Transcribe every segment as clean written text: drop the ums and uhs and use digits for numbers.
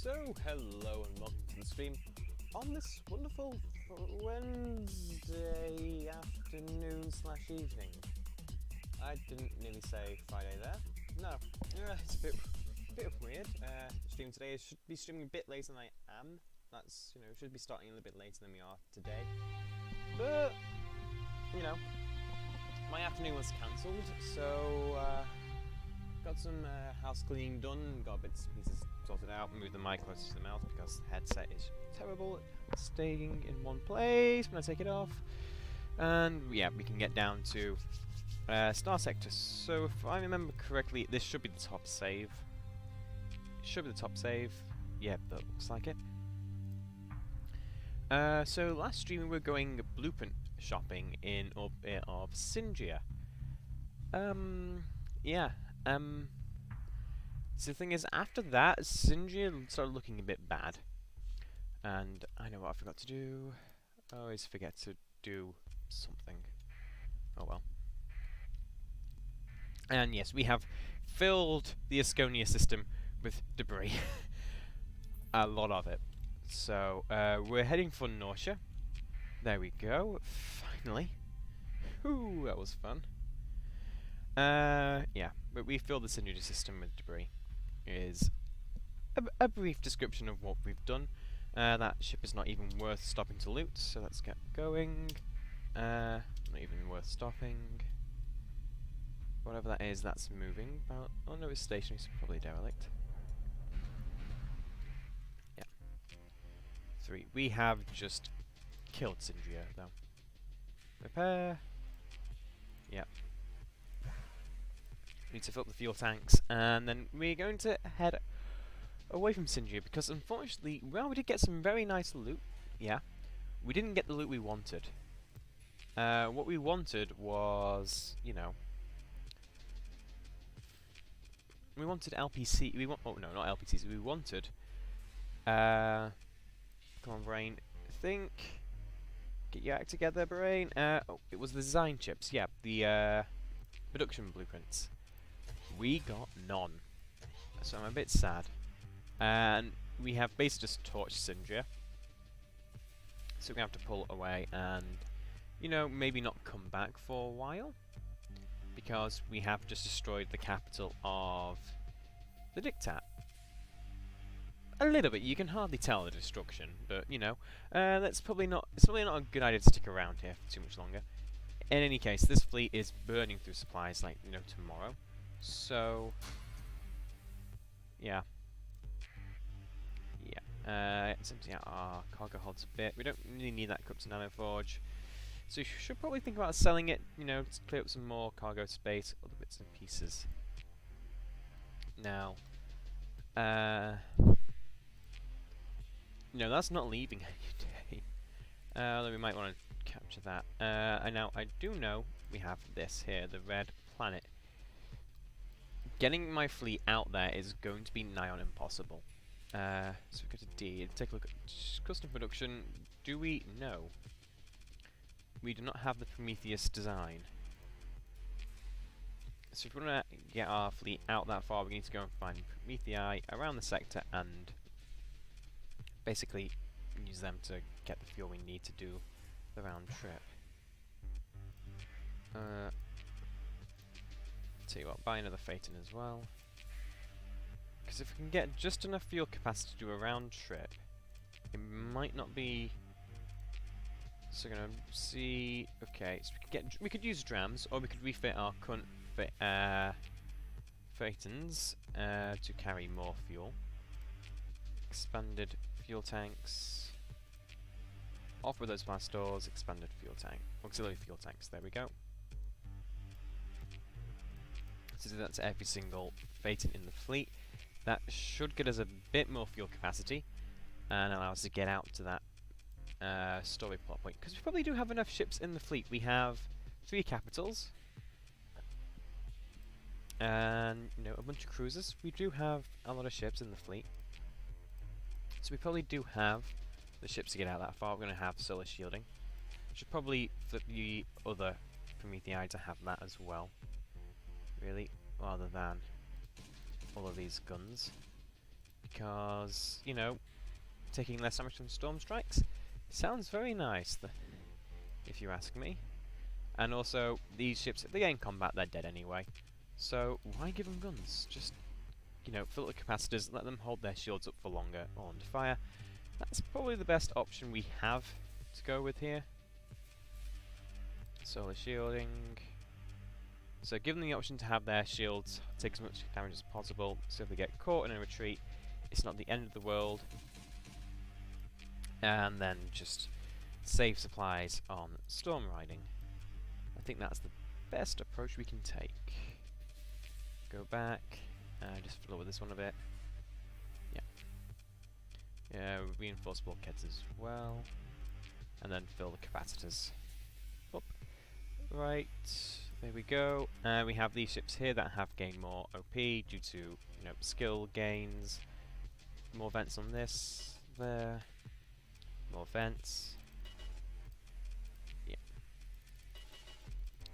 So, hello and welcome to the stream on this wonderful Wednesday afternoon / evening. I didn't nearly say Friday there. No, it's a bit weird. Stream today should be streaming a bit later than I am. That's, should be starting a little bit later than we are today. But, my afternoon was cancelled, so got some house cleaning done, got bits and pieces sorted out, moved the mic closer to the mouth because the headset is terrible at staying in one place when I take it off. And yeah, we can get down to Starsector. So if I remember correctly, this should be the top save. Yeah, that looks like it. So last stream we were going blueprint shopping in orbit of Singia. Yeah. So the thing is, after that, Singia started looking a bit bad. And I know what I forgot to do. I always forget to do something. Oh well. And yes, we have filled the Asconia system with debris. A lot of it. So, we're heading for Nausea. There we go. Finally. Whew, that was fun. Yeah, but we filled the Singia system with debris. Is a brief description of what we've done. That ship is not even worth stopping to loot, so let's get going. Not even worth stopping. Whatever that is, that's moving. Oh no, it's stationary, so probably derelict. Yeah. 3. We have just killed Singia, though. Repair. Yep. Need to fill up the fuel tanks, and then we're going to head away from Singia because, unfortunately, well, we did get some very nice loot. Yeah, we didn't get the loot we wanted. What we wanted was, we wanted LPC. Oh no, not LPCs. We wanted. Come on, brain. Think. Get your act together, brain. Oh, it was the design chips. Yeah, the production blueprints. We got none, so I'm a bit sad. And we have basically just torched Singia, so we're gonna have to pull away and, maybe not come back for a while, because we have just destroyed the capital of the Diktat. A little bit. You can hardly tell the destruction, but that's probably not. It's probably not a good idea to stick around here for too much longer. In any case, this fleet is burning through supplies like tomorrow. So, yeah. It's empty out our cargo holds a bit. We don't really need that Krypton Nanoforge. So you should probably think about selling it, to clear up some more cargo space, other bits and pieces. Now, no, that's not leaving any day. Although we might want to capture that. And now, I do know we have this here, the red planet. Getting my fleet out there is going to be nigh on impossible. So we go to D and take a look at custom production. Do we? No. We do not have the Prometheus design. So if we want to get our fleet out that far, we need to go and find Promethei around the sector and basically use them to get the fuel we need to do the round trip. Tell you what, buy another Phaeton as well. Because if we can get just enough fuel capacity to do a round trip, it might not be. So we're gonna see. Okay, so we could use drams, or we could refit our current Phaetons to carry more fuel. Expanded fuel tanks. Off with those blast doors. Expanded fuel tank, auxiliary fuel tanks. There we go. So that's every single Phaeton in the fleet. That should get us a bit more fuel capacity and allow us to get out to that storage plot point. Because we probably do have enough ships in the fleet. We have 3 capitals and a bunch of cruisers. We do have a lot of ships in the fleet, so we probably do have the ships to get out that far. We're going to have solar shielding. Should probably flip the other Promethei to have that as well, really, rather than all of these guns. because, you know, taking less damage from storm strikes sounds very nice, if you ask me. And also, these ships, if they get in combat, they're dead anyway. So, why give them guns? Just, you know, fill up the capacitors, let them hold their shields up for longer or under fire. That's probably the best option we have to go with here. Solar shielding. So give them the option to have their shields take as much damage as possible, so if they get caught in a retreat, it's not the end of the world. And then just save supplies on storm riding. I think that's the best approach we can take. Go back, just fill up with this one a bit. Yeah, reinforce bulkheads as well. And then fill the capacitors up. Right, there we go. We have these ships here that have gained more OP due to, you know, skill gains. More vents on this, there. More vents. Yeah.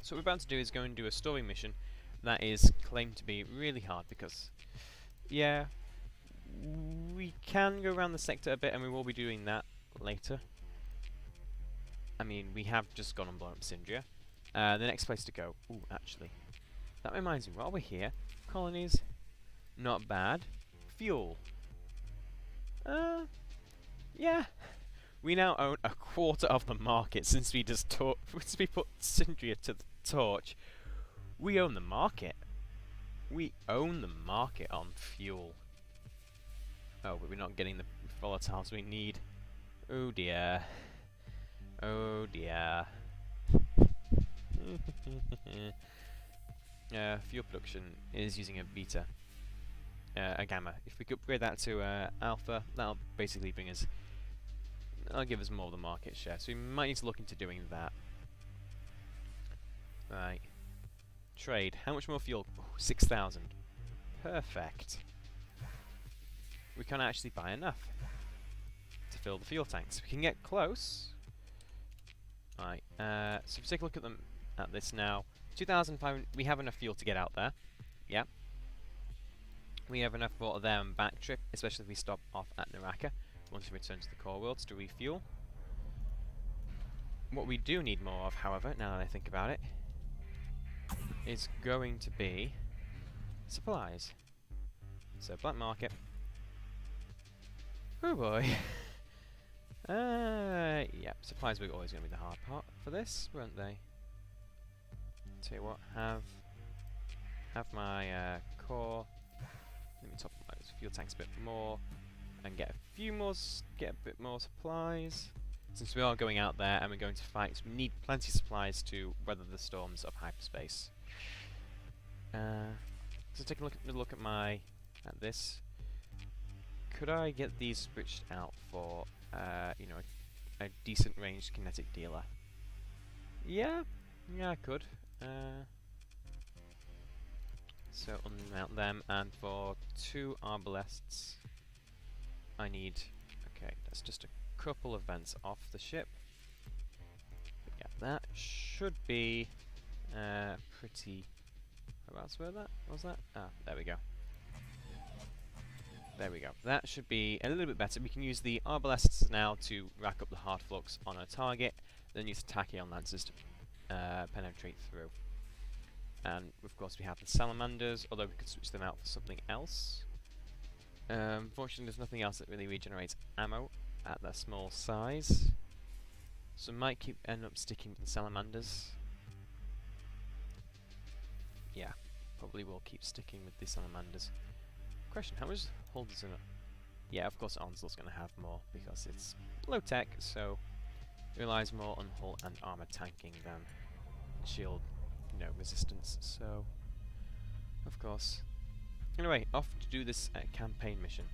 So what we're about to do is go and do a story mission that is claimed to be really hard because, yeah, we can go around the sector a bit and we will be doing that later. I mean, we have just gone and blown up Syndria. The next place to go, ooh, actually, that reminds me, while we're here, colonies, not bad. Fuel. Yeah. We now own a quarter of the market since we just since we put Syndria to the torch. We own the market. We own the market on fuel. Oh, but we're not getting the volatiles we need. Oh dear. Oh dear. Fuel production is using a beta. A gamma. If we could upgrade that to alpha, that'll basically bring us... that'll give us more of the market share. So we might need to look into doing that. Right. Trade. How much more fuel? Oh, 6,000. Perfect. We can't actually buy enough to fill the fuel tanks. We can get close. Right. So if we take a look at this now, 2,500. We have enough fuel to get out there. Yeah. We have enough for a there and back trip, especially if we stop off at Naraka once we return to the core worlds to refuel. What we do need more of, however, now that I think about it, is going to be supplies. So black market. Oh boy. Yeah, supplies were always going to be the hard part for this, weren't they? Tell you what, have my core. Let me top up my fuel tanks a bit more and get a bit more supplies. Since we are going out there and we're going to fight, we need plenty of supplies to weather the storms of hyperspace. So take a look at this. Could I get these switched out for you know, a decent ranged kinetic dealer? Yeah, I could. So unmount them, and for 2 arbalests, I need. Okay, that's just a couple of vents off the ship. But yeah, that should be pretty. Whereabouts were that? What was that? Ah, there we go. There we go. That should be a little bit better. We can use the arbalests now to rack up the hard flux on a target, then use the tachyon lancers to penetrate through. And of course we have the salamanders, although we could switch them out for something else. Unfortunately there's nothing else that really regenerates ammo at their small size. So might end up sticking with the salamanders. Yeah, probably will keep sticking with the salamanders. Question, how much hull does it? Yeah, of course Onslaugh's going to have more because it's low tech, so it relies more on hull and armor tanking than shield, you know, resistance. So, of course. Anyway, off to do this campaign mission.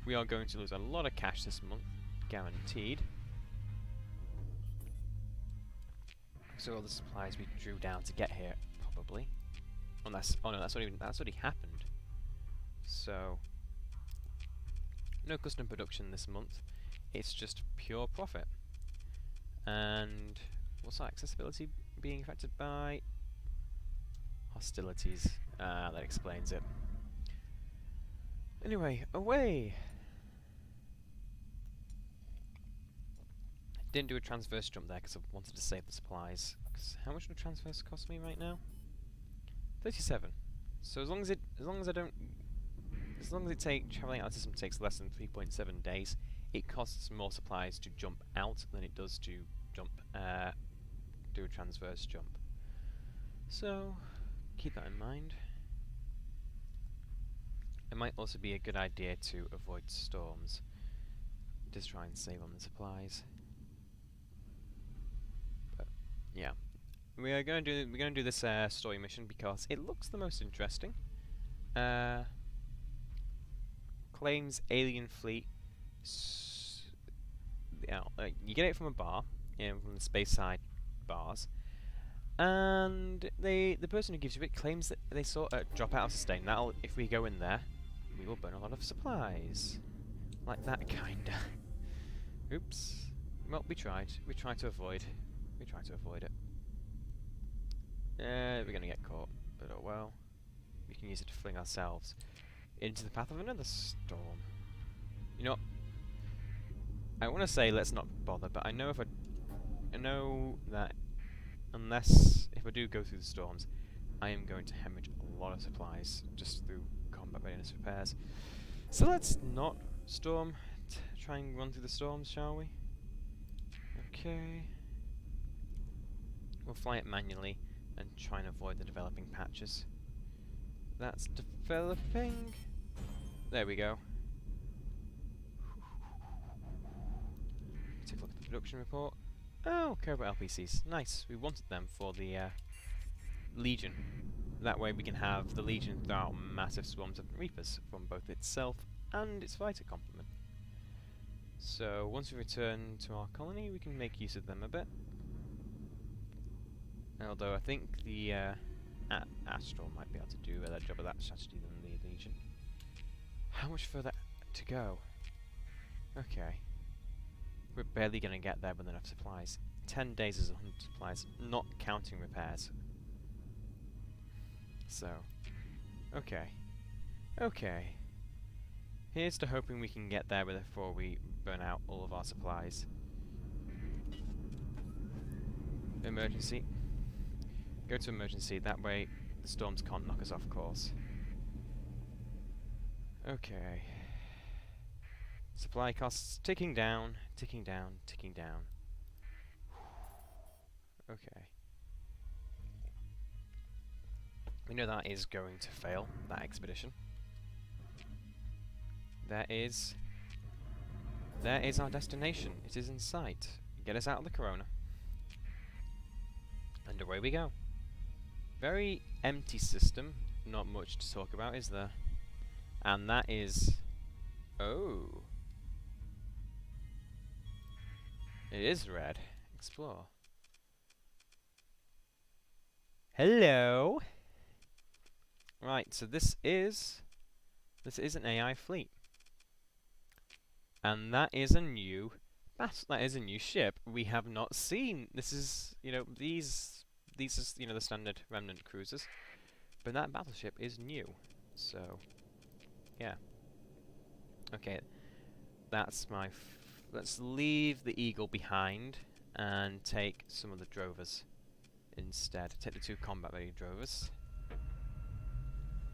We are going to lose a lot of cash this month, guaranteed. So all the supplies we drew down to get here, probably. Unless, oh no, that's already happened. So, no custom production this month. It's just pure profit. And what's our accessibility being affected by? Hostilities. That explains it. Anyway, away! Didn't do a transverse jump there because I wanted to save the supplies. 'Cause how much would a transverse cost me right now? 37. So as long as travelling out of the system takes less than 3.7 days, it costs more supplies to jump out than it does to jump, do a transverse jump. So keep that in mind. It might also be a good idea to avoid storms. Just try and save on the supplies. But yeah, we're gonna do this story mission because it looks the most interesting. Claims alien fleet. You get it from a bar, from the space side bars, and the person who gives you it claims that they saw a drop out of sustain. That'll, if we go in there, we will burn a lot of supplies, like that kinda. Oops. Well, we tried to avoid it. We're gonna get caught, but oh well. We can use it to fling ourselves into the path of another storm. You know, I want to say let's not bother, but I know that if I do go through the storms, I am going to hemorrhage a lot of supplies just through combat readiness repairs. So let's not try and run through the storms, shall we? Okay. We'll fly it manually and try and avoid the developing patches. That's developing. There we go. Take a look at the production report. Oh, Cobra LPCs. Nice. We wanted them for the Legion. That way we can have the Legion throw out massive swarms of Reapers from both itself and its fighter complement. So once we return to our colony, we can make use of them a bit. Although I think the Astral might be able to do a better job of that strategy than the Legion. How much further to go? Okay. We're barely going to get there with enough supplies. 10 days is 100 supplies, not counting repairs. So, okay. Okay. Here's to hoping we can get there before we burn out all of our supplies. Emergency. Go to emergency, that way the storms can't knock us off course. Okay. Supply costs ticking down, ticking down, ticking down. Okay. We know that is going to fail, that expedition. There is our destination. It is in sight. Get us out of the corona. And away we go. Very empty system. Not much to talk about, is there? And that is... Oh. It is red. Explore. Hello. Right, so this is an AI fleet. And that is a new ship we have not seen. This is, these are, the standard remnant cruisers. But that battleship is new. So, yeah. Okay. That's my let's leave the Eagle behind and take some of the drovers instead. Take the 2 combat-ready drovers.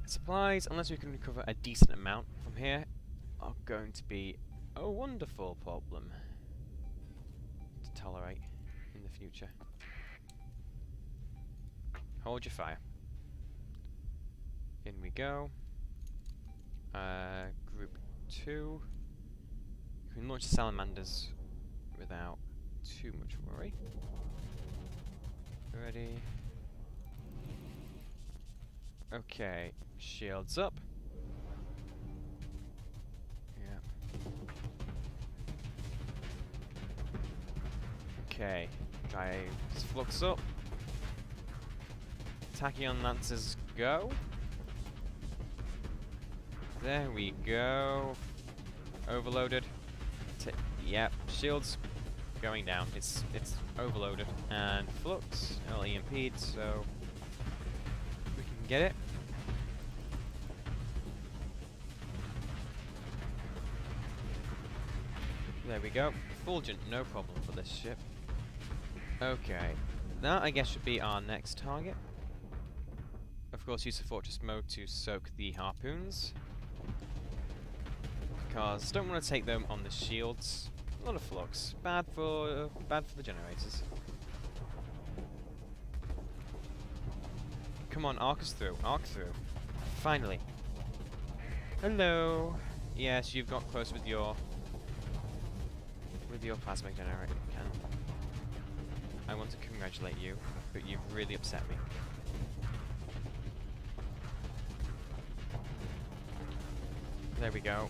Supplies, unless we can recover a decent amount from here, are going to be a wonderful problem to tolerate in the future. Hold your fire. In we go. Group 2. We can launch the salamanders without too much worry. Ready. Okay, shields up. Yeah. Okay, drive flux up. Tachyon lancers go. There we go. Overloaded. Yep, shields going down. It's overloaded. And flux, EMP'd, so we can get it. There we go. Fulgent, no problem for this ship. Okay. That, I guess, should be our next target. Of course, use the fortress mode to soak the harpoons. Because don't want to take them on the shields. A lot of flux. Bad for the generators. Come on, arc us through. Arc through. Finally. Hello. Yes, you've got close with your plasma generator cannon. I want to congratulate you, but you've really upset me. There we go.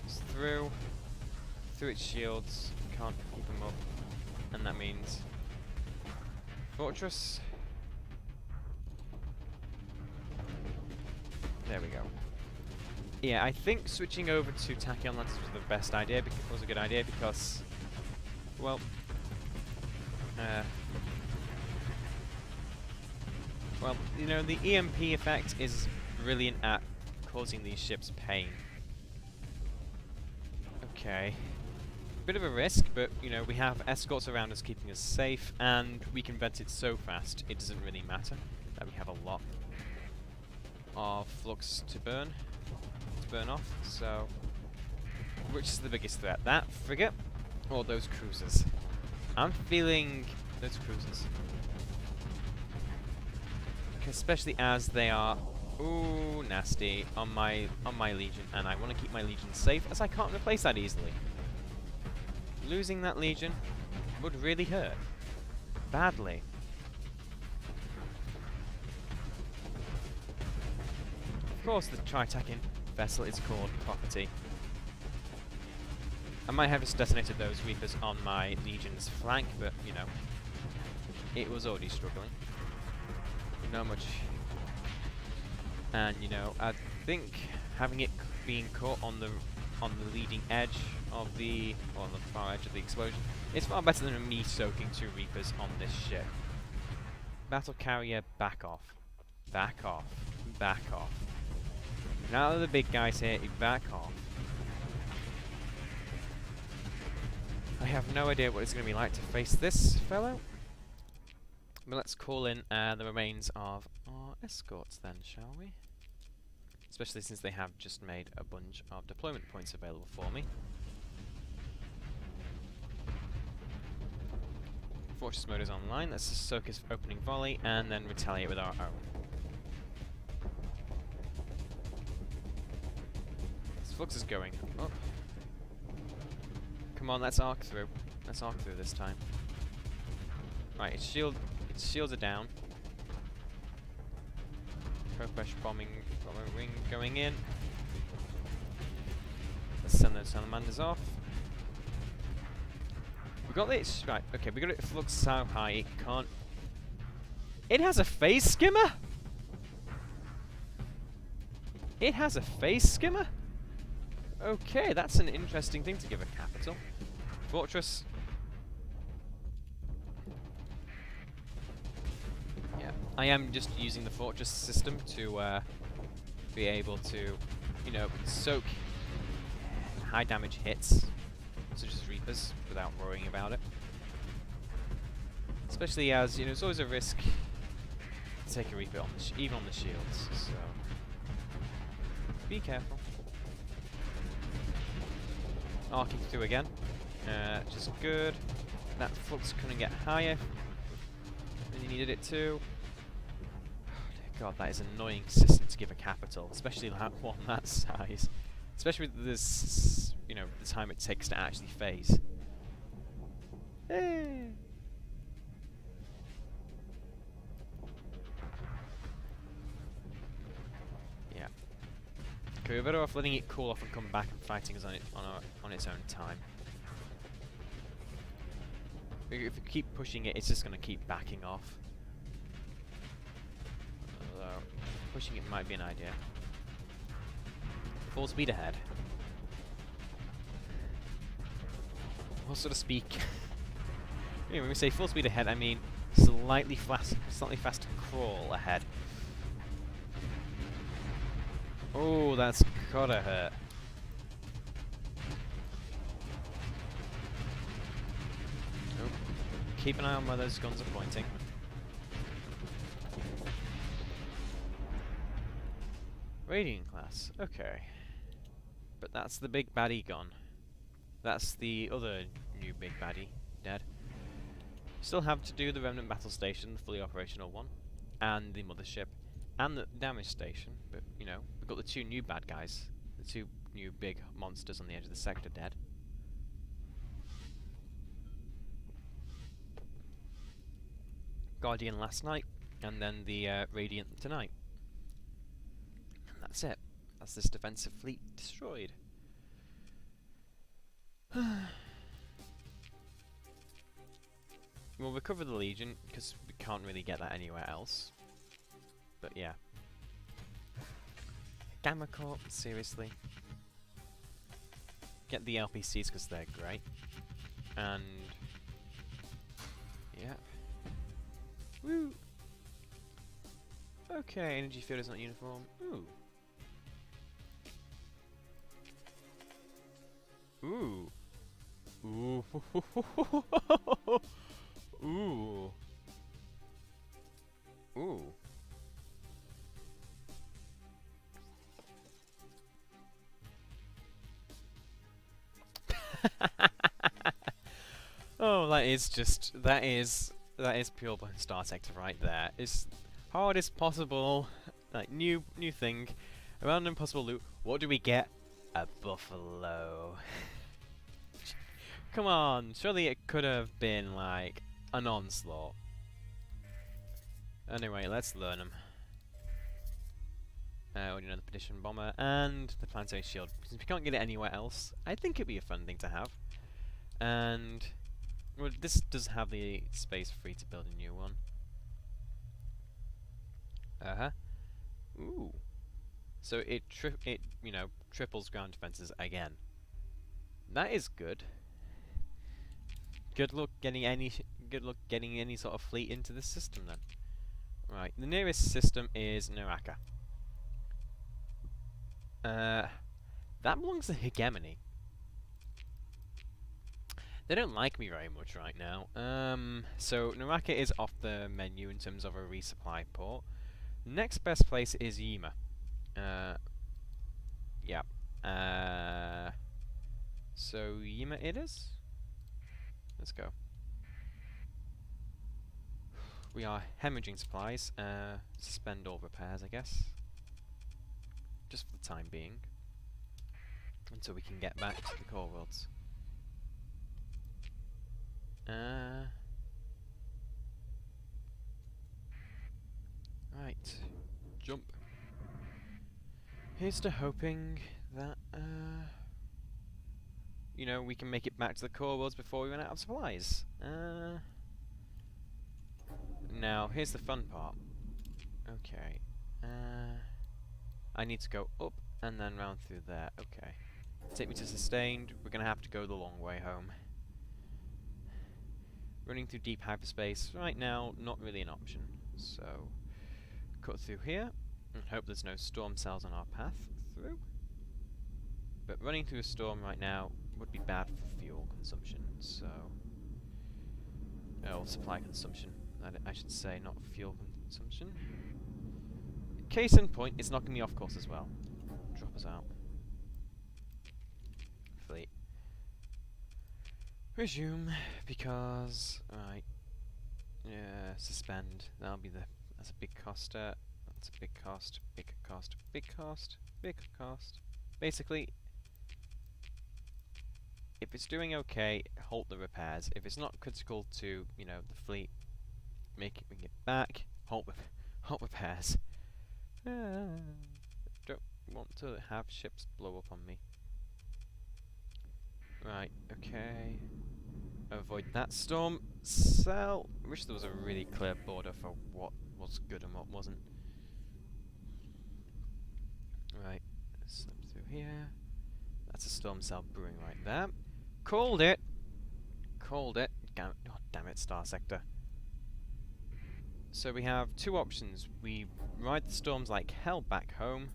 It's through its shields. Can't keep them up, and that means fortress. There we go. Yeah, I think switching over to tachyon lances was the best idea. Was a good idea because, well, you know, the EMP effect is brilliant at causing these ships pain. Okay. Bit of a risk, but, you know, we have escorts around us keeping us safe, and we can vent it so fast, it doesn't really matter that we have a lot of flux to burn off, so... Which is the biggest threat? That frigate or those cruisers? I'm feeling those cruisers. Especially as they are, ooh, nasty on my Legion, and I want to keep my Legion safe, as I can't replace that easily. Losing that Legion would really hurt. Badly. Of course, the Tri-Tachyon vessel is called property. I might have just detonated those Reapers on my Legion's flank, but, you know, it was already struggling. Not much. And, you know, I think having it being caught on the leading edge of the, or on the far edge of the explosion, is far better than me soaking 2 Reapers on this ship. Battle carrier, back off. Back off. Back off. Now that the big guys here, back off. I have no idea what it's going to be like to face this fellow. But let's call in the remains of our escorts then, shall we? Especially since they have just made a bunch of deployment points available for me. Fortress mode is online. Let's just soak his opening volley and then retaliate with our own. This flux is going up. Come on, let's arc through. Let's arc through this time. Right, its shields are down. Pro-fresh bombing ring going in. Let's send those salamanders off. We got this right. Okay, we got it flux so high it can't. It has a phase skimmer. It has a phase skimmer. Okay, that's an interesting thing to give a capital. Fortress. Yeah, I am just using the fortress system to be able to, you know, soak high damage hits, such as Reapers, without worrying about it. Especially as, you know, it's always a risk to take a Reaper on the even on the shields, so be careful. Arcing through again, which is good. That flux couldn't get higher than you needed it to. Oh, dear God, that is an annoying system to give a capital, especially that one that size. Especially with this, you know, the time it takes to actually phase. Hey. Yeah. Okay, we're better off letting it cool off and come back and fighting us on its own time. If we keep pushing it, it's just going to keep backing off. Although, pushing it might be an idea. Full speed ahead. What sort of speed? Anyway, when we say full speed ahead, I mean slightly fast crawl ahead. Oh, that's gotta hurt. keep an eye on where those guns are pointing. Radiant class, okay. But that's the big baddie gone. That's the other new big baddie dead. Still have to do the Remnant Battle Station, the fully operational one, and the Mothership, and the damage station, but, you know, we've got the two new bad guys, the two new big monsters on the edge of the sector dead. Guardian last night, and then the Radiant tonight. And that's it. That's this defensive fleet destroyed. We'll recover the Legion, because we can't really get that anywhere else. But yeah. Gamma Corp, seriously. Get the LPCs because they're great. And... yeah. Woo! Okay, energy field is not uniform. Ooh. Ooh. Ooh. Ooh. Ooh. Oh, that is pure Starsector right there. It's hard as possible, like new thing, around impossible loot. What do we get? A buffalo. Come on, surely it could have been like an onslaught. Anyway, let's learn them. Already know the Petition Bomber and the Planetary Shield. Since we can't get it anywhere else, I think it'd be a fun thing to have. And well, this does have the space free to build a new one. Ooh. So it you know, triples ground defenses again. That is good. Good luck getting any sort of fleet into this system then. Right, the nearest system is Naraka. That belongs to Hegemony. They don't like me very much right now. So Naraka is off the menu in terms of a resupply port. Next best place is Yima. Yeah. So Yima it is? Let's go. We are hemorrhaging supplies. Suspend all repairs, I guess. Just for the time being. Until we can get back to the core worlds. Right. Jump. Here's to hoping that, you know, we can make it back to the core worlds before we run out of supplies. Now, here's the fun part. Okay. I need to go up and then round through there. Okay. Take me to sustained. We're gonna have to go the long way home. Running through deep hyperspace right now, not really an option. So, cut through here and hope there's no storm cells on our path through. But running through a storm right now would be bad for fuel consumption, so... oh, supply consumption, I should say, not fuel consumption. Case in point, it's knocking me off course as well. Drop us out. Fleet. Resume, because... right. Yeah, suspend. That'll be the... that's a big cost. That's a big cost. Big cost. Big cost. Big cost. Basically, if it's doing okay, halt the repairs. If it's not critical to, you know, the fleet, bring it back. Halt repairs. Don't want to have ships blow up on me. Right, okay. Avoid that storm cell. I wish there was a really clear border for what was good and what wasn't. Right, slip through here. That's a storm cell brewing right there. Called it! Called it. Oh, damn it, Starsector. So we have two options. We ride the storms like hell back home.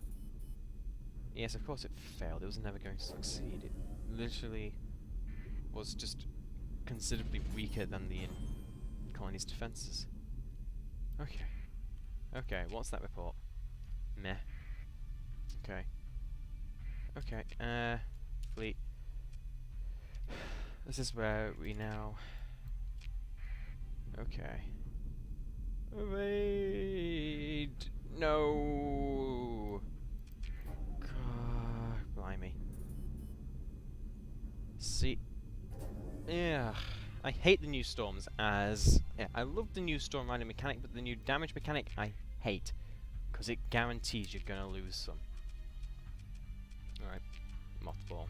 Yes, of course it failed. It was never going to succeed. It literally was just considerably weaker than the colony's defences. Okay. Okay, what's that report? Meh. Okay. Okay, fleet. This is where we now... Okay. Evade! No! God, blimey. See... Yeah, I hate the new storms as... Yeah, I love the new storm riding mechanic, but the new damage mechanic I hate. Because it guarantees you're gonna lose some. Alright. Mothball.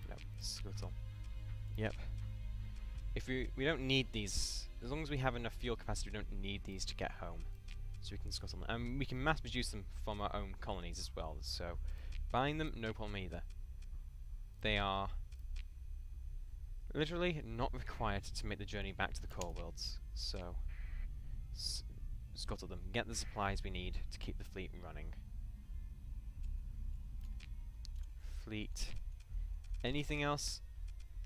No, scuttle. Yep. If we don't need these, as long as we have enough fuel capacity, we don't need these to get home. So we can scuttle them. And we can mass produce them from our own colonies as well, so buying them, no problem either. They are literally not required to make the journey back to the core worlds, so scuttle them, get the supplies we need to keep the fleet running. Fleet. Anything else?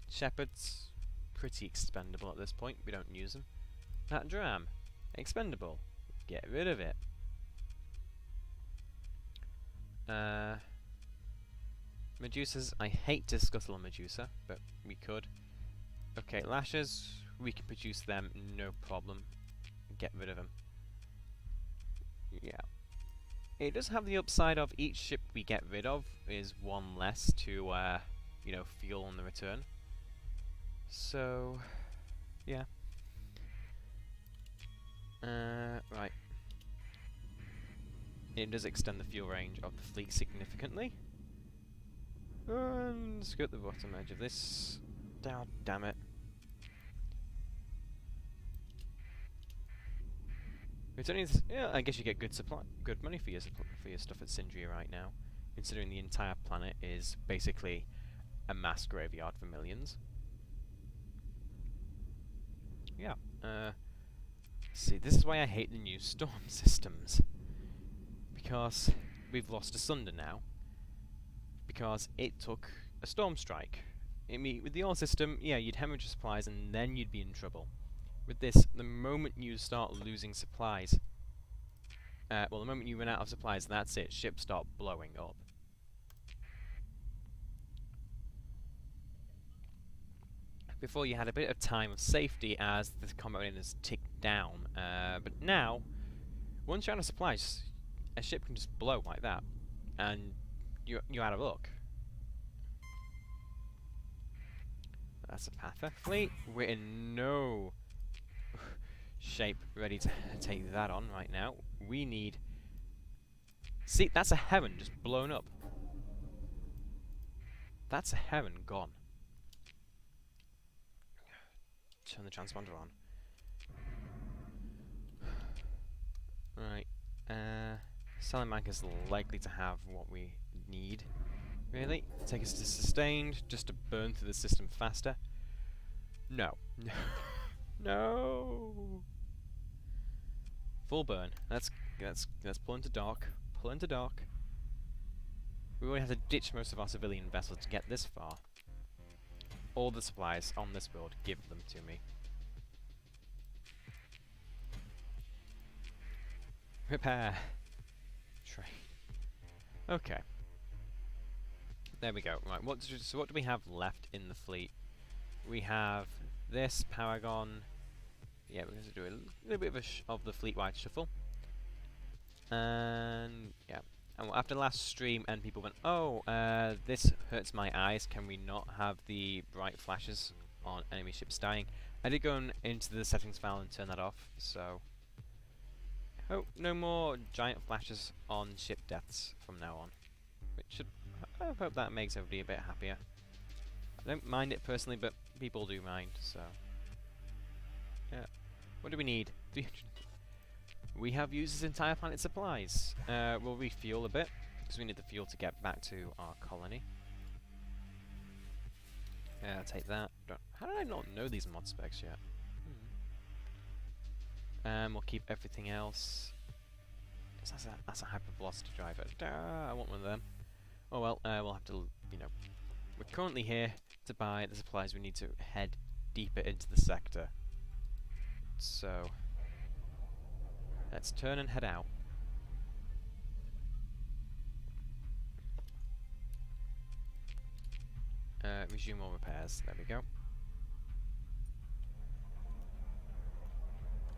Shepherds, pretty expendable at this point, we don't use them. That dram, expendable, get rid of it. Medusas, I hate to scuttle a Medusa, but we could. Okay, lashes, we can produce them, no problem. Get rid of them. Yeah. It does have the upside of each ship we get rid of is one less to, you know, fuel on the return. So, yeah. Right. It does extend the fuel range of the fleet significantly. And skirt the bottom edge of this. Oh, damn it. It's only yeah, I guess you get good money for your stuff at Sindria right now, considering the entire planet is basically a mass graveyard for millions. Yeah. See, this is why I hate the new storm systems, because we've lost Asunder now. Because it took a storm strike. I mean, with the old system, yeah, you'd hemorrhage supplies and then you'd be in trouble. With this, the moment you start losing supplies, well, the moment you run out of supplies, that's it. Ships start blowing up. Before you had a bit of time of safety as the combat has ticked down, but now, once you're out of supplies, a ship can just blow like that, and you're out of luck. That's a Patha fleet. We're in no shape ready to take that on right now. We need... See, that's a heron just blown up. That's a heron gone. Turn the transponder on. Right. Salamanca's likely to have what we need. Really? Take us to sustained, just to burn through the system faster? No. No. Full burn. Let's pull into dark. Pull into dark. We already have to ditch most of our civilian vessels to get this far. All the supplies on this world, give them to me. Repair. Trade. Okay. There we go. Right. So what do we have left in the fleet? We have this Paragon. Yeah, we're going to do a little bit of the fleet-wide shuffle. And yeah. And after the last stream, and people went, "Oh, this hurts my eyes. Can we not have the bright flashes on enemy ships dying?" I did go into the settings file and turn that off. So, oh, no more giant flashes on ship deaths from now on. Which should, I hope that makes everybody a bit happier. I don't mind it personally, but people do mind. So, yeah. What do we need? 300. We have used this entire planet's supplies. We'll refuel a bit, because we need the fuel to get back to our colony. Take that. How did I not know these mod specs yet? We'll keep everything else. That's a hypervelocity driver. I want one of them. Oh well, we'll have to, you know... We're currently here to buy the supplies we need to head deeper into the sector So let's turn and head out. Resume all repairs. There we go.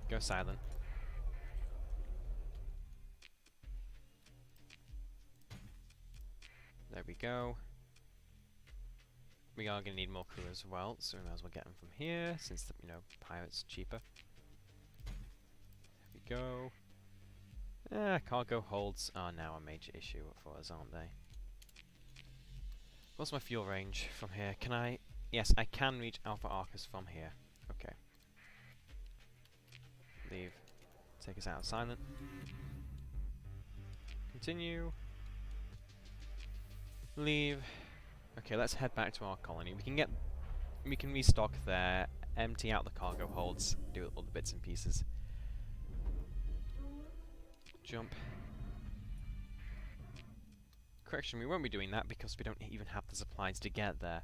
Go silent. There we go. We are going to need more crew as well, so we might as well get them from here, since the, pirates cheaper. There we go. Cargo holds are now a major issue for us, aren't they? What's my fuel range from here? Can I... Yes, I can reach Alpha Arcus from here. Okay. Leave. Take us out of silent. Continue. Leave. Okay, let's head back to our colony. We can restock there, empty out the cargo holds, do all the bits and pieces. Jump. Correction, we won't be doing that because we don't even have the supplies to get there.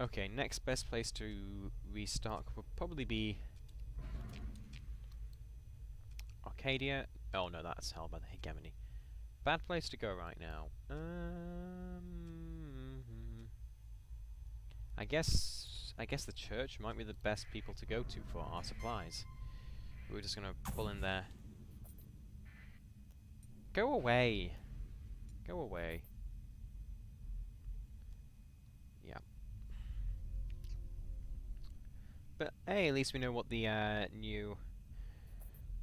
Okay, next best place to restock would probably be Arcadia. Oh no, that's held by the hegemony. Bad place to go right now. I guess the church might be the best people to go to for our supplies. We're just gonna pull in there. Go away. Go away. Yeah. But hey, at least we know what the new.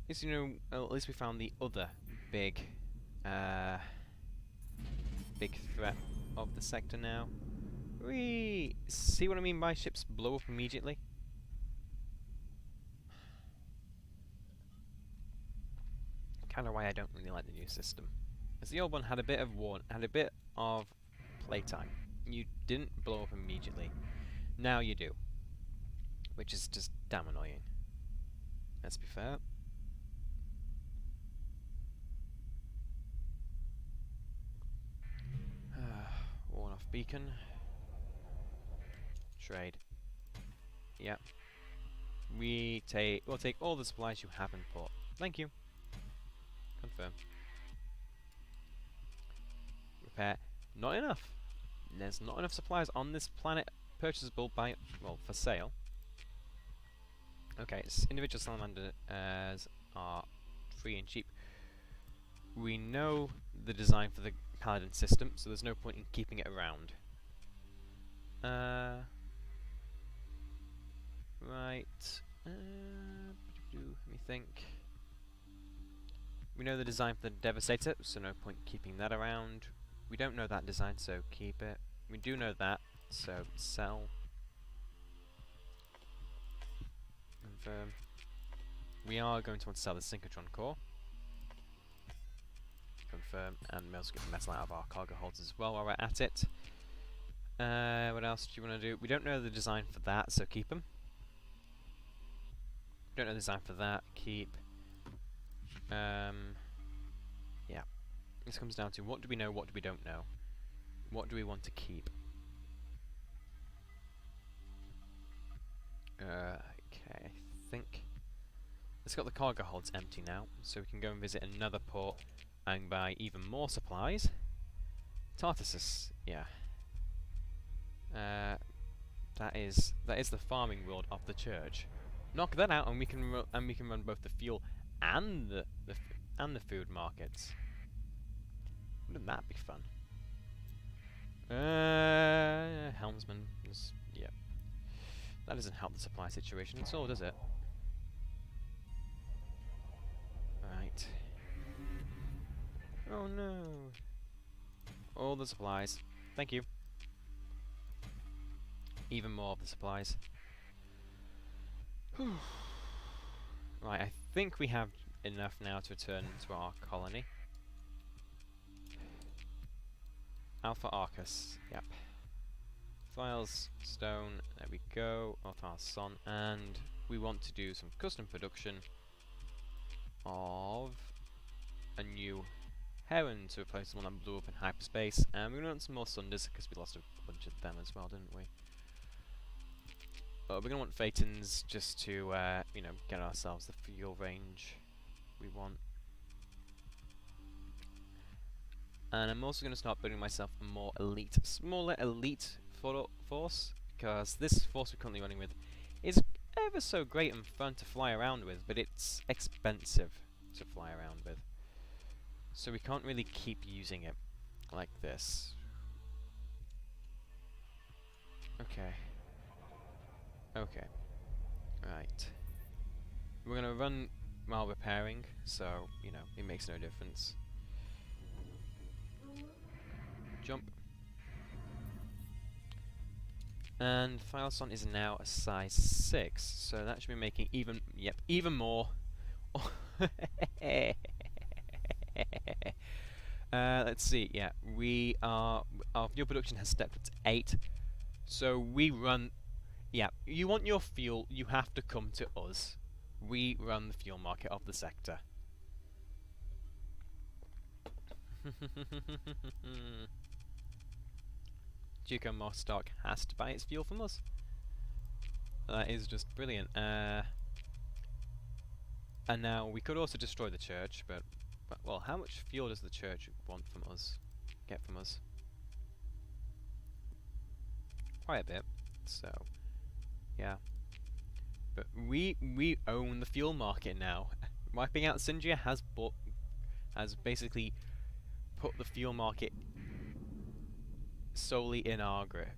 At least at least we found the other big threat of the sector now. We see what I mean by ships blow up immediately. Kind of why I don't really like the new system. As the old one had a bit of playtime. You didn't blow up immediately. Now you do, which is just damn annoying. Let's be fair. Worn off beacon. Trade. Yep. We'll take all the supplies you have in port. Thank you. Confirm. Repair. Not enough. There's not enough supplies on this planet purchasable for sale. Okay, individual salamanders are free and cheap. We know the design for the Paladin system, so there's no point in keeping it around. Right. Let me think. We know the design for the Devastator, so no point keeping that around. We don't know that design, so keep it. We do know that, so sell. Confirm. We are going to want to sell the Synchrotron core. Confirm, and we'll also get the metal out of our cargo holds as well while we're at it. What else do you want to do? We don't know the design for that, so keep them. Don't know the design for that, keep. Yeah. This comes down to what do we know, what do we don't know? What do we want to keep? Okay, I think... Let's got the cargo holds empty now, so we can go and visit another port and buy even more supplies. Tartessus, yeah. That is the farming world of the church. Knock that out, and we can run both the fuel and the food markets. Wouldn't that be fun? Helmsman, yeah. That doesn't help the supply situation at all, does it? Right. Oh no. All the supplies. Thank you. Even more of the supplies. Right, I think we have enough now to return to our colony. Alpha Arcus, yep. Files, stone, there we go, Alpha Son, and we want to do some custom production of a new Heron to replace the one that blew up in hyperspace, and we want some more Sunders because we lost a bunch of them as well, didn't we? we're going to want Phaetons just to, you know, get ourselves the fuel range we want. And I'm also going to start building myself a more elite, smaller elite force, because this force we're currently running with is ever so great and fun to fly around with, but it's expensive to fly around with. So we can't really keep using it like this. Okay. Okay. Right. We're gonna run while repairing, so, you know, it makes no difference. Jump. And Fileson is now a size 6, so that should be making even more. Let's see, yeah, our fuel production has stepped up to 8, so we run, yeah, you want your fuel, you have to come to us. We run the fuel market of the sector. Duco Mostark has to buy its fuel from us. That is just brilliant. And now we could also destroy the church, but well, how much fuel does the church want from us? Get from us? Quite a bit. So, yeah. But we own the fuel market now. Wiping out Singia has basically put the fuel market solely in our grip.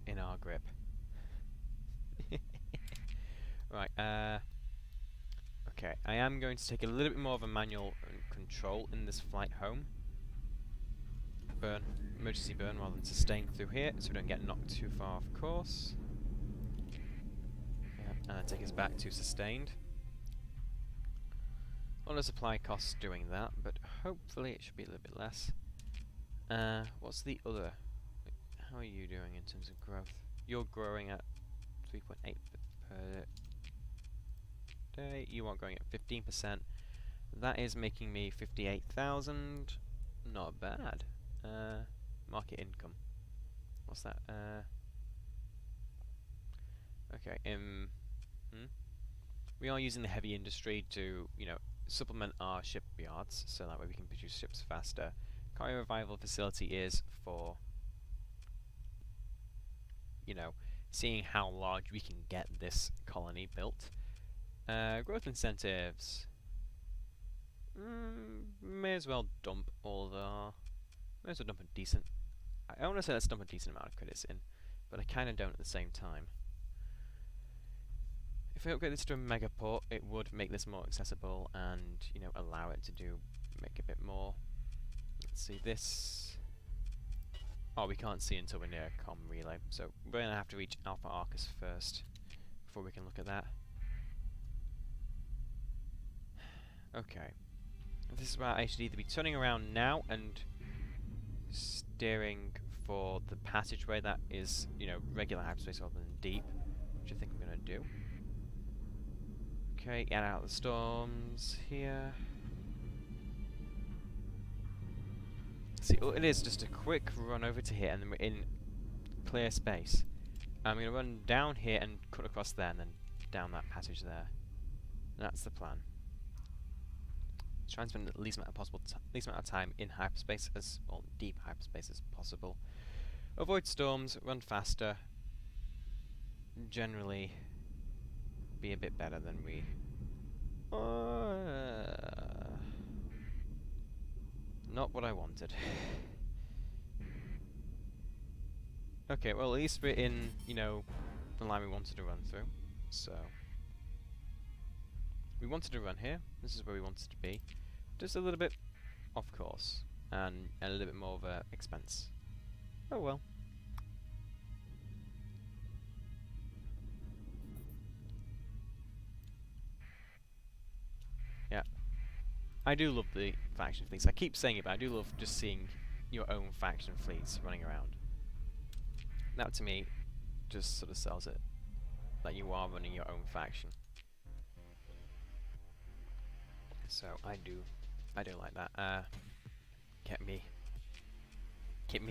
Right. Okay. I am going to take a little bit more of a manual control in this flight home. Burn, emergency burn, rather than sustain through here, so we don't get knocked too far off course. Yeah. Take us back to sustained. A lot of supply costs doing that, but hopefully it should be a little bit less. What's the other? How are you doing in terms of growth? You're growing at 3.8 per day. You are growing at 15%. That is making me 58,000. Not bad. Market income. What's that? Okay. We are using the heavy industry to, you know, supplement our shipyards, so that way we can produce ships faster. Cargo revival facility is for, you know, seeing how large we can get this colony built. Growth incentives. May as well dump all the. May as well dump a decent. I want to say let's dump a decent amount of credits in, but I kind of don't at the same time. If we upgrade this to a megaport, it would make this more accessible and, you know, allow it to make a bit more. Let's see this. Oh, we can't see until we're near a comm relay, so we're gonna have to reach Alpha Arcus first before we can look at that. Okay. This is where I should either be turning around now and steering for the passageway that is, you know, regular hyperspace rather than deep, which I think I'm gonna do. Okay, get out of the storms here. See, all it is just a quick run over to here, and then we're in clear space. I'm going to run down here and cut across there, and then down that passage there. And that's the plan. Try and spend the least amount of time in hyperspace deep hyperspace as possible. Avoid storms, run faster. Generally, be a bit better than we. Not what I wanted. Okay, well at least we're in, you know, the line we wanted to run through. So we wanted to run here. This is where we wanted to be. Just a little bit off course and a little bit more of a expense. Oh well. Yeah. I do love the faction fleets. I keep saying it, but I do love just seeing your own faction fleets running around. That to me just sort of sells it that you are running your own faction. So I do like that. Get me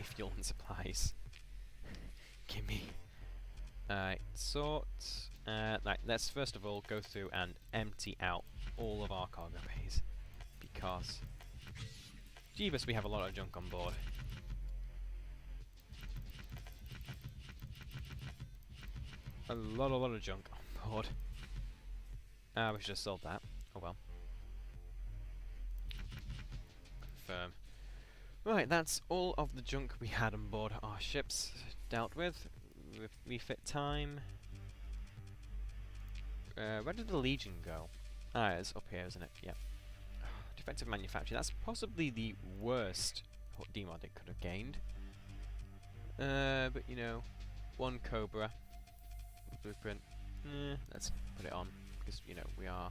fuel and supplies. Give me sort Right, let's first of all go through and empty out all of our cargo bays, because Jeebus, we have a lot of junk on board. A lot of junk on board. We should have sold that. Oh well. Confirm. Right, that's all of the junk we had on board our ships dealt with. Refit time. Where did the Legion go? Ah, it's up here, isn't it? Yep. Defective manufacturing. That's possibly the worst demod it could have gained. But you know, one Cobra blueprint. Let's put it on, because you know we are.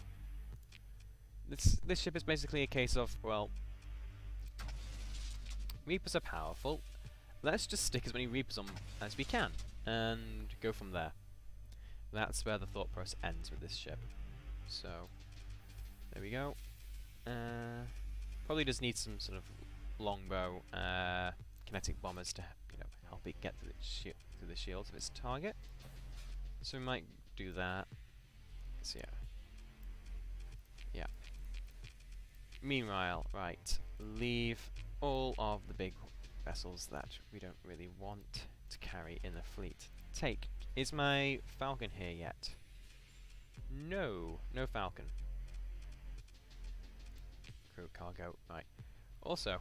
This ship is basically a case of, well, Reapers are powerful. Let's just stick as many Reapers on as we can and go from there. That's where the thought process ends with this ship. So there we go. Probably just need some sort of longbow, kinetic bombers to help it get to the shields of its target. So we might do that. So yeah. Meanwhile, right, leave all of the big vessels that we don't really want to carry in the fleet. Is my Falcon here yet? No Falcon. Crew cargo, right. Also,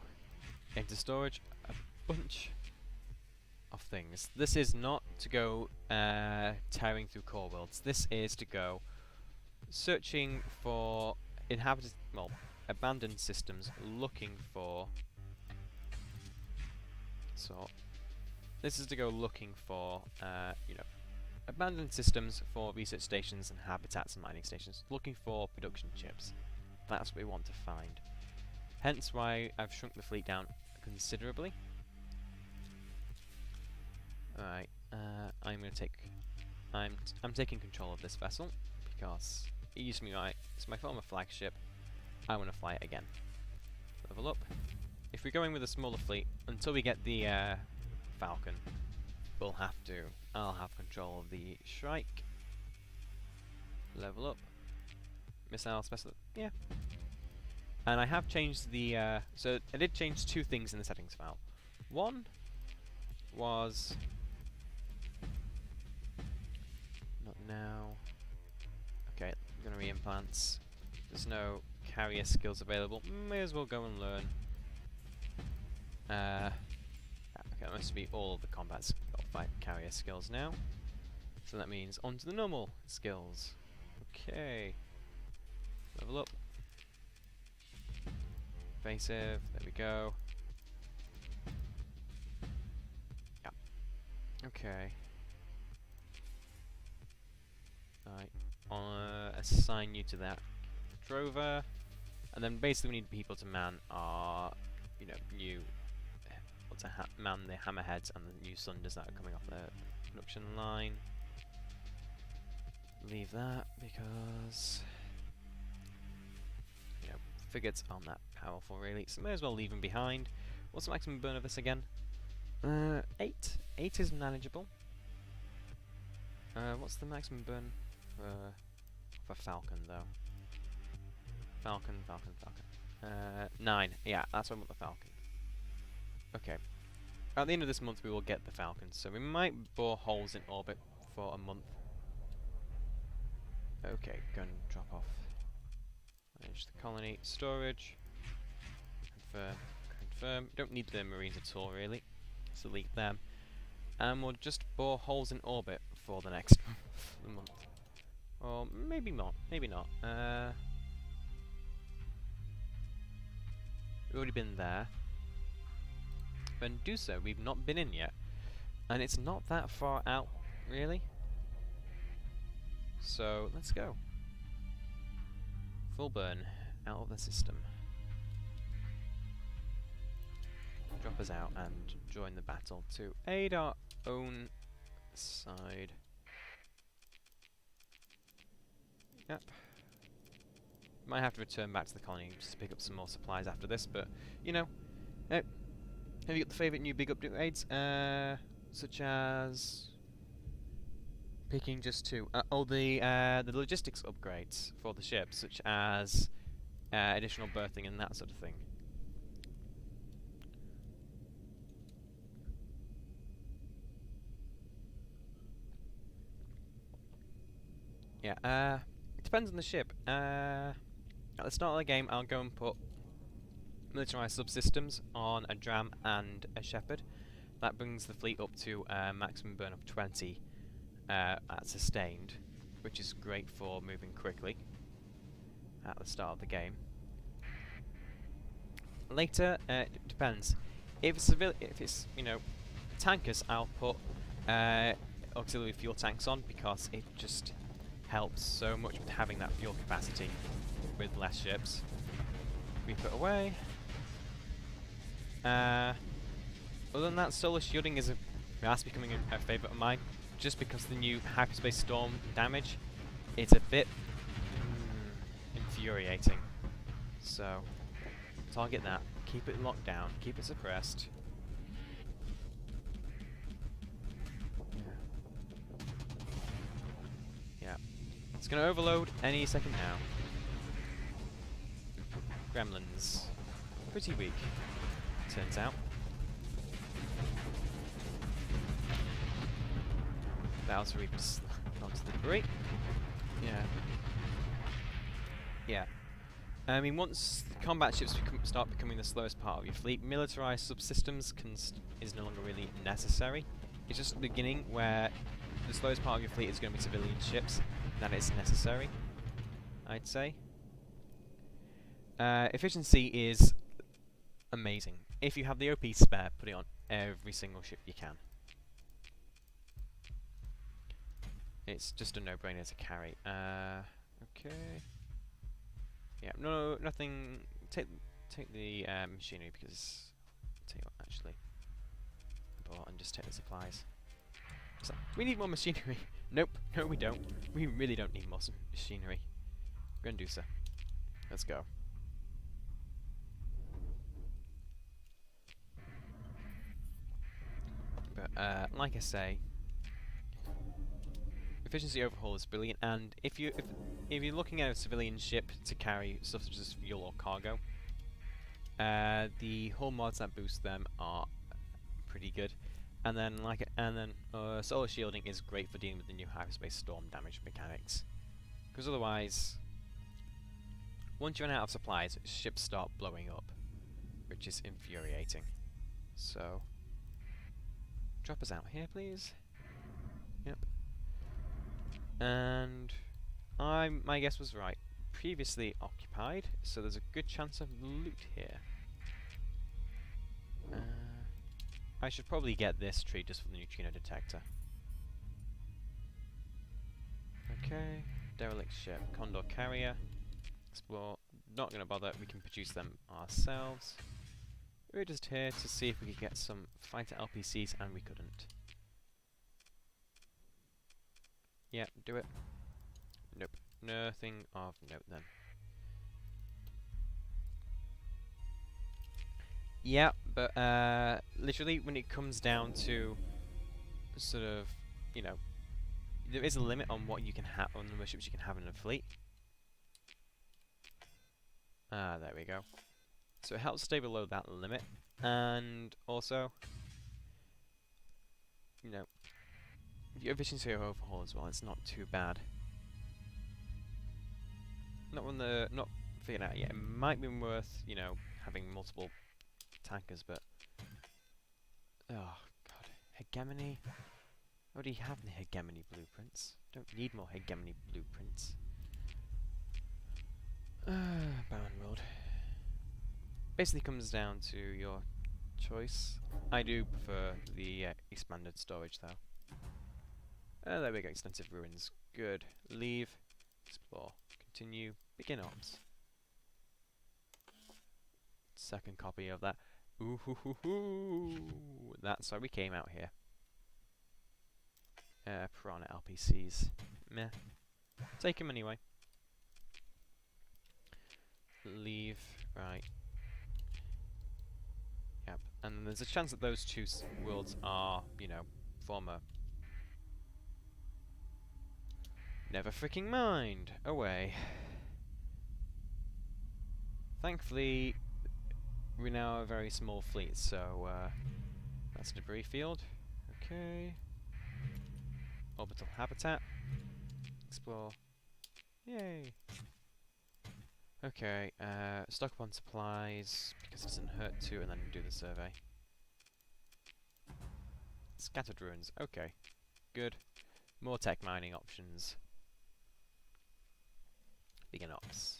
into storage, a bunch of things. This is not to go tearing through core worlds. This is to go searching for abandoned systems, looking for. So this is to go looking for, abandoned systems for research stations and habitats and mining stations, looking for production chips. That's what we want to find. Hence why I've shrunk the fleet down considerably. Alright, I'm taking control of this vessel because it used to be it's my former flagship. I want to fly it again. Level up. If we're going with a smaller fleet, until we get the Falcon, I'll have control of the Shrike. Level up. Missile special, yeah. And I have changed the, so I did change two things in the settings file. One was, not now. Okay, I'm gonna re-implants. There's no carrier skills available. May as well go and learn. Okay, that must be all of the combat fight carrier skills now. So that means onto the normal skills. Okay. Level up. Evasive, there we go. Yeah. Okay. Right. Assign you to that drover. And then basically we need people to man our, new man the hammerheads and the new Sunders that are coming off the production line. Leave that because frigates aren't that powerful really, so may as well leave them behind. What's the maximum burn of this again? 8. 8 is manageable. What's the maximum burn for Falcon though? Falcon. 9. Yeah, that's what I want the Falcon. Okay. At the end of this month we will get the Falcon, so we might bore holes in orbit for a month. Okay, gun drop off. Manage the colony. Storage. Confirm. Don't need the Marines at all really. So leave them. And we'll just bore holes in orbit for the next month. Or maybe not. Maybe not. We've already been there. When do so, we've not been in yet. And it's not that far out, really. So, let's go. Full burn. Out of the system. Drop us out and join the battle to aid our own side. Yep. Might have to return back to the colony just to pick up some more supplies after this, but, have you got the favourite new big upgrades? Such as Picking just two. The logistics upgrades for the ship, such as additional berthing and that sort of thing. Yeah, it depends on the ship. At the start of the game, I'll go and put militarized subsystems on a Dram and a Shepherd. That brings the fleet up to maximum burn of 20 at sustained, which is great for moving quickly at the start of the game. Later, it depends. If it's tankers, I'll put auxiliary fuel tanks on because it just helps so much with having that fuel capacity with less ships. We put away. Other than that, solar shielding is that's becoming a favourite of mine, just because the new hyperspace storm damage, it's a bit infuriating. So target that, keep it locked down, keep it suppressed. Yeah, it's gonna overload any second now. Gremlins, pretty weak, turns out. Bowser Reaper's onto the debris. Yeah. I mean, once the combat ships start becoming the slowest part of your fleet, militarized subsystems is no longer really necessary. It's just the beginning where the slowest part of your fleet is going to be civilian ships. That is necessary, I'd say. Efficiency is amazing. If you have the OP spare, put it on every single ship you can. It's just a no-brainer to carry. Okay. Yeah, no, nothing. Take the machinery because tell you what, actually, and just take the supplies. So, we need more machinery. Nope, no, we don't. We really don't need more machinery. Grandusa, let's go. But like I say, efficiency overhaul is brilliant, and if you're looking at a civilian ship to carry stuff such as fuel or cargo, the hull mods that boost them are pretty good, and then solar shielding is great for dealing with the new hyperspace storm damage mechanics, because otherwise, once you run out of supplies, ships start blowing up, which is infuriating. So, drop us out here, please. Yep. And my guess was right. Previously occupied, so there's a good chance of loot here. I should probably get this tree just for the neutrino detector. Okay, derelict ship, Condor carrier, explore. Not gonna bother. We can produce them ourselves. We're just here to see if we could get some fighter LPCs, and we couldn't. Yeah, do it. Nope. Nothing of note then. Yeah, but literally when it comes down to sort of, there is a limit on what you can have, on the number of ships you can have in a fleet. There we go. So it helps stay below that limit, and also, your efficiency overhaul as well. It's not too bad. Not figured out yet. It might be worth, having multiple tankers, but oh god, hegemony. I already have the hegemony blueprints. Don't need more hegemony blueprints. Bound World. Basically comes down to your choice. I do prefer the expanded storage though. There we go, extensive ruins. Good. Leave. Explore. Continue. Begin ops. Second copy of that. Ooh hoo hoo hoo. That's why we came out here. Piranha LPCs. Meh. Take them anyway. Leave. Right. Yep. And there's a chance that those two worlds are, former Never freaking mind. Away. Thankfully, we now have a very small fleet, so that's a debris field. Okay. Orbital habitat. Explore. Yay. Okay, stock up on supplies, because it doesn't hurt to, and then do the survey. Scattered ruins. Okay. Good. More tech mining options. Bigger ops.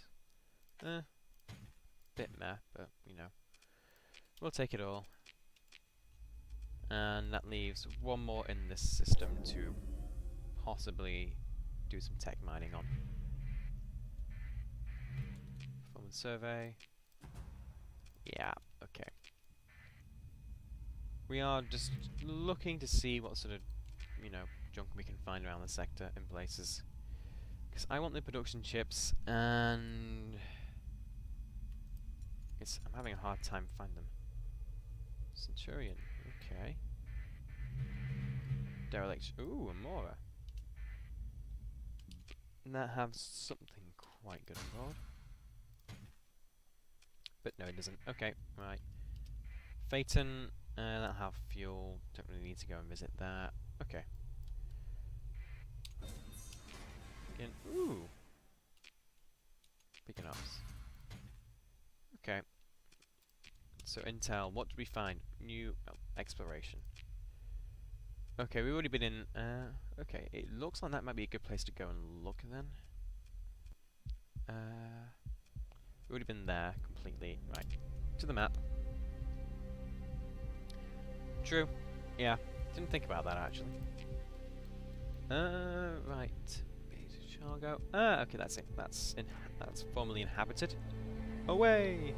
Bit meh, but, you know. We'll take it all. And that leaves one more in this system to possibly do some tech mining on. Performance survey. Yeah, okay. We are just looking to see what sort of, you know, junk we can find around the sector in places. Because I want the production chips, and I'm having a hard time finding them. Centurion, okay. Derelict, ooh, Amora. And that have something quite good on board. But no, it doesn't. Okay, right. Phaeton, that'll have fuel. Don't really need to go and visit that. Okay. Again, ooh. Big enough. Okay. So intel, what did we find? New exploration. Okay, we've already been in. Okay, it looks like that might be a good place to go and look then. We've already been there completely. Right, to the map. True. Yeah, didn't think about that actually. Right. Chargo. Okay, that's it. That's formerly inhabited. Away.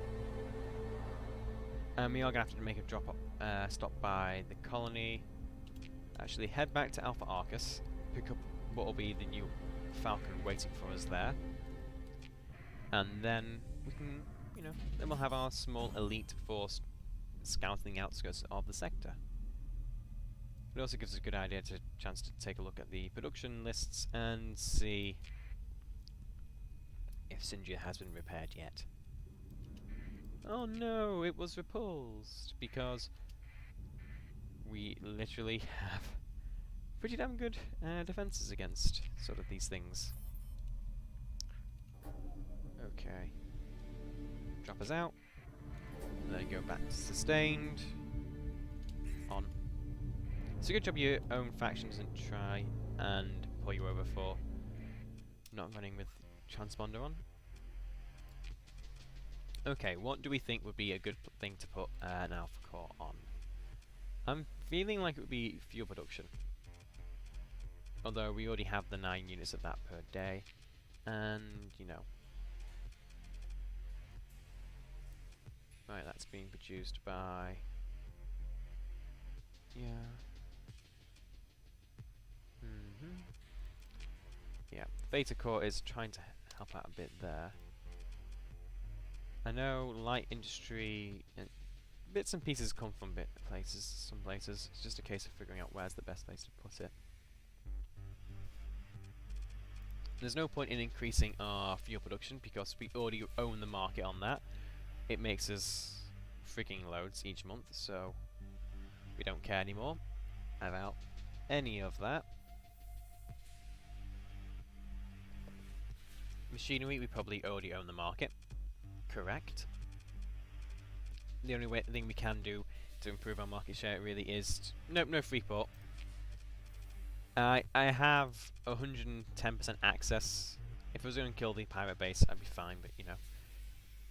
We are gonna have to make a stop by the colony. Actually, head back to Alpha Arcus, pick up what will be the new Falcon waiting for us there, and then we can, you know, then we'll have our small elite force scouting the outskirts of the sector. It also gives us a good chance to take a look at the production lists and see if Sinja has been repaired yet. Oh no, it was repulsed because we literally have pretty damn good defenses against sort of these things. Okay. Drop us out. And then go back to sustained. On. It's a good job your own faction doesn't try and pull you over for not running with transponder on. Okay, what do we think would be a good thing to put an Alpha Core on? I'm feeling like it would be fuel production. Although we already have the 9 units of that per day. And, you know. Right, that's being produced by... Yeah. Yeah, Beta Core is trying to help out a bit there. I know light industry... bits and pieces come from some places. It's just a case of figuring out where's the best place to put it. There's no point in increasing our fuel production because we already own the market on that. It makes us freaking loads each month, so we don't care anymore about any of that. Machinery, we probably already own the market. Correct. The only thing we can do to improve our market share really is... no free port. I have 110% access. If I was going to kill the pirate base, I'd be fine, but you know.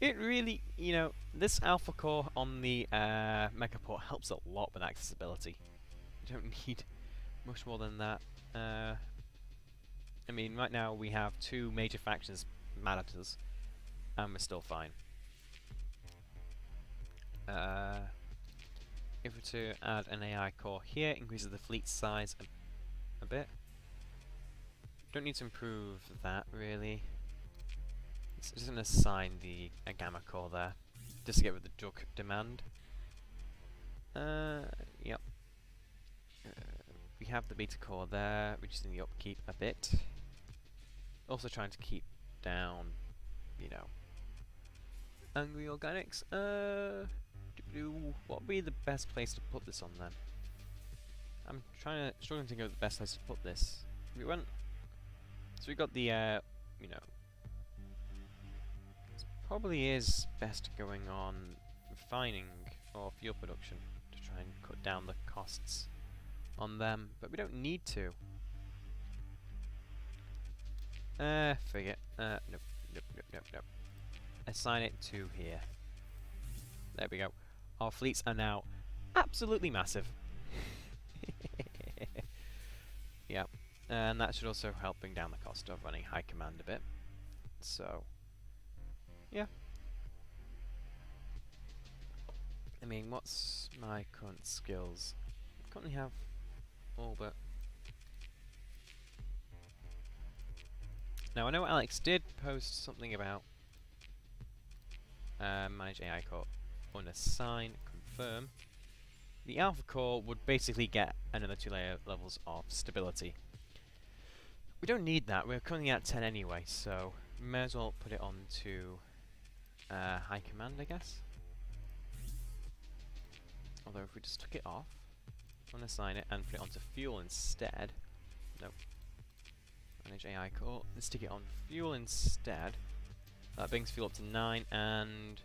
It really, you know, this Alpha Core on the Mecha Port helps a lot with accessibility. You don't need much more than that. I mean, right now we have 2 major factions mad at us, and we're still fine. If we were to add an AI core here, increases the fleet size a bit. Don't need to improve that really. It's just going to assign a gamma core there, just to get rid of the jug demand. Yep. We have the beta core there, reducing the upkeep a bit. Also trying to keep down, you know, angry organics. What would be the best place to put this on then? I'm struggling to think of the best place to put this. We went, so we got the, you know, it probably is best going on refining or fuel production to try and cut down the costs on them, but we don't need to. Forget. Nope, nope, nope, nope, nope. Assign it to here. There we go. Our fleets are now absolutely massive. Yeah, and that should also help bring down the cost of running high command a bit. So, yeah. I mean, what's my current skills? I currently have all but... Now, I know Alex did post something about manage AI core, unassign, confirm. The alpha core would basically get another 2 levels of stability. We don't need that, we're currently at 10 anyway, so we may as well put it on to high command, I guess. Although if we just took it off, unassign it, and put it onto fuel instead. Nope. Manage AI core, and stick it on fuel instead. That brings fuel up to 9, and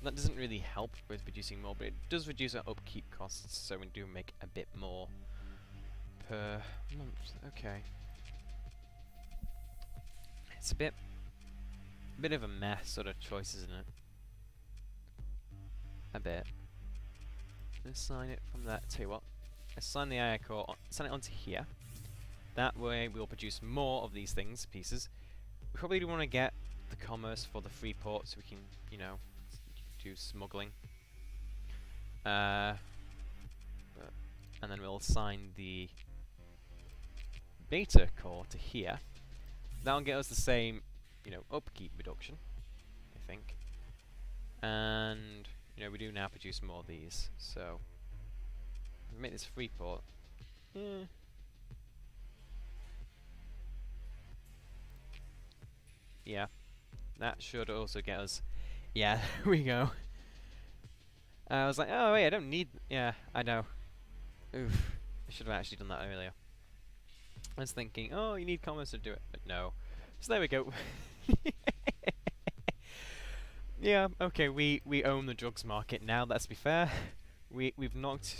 that doesn't really help with producing more, but it does reduce our upkeep costs, so we do make a bit more per month. Okay. It's a bit of a mess sort of choice, isn't it? A bit. Assign it from that. Tell you what, assign the AI core, assign it onto here. That way we'll produce more of these things, pieces. We probably do want to get the commerce for the free port so we can, you know, do smuggling. And then we'll assign the beta core to here. That'll get us the same, you know, upkeep reduction, I think. And, you know, we do now produce more of these, so if we make this free port. Yeah, that should also get us. Yeah, there we go. I was like, oh wait, I don't need. Yeah, I know. Oof, I should have actually done that earlier. I was thinking, oh, you need commerce to do it, but no. So there we go. Yeah, okay, we own the drugs market now. Let's be fair. We've knocked.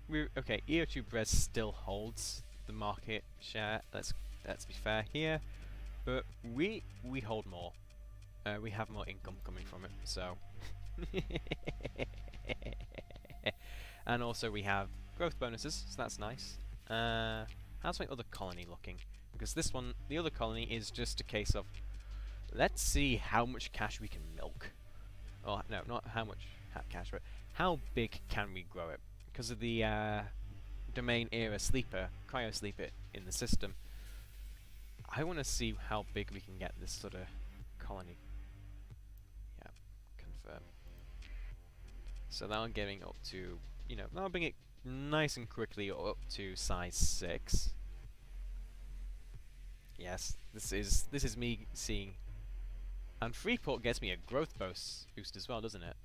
Okay. EO2 Bread still holds the market share. Let's be fair here, but we hold more. We have more income coming from it, so. And also we have growth bonuses, so that's nice. How's my other colony looking? Because this one, the other colony, is just a case of, let's see how much cash we can milk. Oh, no, not how much cash, but how big can we grow it? Because of the domain era sleeper, cryo sleeper in the system, I want to see how big we can get this sort of colony. Yeah, confirm. So now I'm getting up to, you know, I'll bring it nice and quickly up to size 6. Yes, this is me seeing. And Freeport gets me a growth boost as well, doesn't it?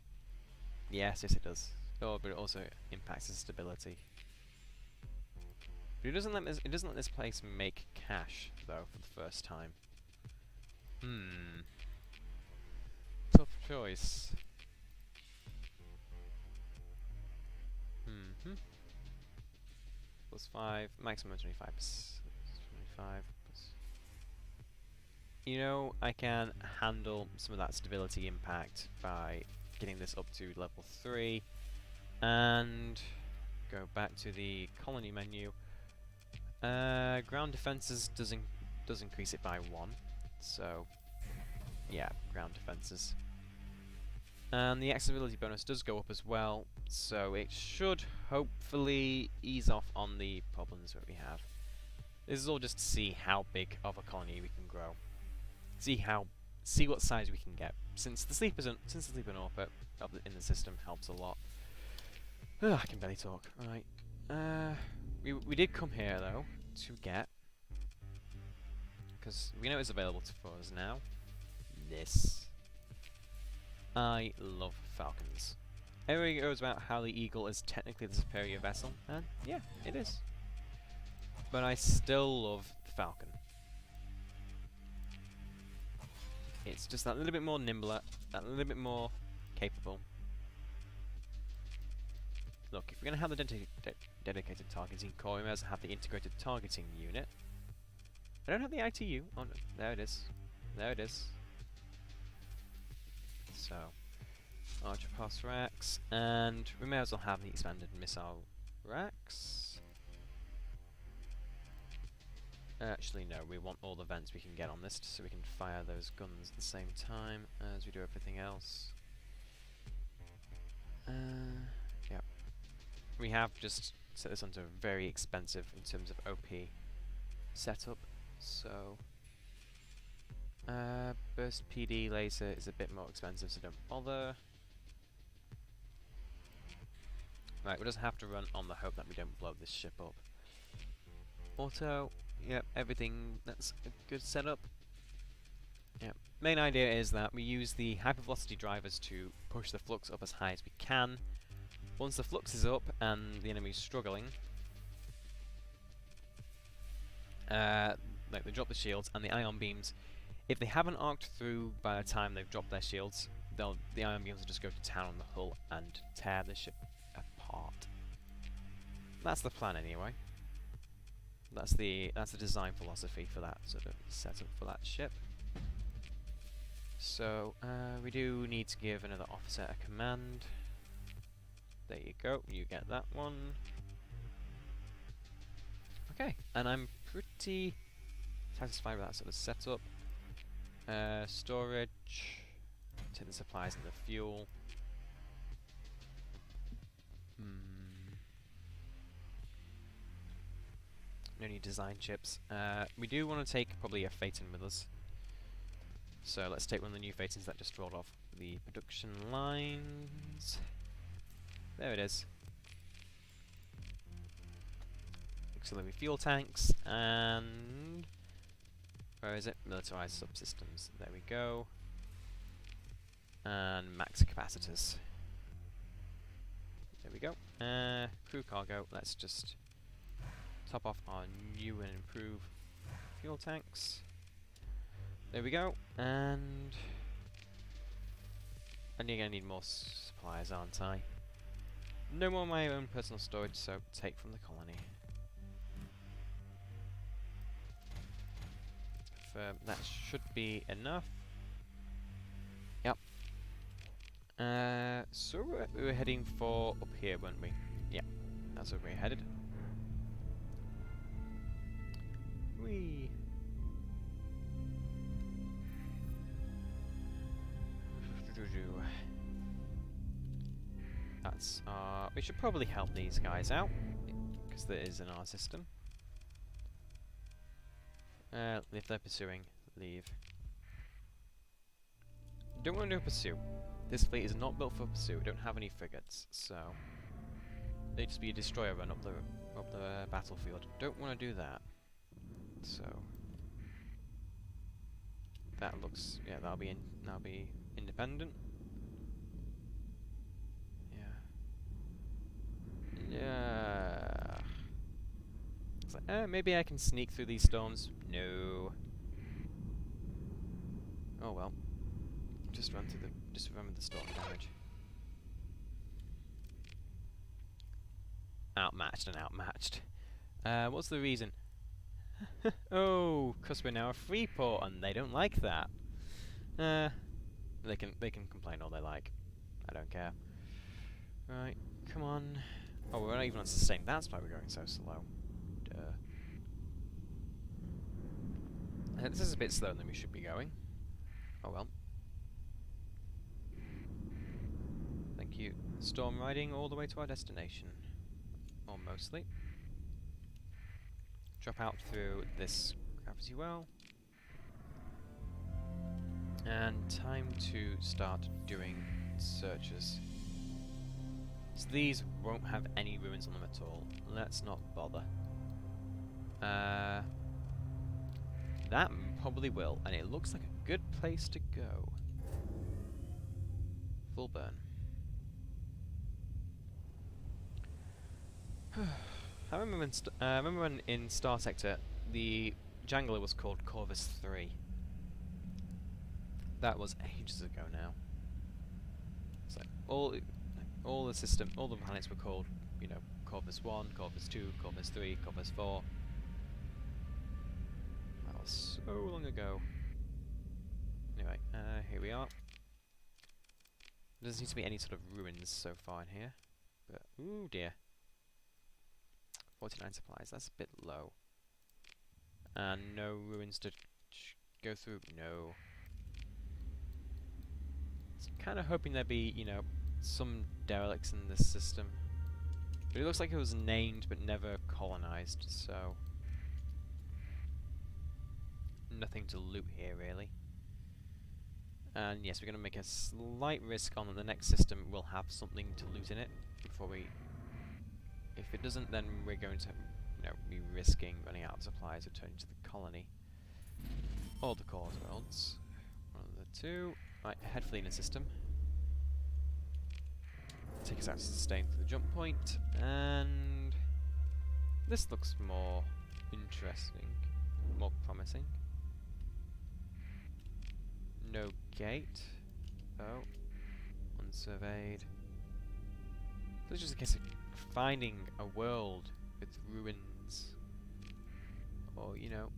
Yes, it does. Oh, but it also impacts the stability. But it doesn't let this place make cash though for the first time. Tough choice. +5, maximum 25%. 25 plus. You know, I can handle some of that stability impact by getting this up to level 3 and go back to the colony menu. Ground defenses does increase it by 1, so yeah, ground defenses. And the accessibility bonus does go up as well, so it should hopefully ease off on the problems that we have. This is all just to see how big of a colony we can grow. See what size we can get. Since the sleeper orbit in the system helps a lot. Ugh, I can barely talk. Right. We did come here though to get because we know it's available for us now. This. I love Falcons. Everybody goes about how the Eagle is technically the superior vessel, and yeah, it is. But I still love the Falcon. It's just that little bit more nimbler, that little bit more capable. Look, if we're going to have the dedicated targeting core, we must have the integrated targeting unit. I don't have the ITU. Oh no, there it is. There it is. So, Archer Pass racks, and we may as well have the expanded missile racks. Actually, no, we want all the vents we can get on this so we can fire those guns at the same time as we do everything else. Yep. We have just set this onto a very expensive in terms of OP setup, so burst PD laser is a bit more expensive, so don't bother. Right, we'll just have to run on the hope that we don't blow this ship up. Auto, yep, everything, that's a good setup. Yep. Main idea is that we use the hypervelocity drivers to push the flux up as high as we can. Once the flux is up and the enemy's struggling, like they drop the shields and the ion beams. If they haven't arced through by the time they've dropped their shields, the ion beams will just go to town on the hull and tear the ship apart. That's the plan anyway. That's the design philosophy for that sort of setup for that ship. So we do need to give another officer a command. There you go, you get that one. Okay, and I'm pretty satisfied with that sort of setup. Storage, take the supplies and the fuel. No need design chips. We do want to take probably a Phaeton with us. So let's take one of the new Phaetons that just rolled off the production lines. There it is. Auxiliary fuel tanks and where is it? Militarized subsystems. There we go. And max capacitors. There we go. Crew cargo. Let's just top off our new and improved fuel tanks. There we go. And I'm gonna need more supplies, aren't I? No more of my own personal storage, so take from the colony. That should be enough. Yep. So we were heading for up here, weren't we? Yeah, that's where we're headed. Whee! That's we should probably help these guys out because there is in our system. If they're pursuing, leave. Don't want to pursue. This fleet is not built for pursuit. We don't have any frigates, so they just be a destroyer run up the battlefield. Don't want to do that. So that looks, yeah, that'll be independent. Yeah. It's like, maybe I can sneak through these storms. No. Oh well. Just remember the storm damage. Outmatched and outmatched. What's the reason? Oh, 'cause we're now a free port and they don't like that. They can complain all they like. I don't care. Right, come on. Oh, we're not even on sustain. That's why we're going so slow. Duh. This is a bit slower than we should be going. Oh well. Thank you. Storm riding all the way to our destination. Or mostly. Drop out through this gravity well. And time to start doing searches. So these won't have any ruins on them at all. Let's not bother. That probably will, and it looks like a good place to go. Full burn. I remember when in Starsector the Jangler was called Corvus 3. That was ages ago now. So all the planets were called, you know, Corvus 1, Corvus 2, Corvus 3, Corvus 4. That was so long ago. Anyway, here we are. There doesn't seem to be any sort of ruins so far in here. But, ooh dear. 49 supplies, that's a bit low. And no ruins to go through, no. Kind of hoping there'd be, you know, some derelicts in this system. But it looks like it was named but never colonized, so... nothing to loot here, really. And yes, we're going to make a slight risk on that the next system will have something to loot in it before we... If it doesn't, then we're going to, you know, be risking running out of supplies returning to the colony. Or the core worlds. One of the two. Right, head fleet in the system. Take us out to sustain through the jump point, and this looks more interesting, more promising. No gate. Oh, unsurveyed. So it's just a case of finding a world with ruins, or you know,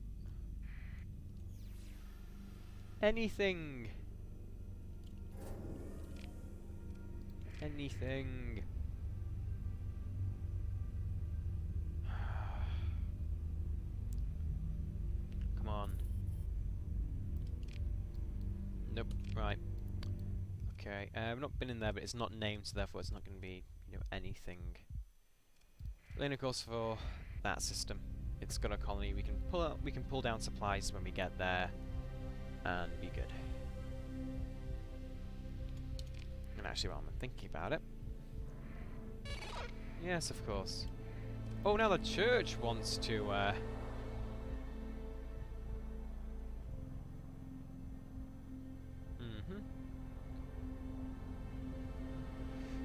anything. Anything. Come on. Nope. Right. Okay. I've not been in there, but it's not named, so therefore it's not going to be, you know, anything. Then of course for that system, it's got a colony. We can pull down supplies when we get there, and be good. And actually, while I'm thinking about it, yes, of course. Oh, now the church wants to.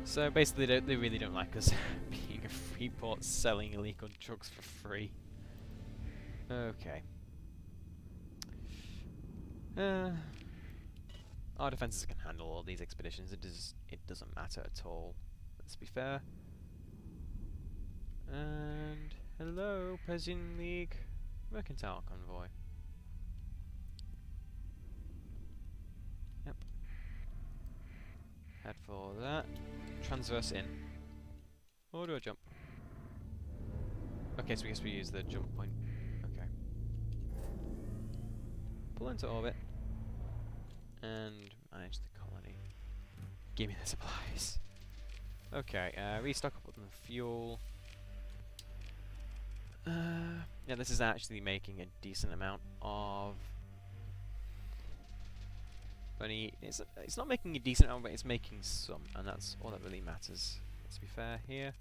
So basically, they really don't like us being a free port selling illegal drugs for free. Okay. Our defences can handle all these expeditions. It doesn't matter at all. Let's be fair. And hello, Persian League Mercantile Convoy. Yep. Head for that. Transverse in. Or do a jump? Okay, so I guess we use the jump point. Okay. Pull into orbit. And manage the colony. Give me the supplies. Okay, restock up on the fuel. Yeah, this is actually making a decent amount of money. It's not making a decent amount, but it's making some, and that's all that really matters. Let's be fair here.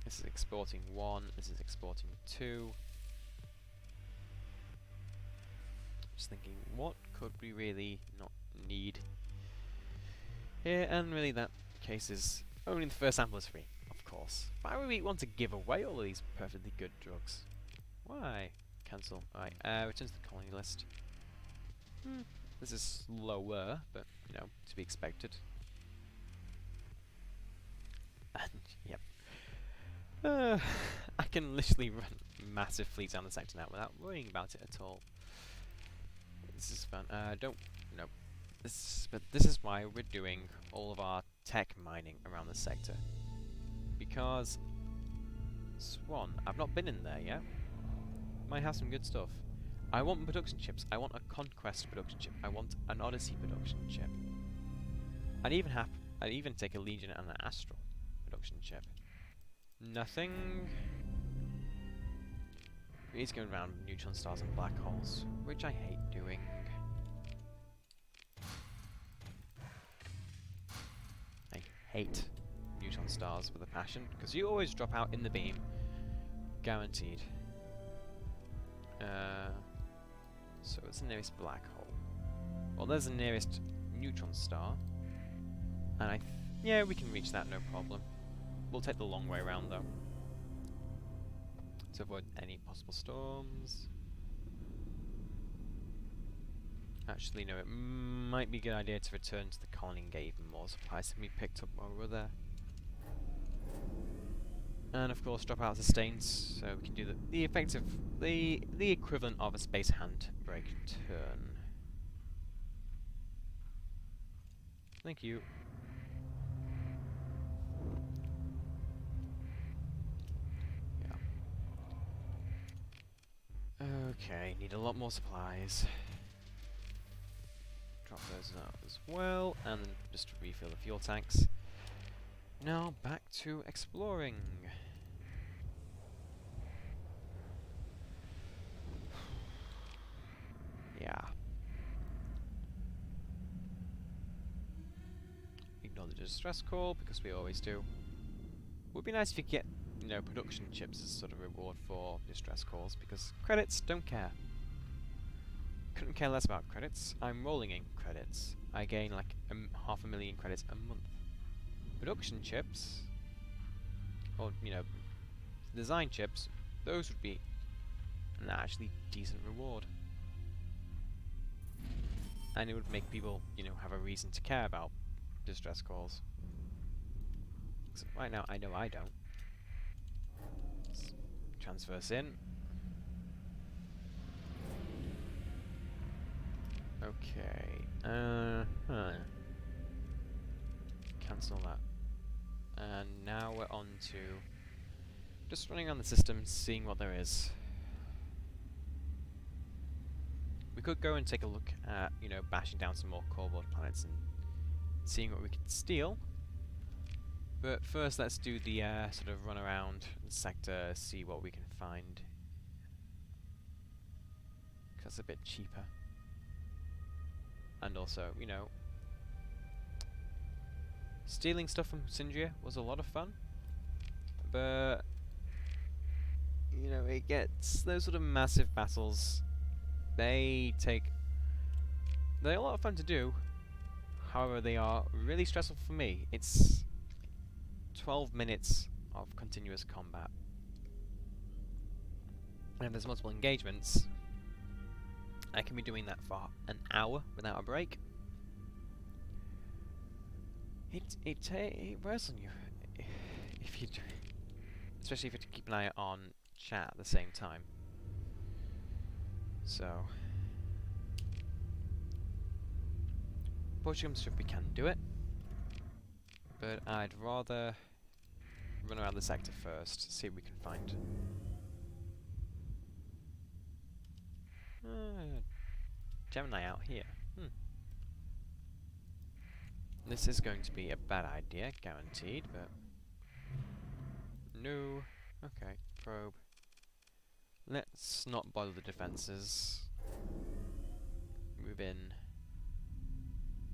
This is exporting 1. This is exporting 2. Just thinking, what could we really not need here? And really, that case is only the first sample is free, of course. Why would we want to give away all of these perfectly good drugs? Why? Cancel. Alright, return to the colony list. This is slower, but, you know, to be expected. And, yep. I can literally run massive fleets down the sector now without worrying about it at all. This is fun. But this is why we're doing all of our tech mining around the sector. Because Swan, I've not been in there yet. Might have some good stuff. I want production chips. I want a Conquest production chip. I want an Odyssey production chip. I'd even take a Legion and an Astral production chip. Nothing. He's going around neutron stars and black holes, which I hate doing. I hate neutron stars with a passion, because you always drop out in the beam. Guaranteed. So it's the nearest black hole. Well, there's the nearest neutron star. And yeah, we can reach that, no problem. We'll take the long way around, though, to avoid any possible storms. Actually, no, it might be a good idea to return to the colony and get even more supplies than we picked up while we were there. And of course, drop out sustains, so we can do the effective, the equivalent of a space handbrake turn. Thank you. Yeah. Okay, need a lot more supplies. Drop those out as well, and then just refill the fuel tanks. Now back to exploring. Yeah. Ignore the distress call, because we always do. Would be nice if you get, you know, production chips as sort of reward for distress calls, because credits don't care. Couldn't care less about credits. I'm rolling in credits. I gain like 500,000 credits a month. Production chips, or, you know, design chips, those would be an actually decent reward. And it would make people, you know, have a reason to care about distress calls. Except right now, I know I don't. Let's transfer us in. Okay. Cancel that. And now we're on to just running around the system, seeing what there is. We could go and take a look at, you know, bashing down some more core-board planets and seeing what we could steal. But first, let's do the sort of run around the sector, see what we can find. 'Cause that's a bit cheaper. And also, you know, stealing stuff from Syndria was a lot of fun, but, you know, it gets those sort of massive battles. They're a lot of fun to do. However, they are really stressful for me. It's 12 minutes of continuous combat. And if there's multiple engagements, I can be doing that for an hour without a break. It wears on you if you do, especially if you have to keep an eye on chat at the same time. So, push comes if we can do it, but I'd rather run around the sector first, see what we can find. Gemini out here. This is going to be a bad idea, guaranteed, but no. Okay, probe. Let's not bother the defenses. Move in.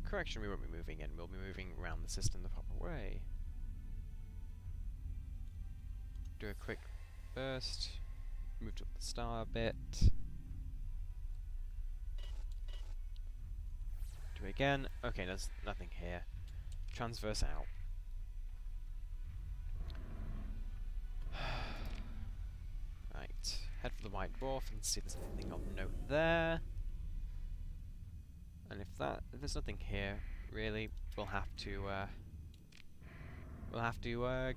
Correction, we won't be moving in, we'll be moving around the system the proper way. Do a quick burst. Move to the star a bit. Do it again. Okay, there's nothing here. Transverse out. Right. Head for the white dwarf and see if there's anything of note there. And if there's nothing here, really, we'll have to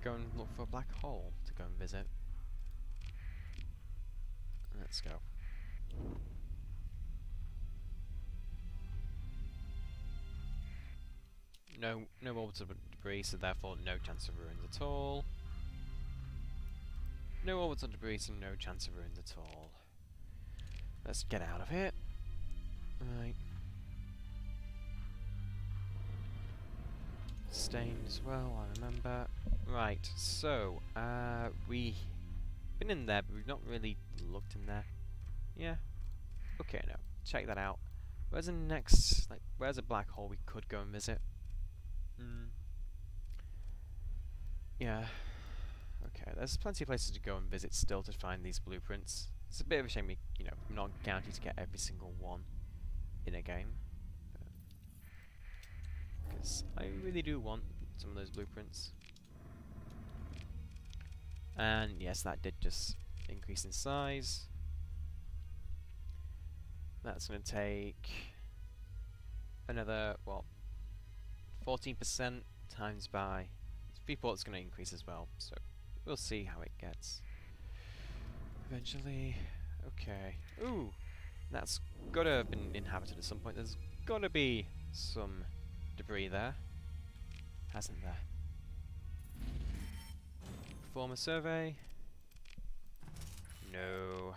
go and look for a black hole to go and visit. Let's go. No orbital debris, so therefore no chance of ruins at all. No orbital debris, so no chance of ruins at all. Let's get out of here. Right. Stained as well, I remember. Right, so, we've been in there, but we've not really looked in there. Yeah. Okay, no. Check that out. Where's the next, where's a black hole we could go and visit? Yeah. Okay, there's plenty of places to go and visit still to find these blueprints. It's a bit of a shame we, not guaranteed to get every single one in a game. Because I really do want some of those blueprints. And yes, that did just increase in size. That's going to take another, 14% times by... Freeport's going to increase as well, so we'll see how it gets. Eventually... Okay. Ooh! That's gotta have been inhabited at some point. There's gotta be some debris there. Hasn't there? Perform a survey. No.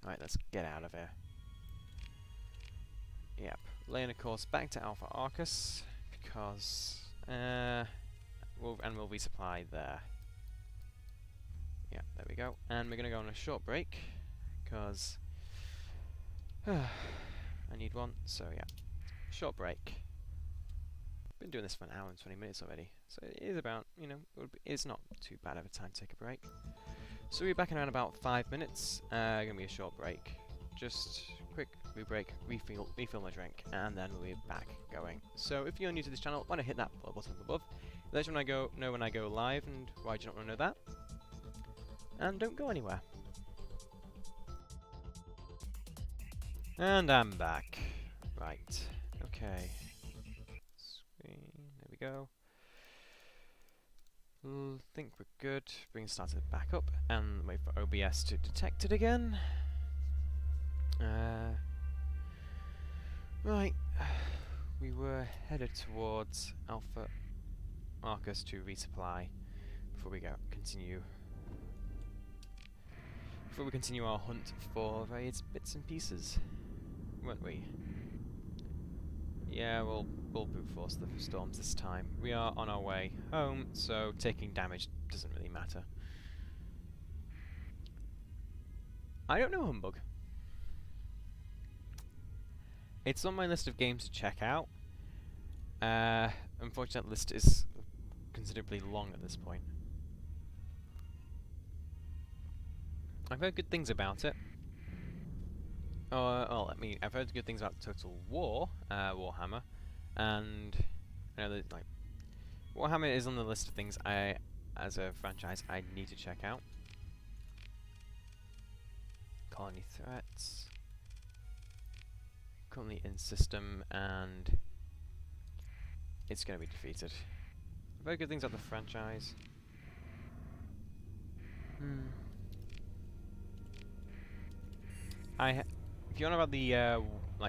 Right, let's get out of here. Yep. Laying a course back to Alpha Arcus because we'll resupply there. Yeah, there we go. And we're gonna go on a short break because I need one. So yeah, short break. Been doing this for an hour and 20 minutes already, so it is about, it's not too bad of a time to take a break. So we're back in around about 5 minutes. Gonna be a short break. Just quick break, refill my drink, and then we'll be back going. So if you're new to this channel, why not hit that follow button up above? Let you know when I go live, and why do you not want to know that? And don't go anywhere. And I'm back. Right. Okay. Screen. There we go. Think we're good. Bring started back up and wait for OBS to detect it again. Right. We were headed towards Alpha Arcus to resupply before we continue our hunt for various bits and pieces, weren't we? Yeah, we'll brute force the storms this time. We are on our way home, so taking damage doesn't really matter. I don't know Humbug. It's on my list of games to check out. Unfortunately, that list is considerably long at this point. I've heard good things about it. I've heard good things about Total War, Warhammer, and that, Warhammer is on the list of things as a franchise, I need to check out. Colony threats, currently in system, and it's going to be defeated. I've heard good things about the franchise. If you're on about the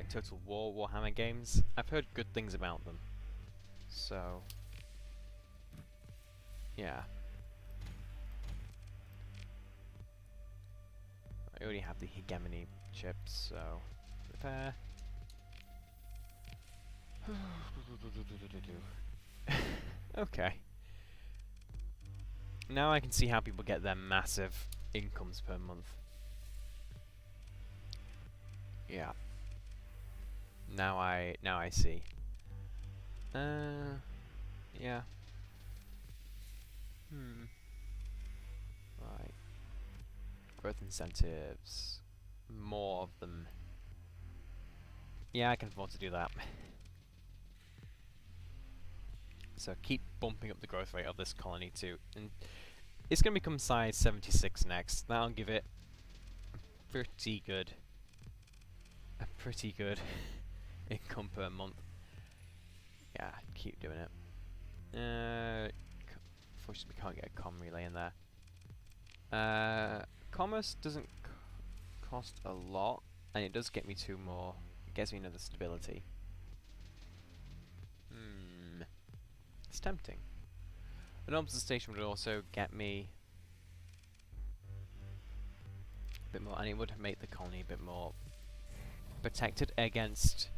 Total War Warhammer games, I've heard good things about them. So yeah. I already have the hegemony chips, so repair. Okay. Now I can see how people get their massive incomes per month. Yeah. Now I see. Yeah. Right. Growth incentives. More of them. Yeah, I can afford to do that. So keep bumping up the growth rate of this colony too. And it's going to become size 76 next. That'll give it pretty good income per month. Yeah, keep doing it. Unfortunately, we can't get a comm relay in there. Commerce doesn't cost a lot, and it does get me two more. It gets me another stability. It's tempting. An observation station would also get me a bit more, and it would make the colony a bit more protected against.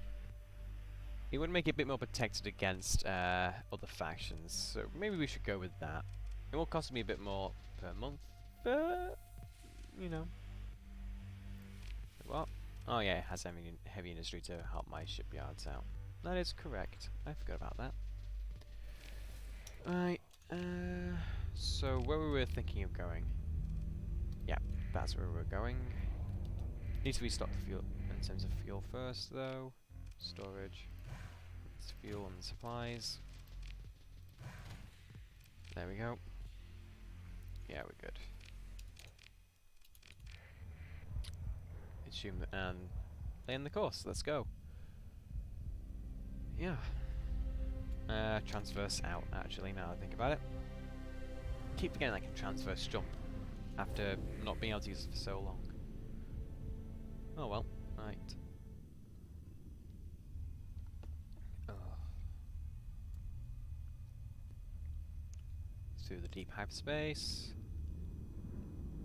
It would make it a bit more protected against other factions. So maybe we should go with that. It will cost me a bit more per month, but what? Oh yeah, it has heavy industry to help my shipyards out. That is correct. I forgot about that. Right. So where we were thinking of going? Yeah, That's where we're going. Need to restock the fuel in terms of fuel first, though. Storage. It's fuel and supplies. There we go. Yeah, we're good. Assume that, and lay in the course. Let's go. Yeah. Transverse out, actually, now I think about it. Keep forgetting I can transverse jump after not being able to use it for so long. Oh well, right. Through the deep hyperspace.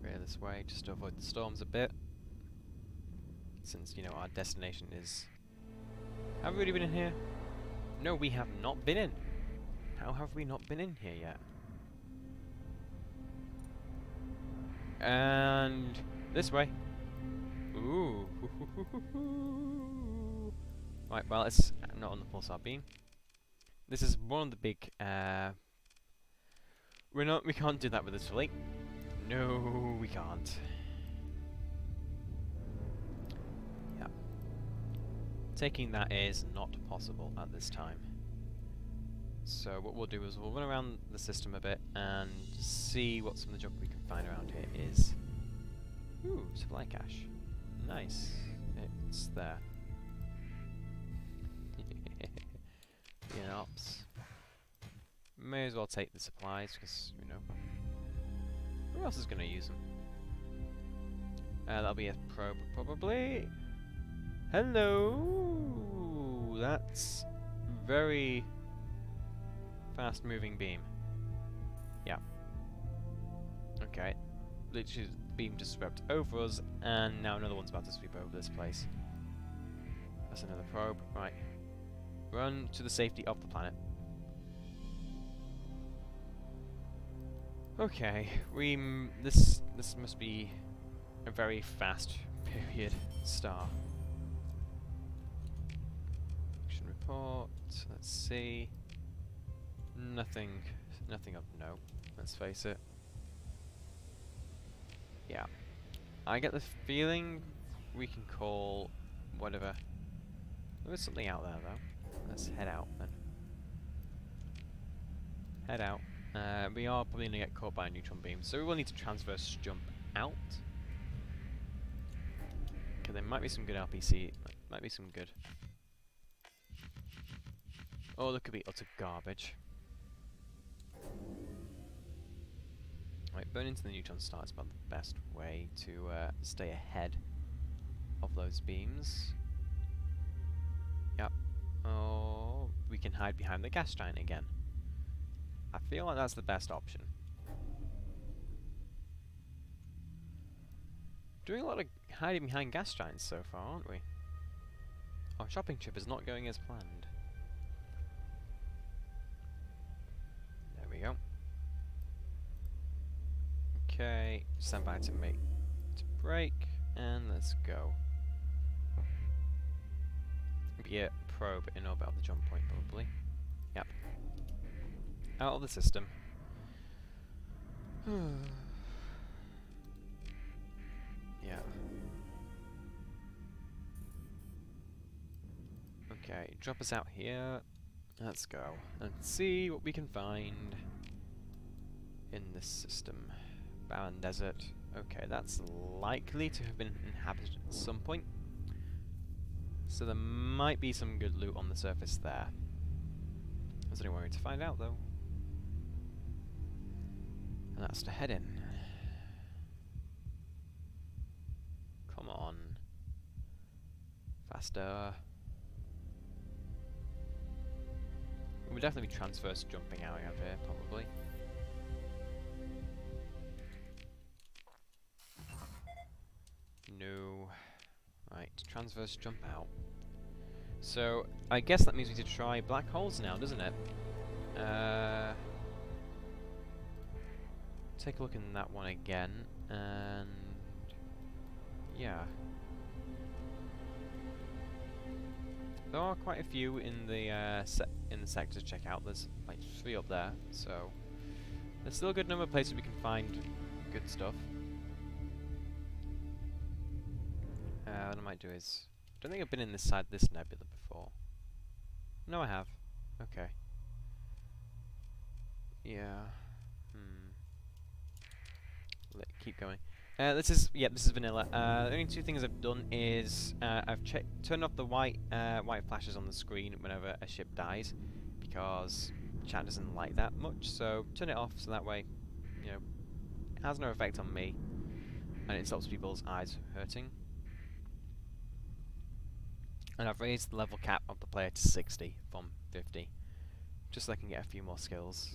Right this way, just to avoid the storms a bit. Since, you know, our destination is... Have we already been in here? No, we have not been in. How have we not been in here yet? And this way. Ooh. Right, well, it's not on the pulsar beam. This is one of the big. We can't do that with this fleet. No, we can't. Yeah. Taking that is not possible at this time. So what we'll do is we'll run around the system a bit and see what some of the junk we can find around here is. Ooh, supply cache. Nice. It's there. Ops. May as well take the supplies because, you know, who else is going to use them? That'll be a probe, probably. Hello! That's very fast-moving beam. Yeah. Okay. Literally, the beam just swept over us, and now another one's about to sweep over this place. That's another probe. Right. Run to the safety of the planet. Okay, this must be a very fast period star. Action report. Let's see. Nothing of note. Let's face it. Yeah, I get the feeling we can call whatever. There is something out there though. Let's head out then. Head out. We are probably going to get caught by a neutron beam, so we will need to transverse jump out. Okay, there might be some good LPC. Might be some good. Oh, there could be utter garbage. Right, burn into the neutron star is about the best way to stay ahead of those beams. Yep. Oh, we can hide behind the gas giant again. I feel like that's the best option. Doing a lot of hiding behind gas giants so far, aren't we? Our shopping trip is not going as planned. There we go. Okay, stand by to break, and let's go. Be a probe in orbit of the jump point, probably. Yep. Out of the system. Yeah. Okay, drop us out here. Let's go and see what we can find in this system. Barren desert. Okay, that's likely to have been inhabited at some point. So there might be some good loot on the surface there. There's only one way to find out though. And that's to head in. Come on. Faster. We'll definitely be transverse jumping out of here, probably. No. Right, transverse jump out. So, I guess that means we need to try black holes now, doesn't it? Take a look in that one again, and yeah. There are quite a few in the sector to check out. There's like 3 up there, so there's still a good number of places we can find good stuff. What I might do is... I don't think I've been in this nebula before. No, I have. Okay. Yeah. Keep going. This is vanilla. The only two things I've done is I've turned off the white flashes on the screen whenever a ship dies, because chat doesn't like that much. So turn it off so that way, you know, it has no effect on me, and it stops people's eyes hurting. And I've raised the level cap of the player to 60 from 50, just so I can get a few more skills.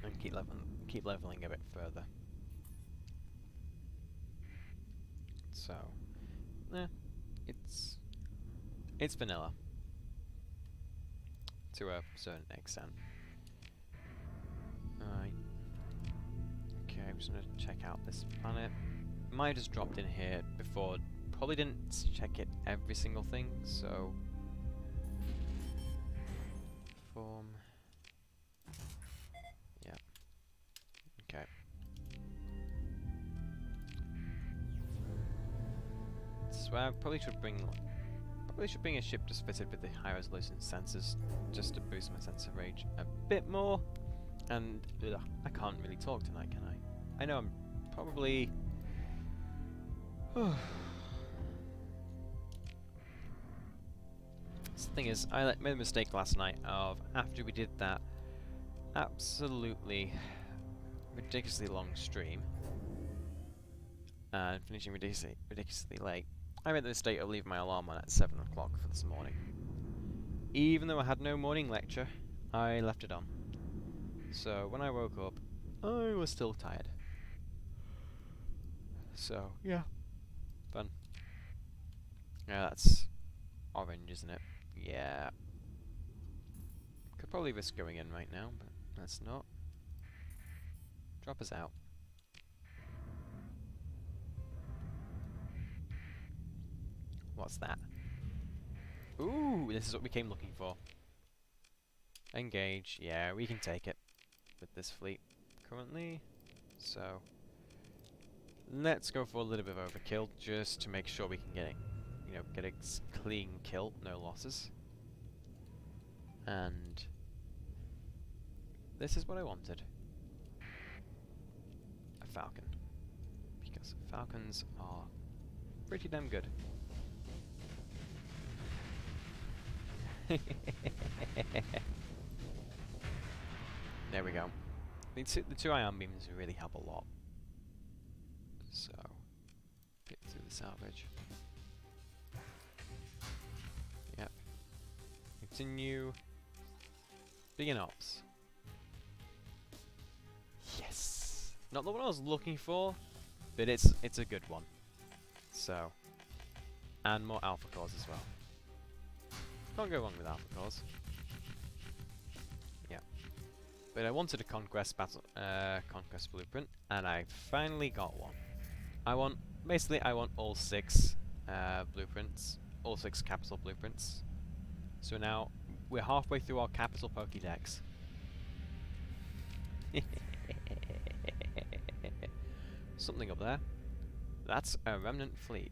And keep leveling a bit further. So, it's vanilla to a certain extent. Alright. Okay, I'm just gonna check out this planet. Might have just dropped in here before. Probably didn't check it every single thing. So, form. Okay. So I probably should bring a ship just fitted with the high resolution sensors, just to boost my sensor range a bit more. And I can't really talk tonight, can I? I know I'm probably. The thing is, I made a mistake last night of, after we did that absolutely ridiculously long stream and finishing ridiculously late, I made the mistake of leaving my alarm on at 7 o'clock for this morning. Even though I had no morning lecture, I left it on. So when I woke up, I was still tired. So yeah, fun. Yeah, that's orange, isn't it? Yeah. Could probably risk going in right now, but let's not. Drop us out. What's that? Ooh, this is what we came looking for. Engage. Yeah, we can take it with this fleet currently. So let's go for a little bit of overkill just to make sure we can get it, get a clean kill, no losses. And this is what I wanted. A falcon. Because falcons are pretty damn good. There we go. The two ion beams really help a lot. So, pick through the salvage. Yep. Continue. Begin ops. Yes! Not the one I was looking for, but it's a good one. So, and more alpha cores as well. Can't go wrong with alpha cores. Yeah. But I wanted a conquest blueprint, and I finally got one. I want all 6 blueprints, all 6 capital blueprints. So now we're halfway through our capital Pokédex. Something up there. That's a remnant fleet.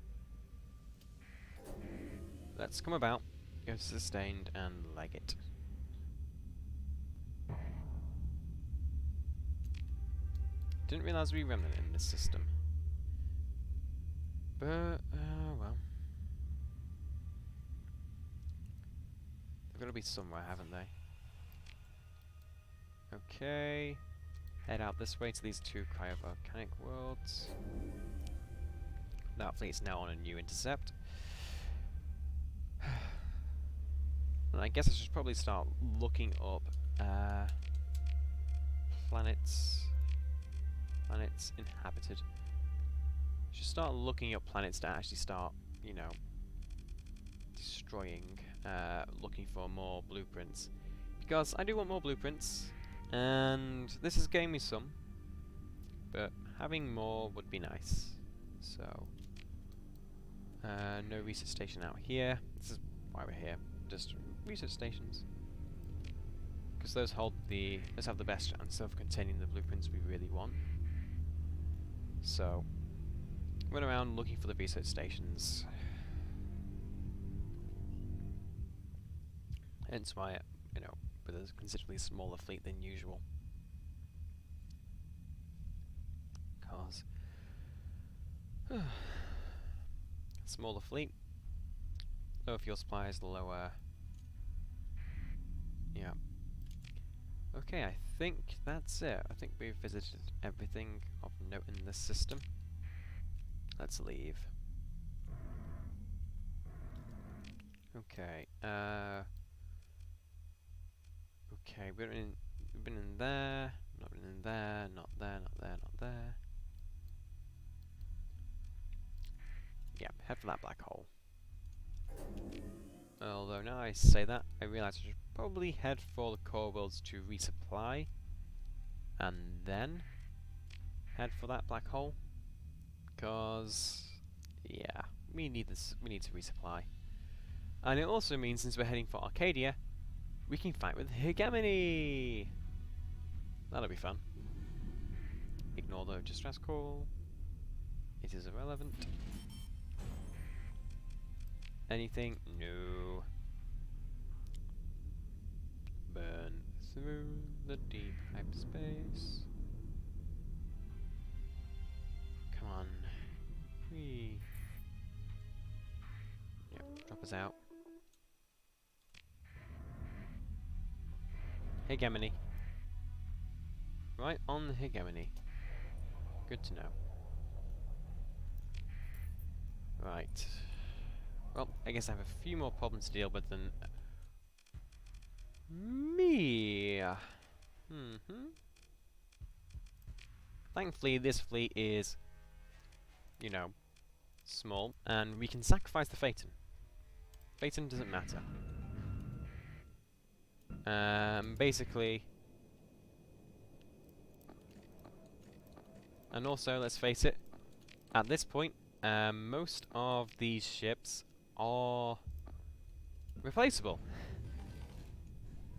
Let's come about, go to sustained, and leg it. Didn't realise we remnant in this system. But, well. They've got to be somewhere, haven't they? Okay. Head out this way to these 2 cryovolcanic worlds. That fleet's now on a new intercept. And I guess I should probably start looking up planets inhabited. Should start looking up planets to actually start, destroying, looking for more blueprints. Because I do want more blueprints, and this has gained me some, but having more would be nice. So, no research station out here. This is why we're here. Just research stations. Because those have the best chance of containing the blueprints we really want. So, run around looking for the research stations. Hence why, you know, with a considerably smaller fleet than usual. Cause smaller fleet, lower fuel supplies, lower. Yeah. Okay, I think that's it. I think we've visited everything of note in this system. Let's leave. Okay. Okay, we've been in there, not been in there, not there, not there, not there. Yep, head for that black hole. Although now I say that, I realise I should probably head for the core worlds to resupply, and then head for that black hole. Because, yeah, we need this. We need to resupply, and it also means since we're heading for Arcadia, we can fight with Hegemony. That'll be fun. Ignore the distress call. It is irrelevant. Anything? No. Burn through the deep hyperspace. Come on. Whee. Yep, drop us out. Hegemony. Right on the Hegemony. Good to know. Right. Well, I guess I have a few more problems to deal with than me. Thankfully, this fleet is, you know, small, and we can sacrifice the Phaeton. Phaeton doesn't matter. Basically, and also, let's face it, at this point, most of these ships are replaceable.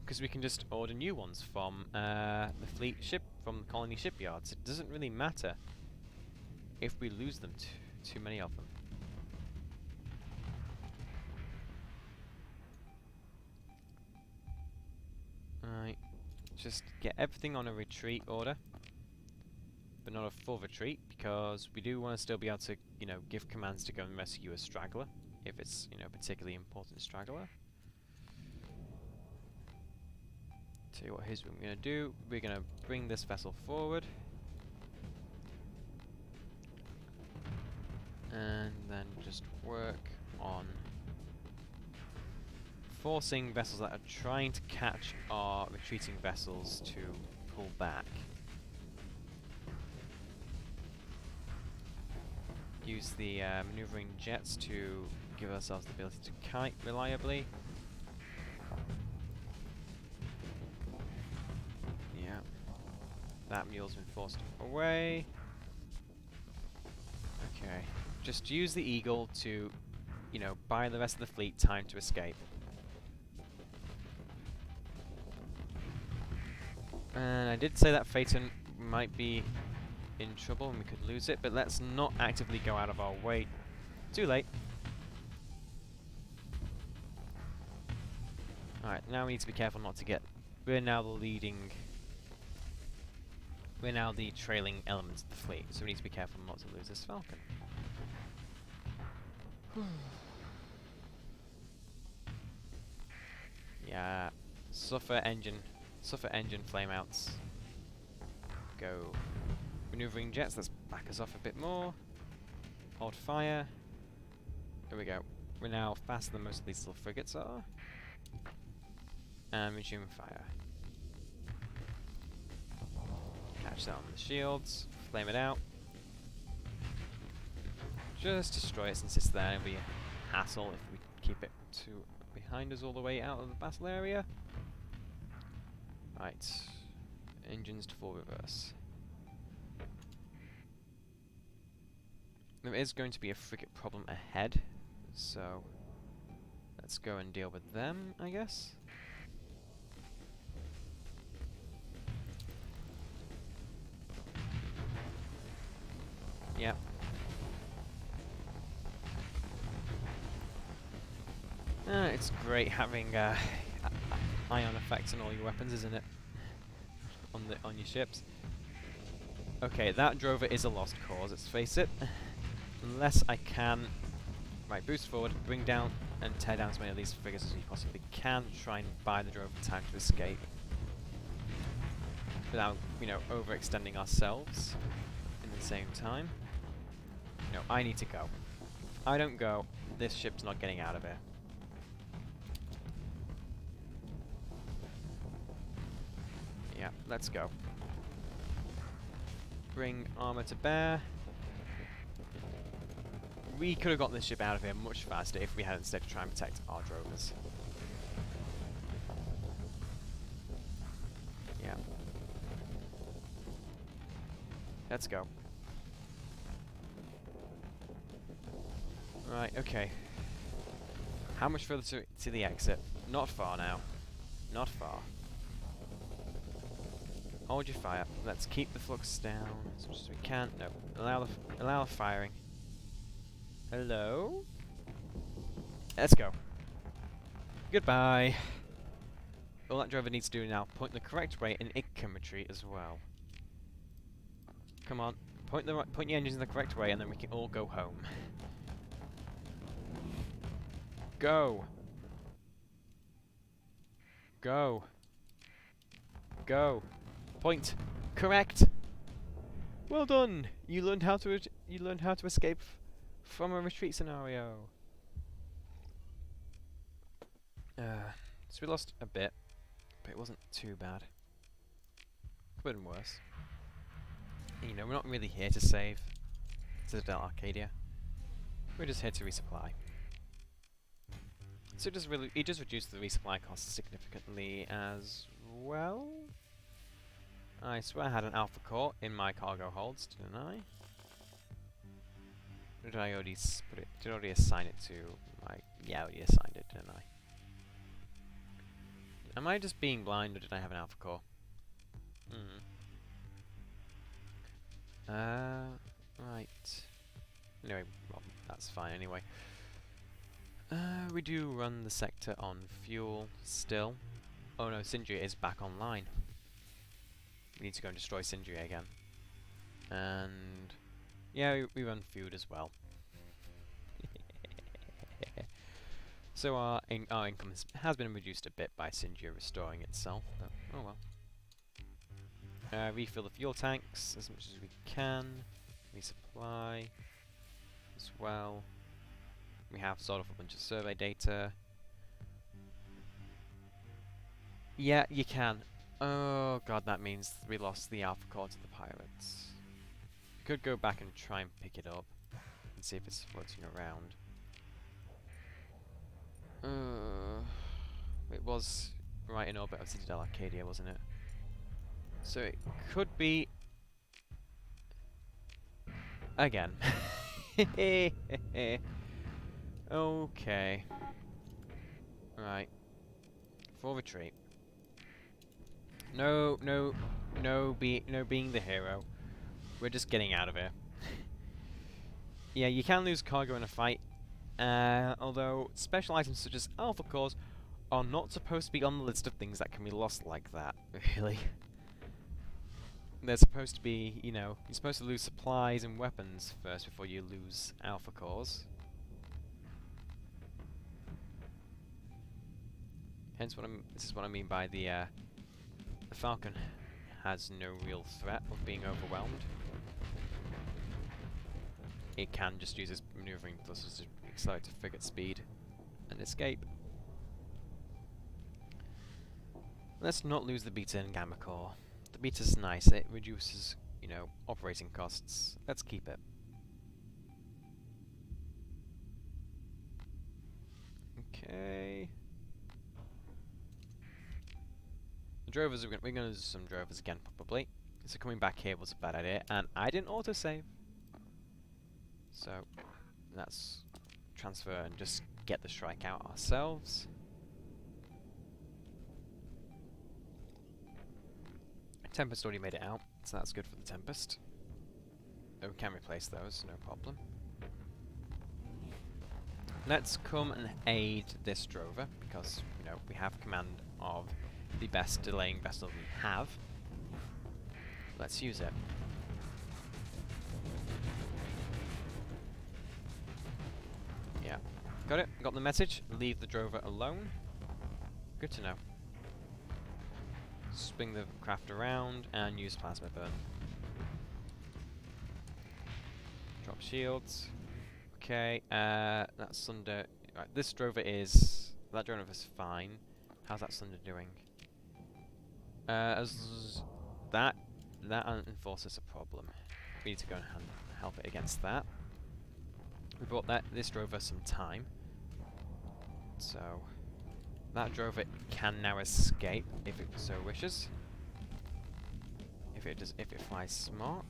Because we can just order new ones from the fleet ship, from the colony shipyards. It doesn't really matter if we lose them, too many of them. Alright, just get everything on a retreat order, but not a full retreat, because we do want to still be able to, you know, give commands to go and rescue a straggler, if it's, you know, a particularly important straggler. Tell you what, here's what we're going to do. We're going to bring this vessel forward. And then just work on forcing vessels that are trying to catch our retreating vessels to pull back. Use the maneuvering jets to give ourselves the ability to kite reliably. That mule's been forced away. Okay. Just use the Eagle to, you know, buy the rest of the fleet time to escape. And I did say that Phaeton might be in trouble and we could lose it, but let's not actively go out of our way. Too late. Alright, now we need to be careful not to get... We're now the leading... We're now the trailing element of the fleet, so we need to be careful not to lose this Falcon. Yeah, suffer engine flameouts. Go. Maneuvering jets, let's back us off a bit more. Hold fire. There we go. We're now faster than most of these little frigates are. And resume fire. Catch that on the shields, flame it out. Just destroy it since it's there. It'll be a hassle if we keep it behind us all the way out of the battle area. Right, engines to full reverse. There is going to be a frigate problem ahead, so let's go and deal with them, I guess. Yeah. It's great having ion effects on all your weapons, isn't it? On your ships. Okay, that drover is a lost cause, let's face it. Unless I can... Right, boost forward, bring down and tear down as many of these figures as we possibly can, try and buy the drover time to escape. Without, you know, overextending ourselves in the same time. No, I need to go. If I don't go, this ship's not getting out of here. Yeah, let's go. Bring armor to bear. We could have gotten this ship out of here much faster if we had instead to try and protect our drovers. Yeah. Let's go. Right, okay. How much further to the exit? Not far now. Not far. Hold your fire. Let's keep the flux down as much as we can. No. Allow the firing. Hello? Let's go. Goodbye. All that driver needs to do now, point the correct way in eccometry as well. Come on. Point your engines in the correct way and then we can all go home. Go. Go. Go. Point. Correct. Well done. You learned how to escape from a retreat scenario. So we lost a bit, but it wasn't too bad. Could have been worse. You know, we're not really here to save Citadel Arcadia. We're just here to resupply. So it does reduce the resupply costs significantly as well. I swear I had an alpha core in my cargo holds, didn't I? Or did I already put it? Did I already assign it to my? Yeah, I already assigned it, didn't I? Am I just being blind, or did I have an alpha core? Right. Anyway, well, that's fine anyway. We do run the sector on fuel still. Oh no, Sindri is back online. We need to go and destroy Sindri again. And yeah, we run food as well. So our income has been reduced a bit by Sindri restoring itself, but oh well. Refill the fuel tanks as much as we can. Resupply as well. We have sort of a bunch of survey data. Yeah, you can. Oh god, that means we lost the alpha core to the pirates. We could go back and try and pick it up and see if it's floating around. It was right in orbit of Citadel Arcadia, wasn't it? So it could be again. Okay. Right. Full retreat. No being the hero. We're just getting out of here. Yeah, you can lose cargo in a fight, although special items such as alpha cores are not supposed to be on the list of things that can be lost like that, really. They're supposed to be, you know, you're supposed to lose supplies and weapons first before you lose alpha cores. Hence this is what I mean by the Falcon has no real threat of being overwhelmed. It can just use its maneuvering thrusters to accelerate to frigate speed and escape. Let's not lose the beta and gamma core. The beta's nice, it reduces, you know, operating costs. Let's keep it. Okay. The drovers, we're going to do some drovers again, probably. So coming back here was a bad idea, and I didn't autosave. So, let's transfer and just get the strike out ourselves. Tempest already made it out, so that's good for the Tempest. we can replace those, no problem. Let's come and aid this drover, because, you know, we have command of the best delaying vessel we have. Let's use it. Yeah. Got it? Got the message? Leave the drover alone. Good to know. Spin the craft around and use plasma burn. Drop shields. Okay, that Sunder. Right, this drover is. That drover is fine. How's that Sunder doing? As that enforces a problem. We need to go and help it against that. We bought this drover some time, so that drover can now escape if it so wishes. If it flies smart.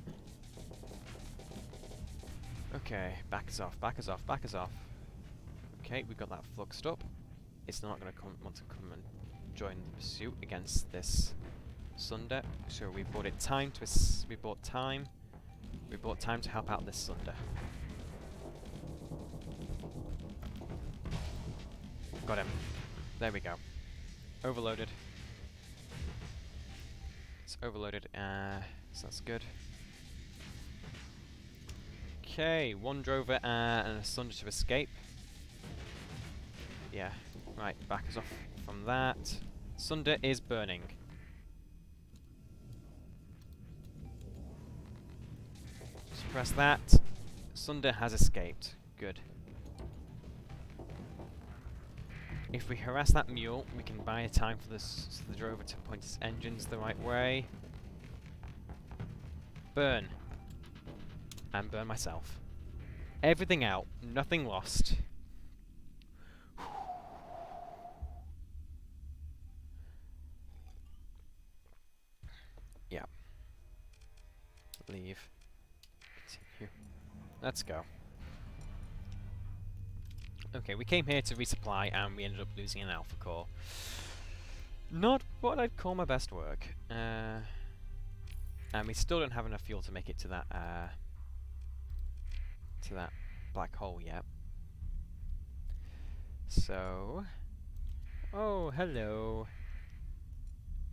Okay, back us off, back us off, back us off. Okay, we've got that fluxed up. It's not going to want to come and join the pursuit against this Sunder. So we bought it time to we bought time to help out this Sunder. Got him. There we go. Overloaded. It's overloaded. So that's good. Okay, one drover and a Sunder to escape. Yeah, right, back us off from that. Sunder is burning. Suppress that. Sunder has escaped. Good. If we harass that mule, we can buy a time for the drover to point his engines the right way. Burn. And burn myself. Everything out, nothing lost. Yeah. Leave. Continue. Let's go. Okay, we came here to resupply and we ended up losing an alpha core. Not what I'd call my best work. And we still don't have enough fuel to make it to that black hole yet. So, oh, hello.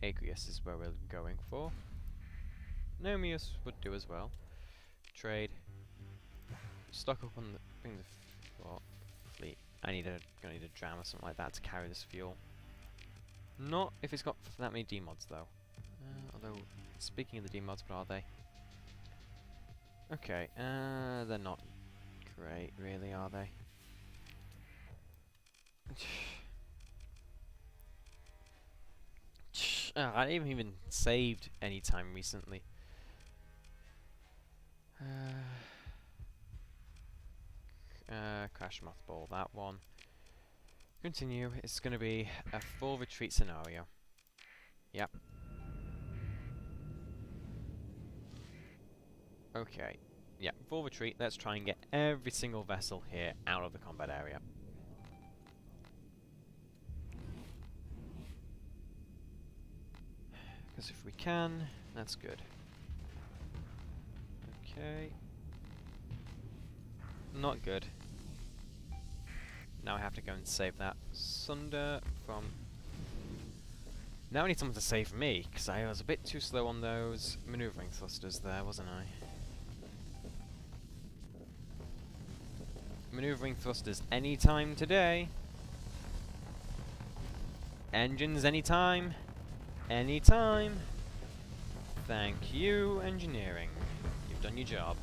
Aqueous is where we're going for. Nomius would do as well. Trade. Stock up on the fleet. Gonna need a dram or something like that to carry this fuel. Not if it's got that many demods though. Although, speaking of the demods, what are they? Okay, they're not great, really, are they? I haven't even saved any time recently. Crash mothball that one. Continue. It's going to be a full retreat scenario. Yep. Okay. Yeah, full retreat. Let's try and get every single vessel here out of the combat area. Because if we can, that's good. Okay. Not good. Now I have to go and save that Sunder from... Now I need someone to save me, because I was a bit too slow on those maneuvering thrusters there, wasn't I? Maneuvering thrusters anytime today. Engines anytime. Anytime. Thank you, engineering. You've done your job.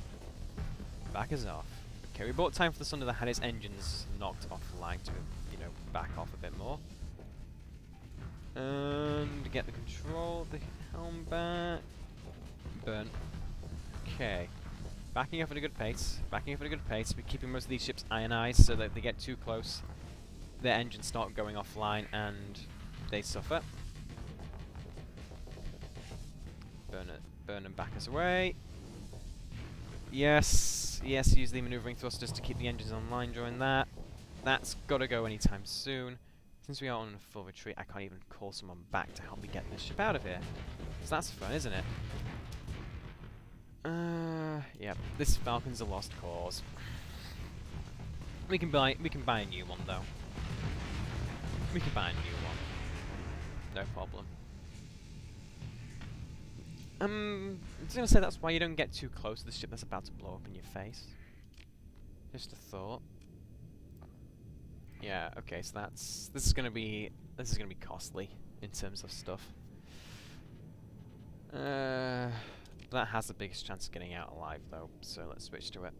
Back us off. Okay, we bought time for the Sunder that had its engines knocked offline to, you know, back off a bit more. And get the control, the helm back. Burn. Okay. Backing up at a good pace. Backing up at a good pace. We're keeping most of these ships ionized so that if they get too close, their engines start going offline and they suffer. Burn and back us away. Yes, yes, use the maneuvering thrusters to keep the engines online during that. That's gotta go anytime soon. Since we are on a full retreat, I can't even call someone back to help me get this ship out of here. So that's fun, isn't it? Yeah. Yeah, this Falcon's a lost cause. We can buy a new one though. We can buy a new one. No problem. I was gonna say that's why you don't get too close to the ship that's about to blow up in your face. Just a thought. Yeah, okay, so this is gonna be costly in terms of stuff. That has the biggest chance of getting out alive though, so let's switch to it.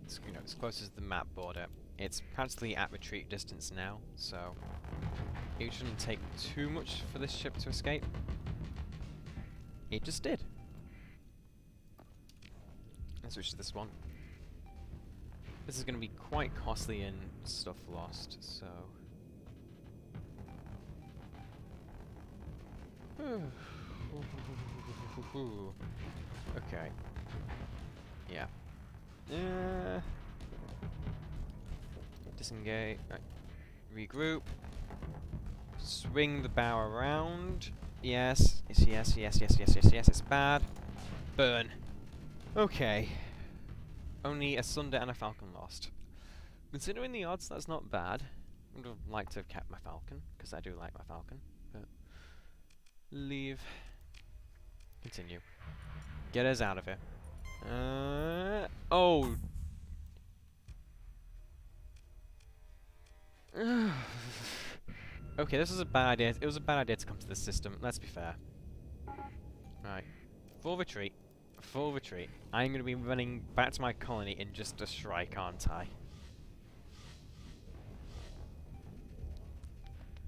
It's, you know, as close as the map border. It's practically at retreat distance now, so it shouldn't take too much for this ship to escape. It just did. Let's switch to this one. This is going to be quite costly in stuff lost, so... Okay. Yeah. Disengage. Right. Regroup. Swing the bow around. Yes. Yes. It's bad. Burn. Okay. Only a Sunder and a Falcon lost. Considering the odds, that's not bad. I would have liked to have kept my Falcon, because I do like my Falcon. But leave. Continue. Get us out of here. Oh. Okay, this was a bad idea. It was a bad idea to come to this system. Let's be fair. Right. Full retreat. Full retreat. I'm going to be running back to my colony in just a strike, aren't I?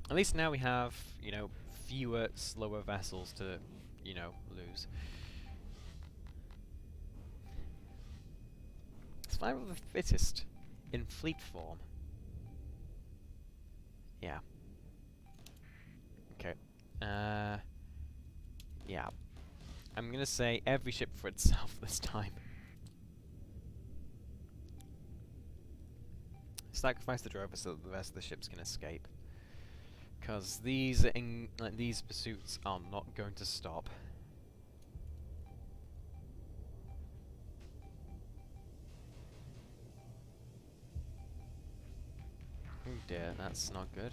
At least now we have, you know, fewer, slower vessels to, you know, lose. Survival of the fittest in fleet form. Yeah. Okay. Yeah. I'm gonna say every ship for itself this time. Sacrifice the drover so that the rest of the ships can escape. Because these pursuits are not going to stop. Oh dear, that's not good.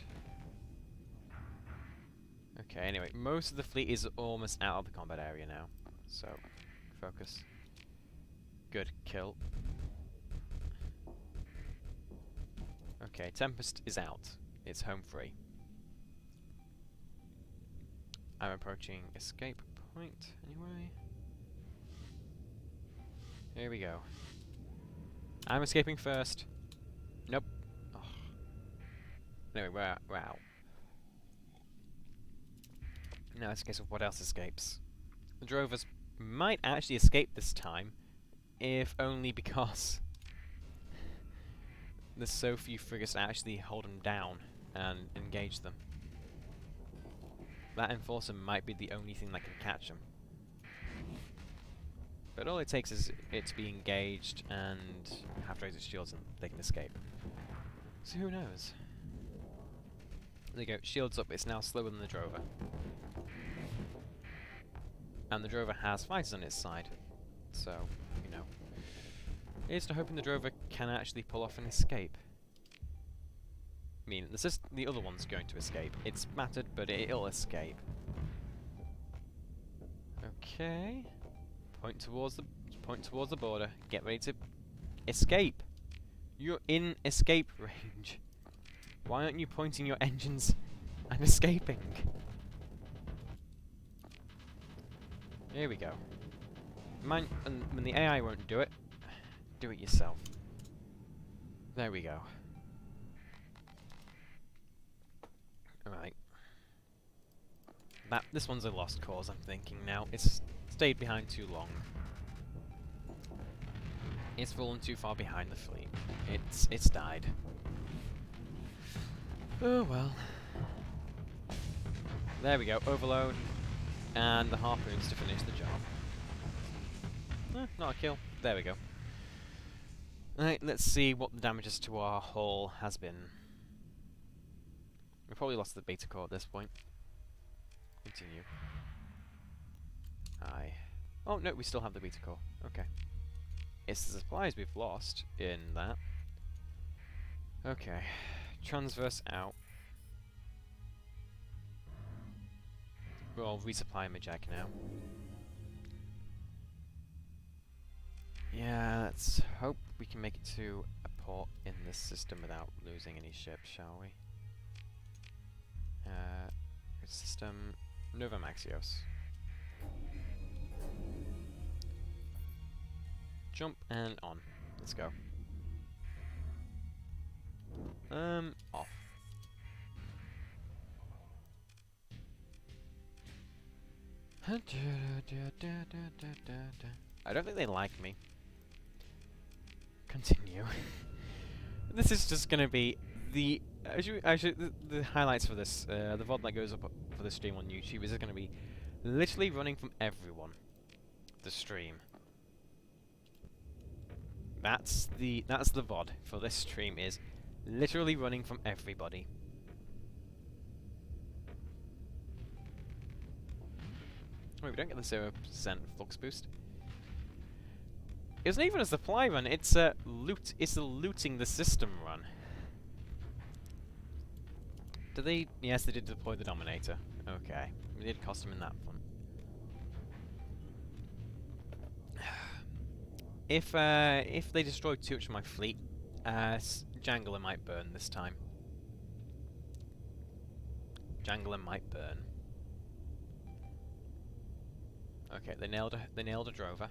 Okay, anyway, most of the fleet is almost out of the combat area now. So, focus. Good, kill. Okay, Tempest is out. It's home free. I'm approaching escape point, anyway. Here we go. I'm escaping first. Nope. Oh. Anyway, we're out. Now it's a case of what else escapes. The drovers might actually escape this time, if only because there's so few frigates to actually hold them down and engage them. That enforcer might be the only thing that can catch them. But all it takes is it to be engaged and have to raise its shields and they can escape. So who knows? There you go, shields up, it's now slower than the drover. And the drover has fighters on its side. So, you know. Here's to hoping the drover can actually pull off an escape. I mean, the other one's going to escape. It's battered, but it'll escape. Okay. Point towards the border. Get ready to escape. You're in escape range. Why aren't you pointing your engines and escaping? Here we go. When the AI won't do it, do it yourself. There we go. Alright. This one's a lost cause, I'm thinking now. It's stayed behind too long. It's fallen too far behind the fleet. It's died. Oh well. There we go, overload. And the harpoons to finish the job. Not a kill. There we go. Right, let's see what the damages to our hull has been. We probably lost the beta core at this point. Continue. Aye. Oh no, we still have the beta core. Okay. It's the supplies we've lost in that. Okay. Transverse out. We'll resupply Majag now. Yeah, let's hope we can make it to a port in this system without losing any ships, shall we? System Nova Maxios. Jump and on. Let's go. Off. I don't think they like me. Continue. This is just gonna be the the highlights for this. The VOD that goes up for the stream on YouTube is gonna be literally running from everyone. The stream. That's the VOD for this stream, is literally running from everybody. Oh, we don't get the 0% flux boost. It's not even a supply run, it's a loot. It's a looting the system run. Do they? Yes, they did deploy the Dominator. Okay, we did cost them in that one. If they destroy too much of my fleet, Jangler might burn this time. Jangler might burn. Okay, they nailed a drover.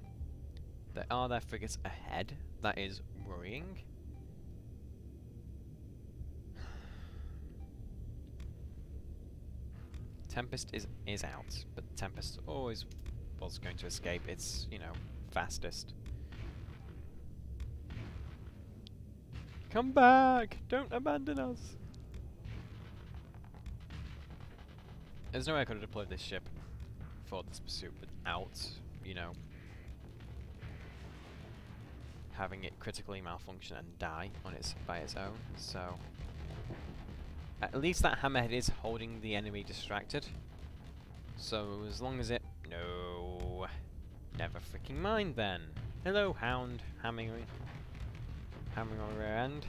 There are their frigates ahead. That is worrying. Tempest is out, but Tempest always was going to escape. It's, you know, fastest. Come back! Don't abandon us! There's no way I could have deployed this ship for this pursuit without, you know, having it critically malfunction and die on by its own. So at least that hammerhead is holding the enemy distracted. So as long as it... No. Never freaking mind then. Hello, Hound. Hammering on the rear end.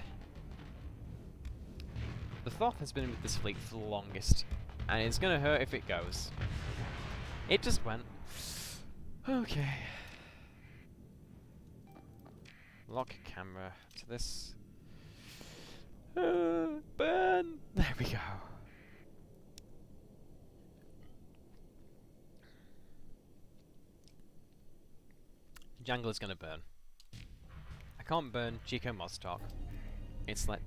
The Thoth has been with this fleet for the longest, and it's gonna hurt if it goes. It just went. Okay. Lock camera to this. Burn! There we go. Jangler's gonna burn. I can't burn Chico Moztok. It's like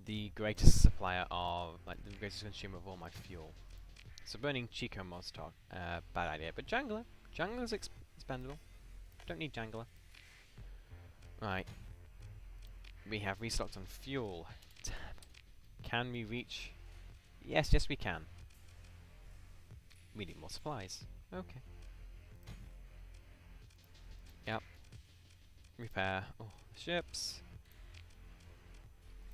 the greatest supplier of, like, the greatest consumer of all my fuel. So burning Chico Moztok, bad idea. But Jangler's expendable. Don't need Jangler. Right. We have restocked on fuel. Can we reach? Yes, we can. We need more supplies. Okay. Yep. Repair all the ships.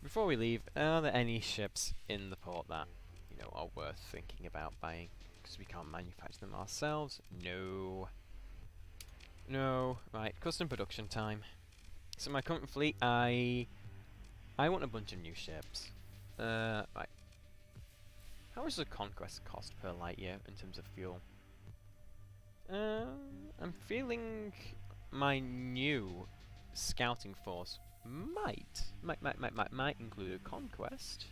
Before we leave, are there any ships in the port that, you know, are worth thinking about buying? Because we can't manufacture them ourselves. No. No. Right, custom production time. So my current fleet, I want a bunch of new ships. Right. How much does a Conquest cost per light year in terms of fuel? I'm feeling my new scouting force might include a Conquest.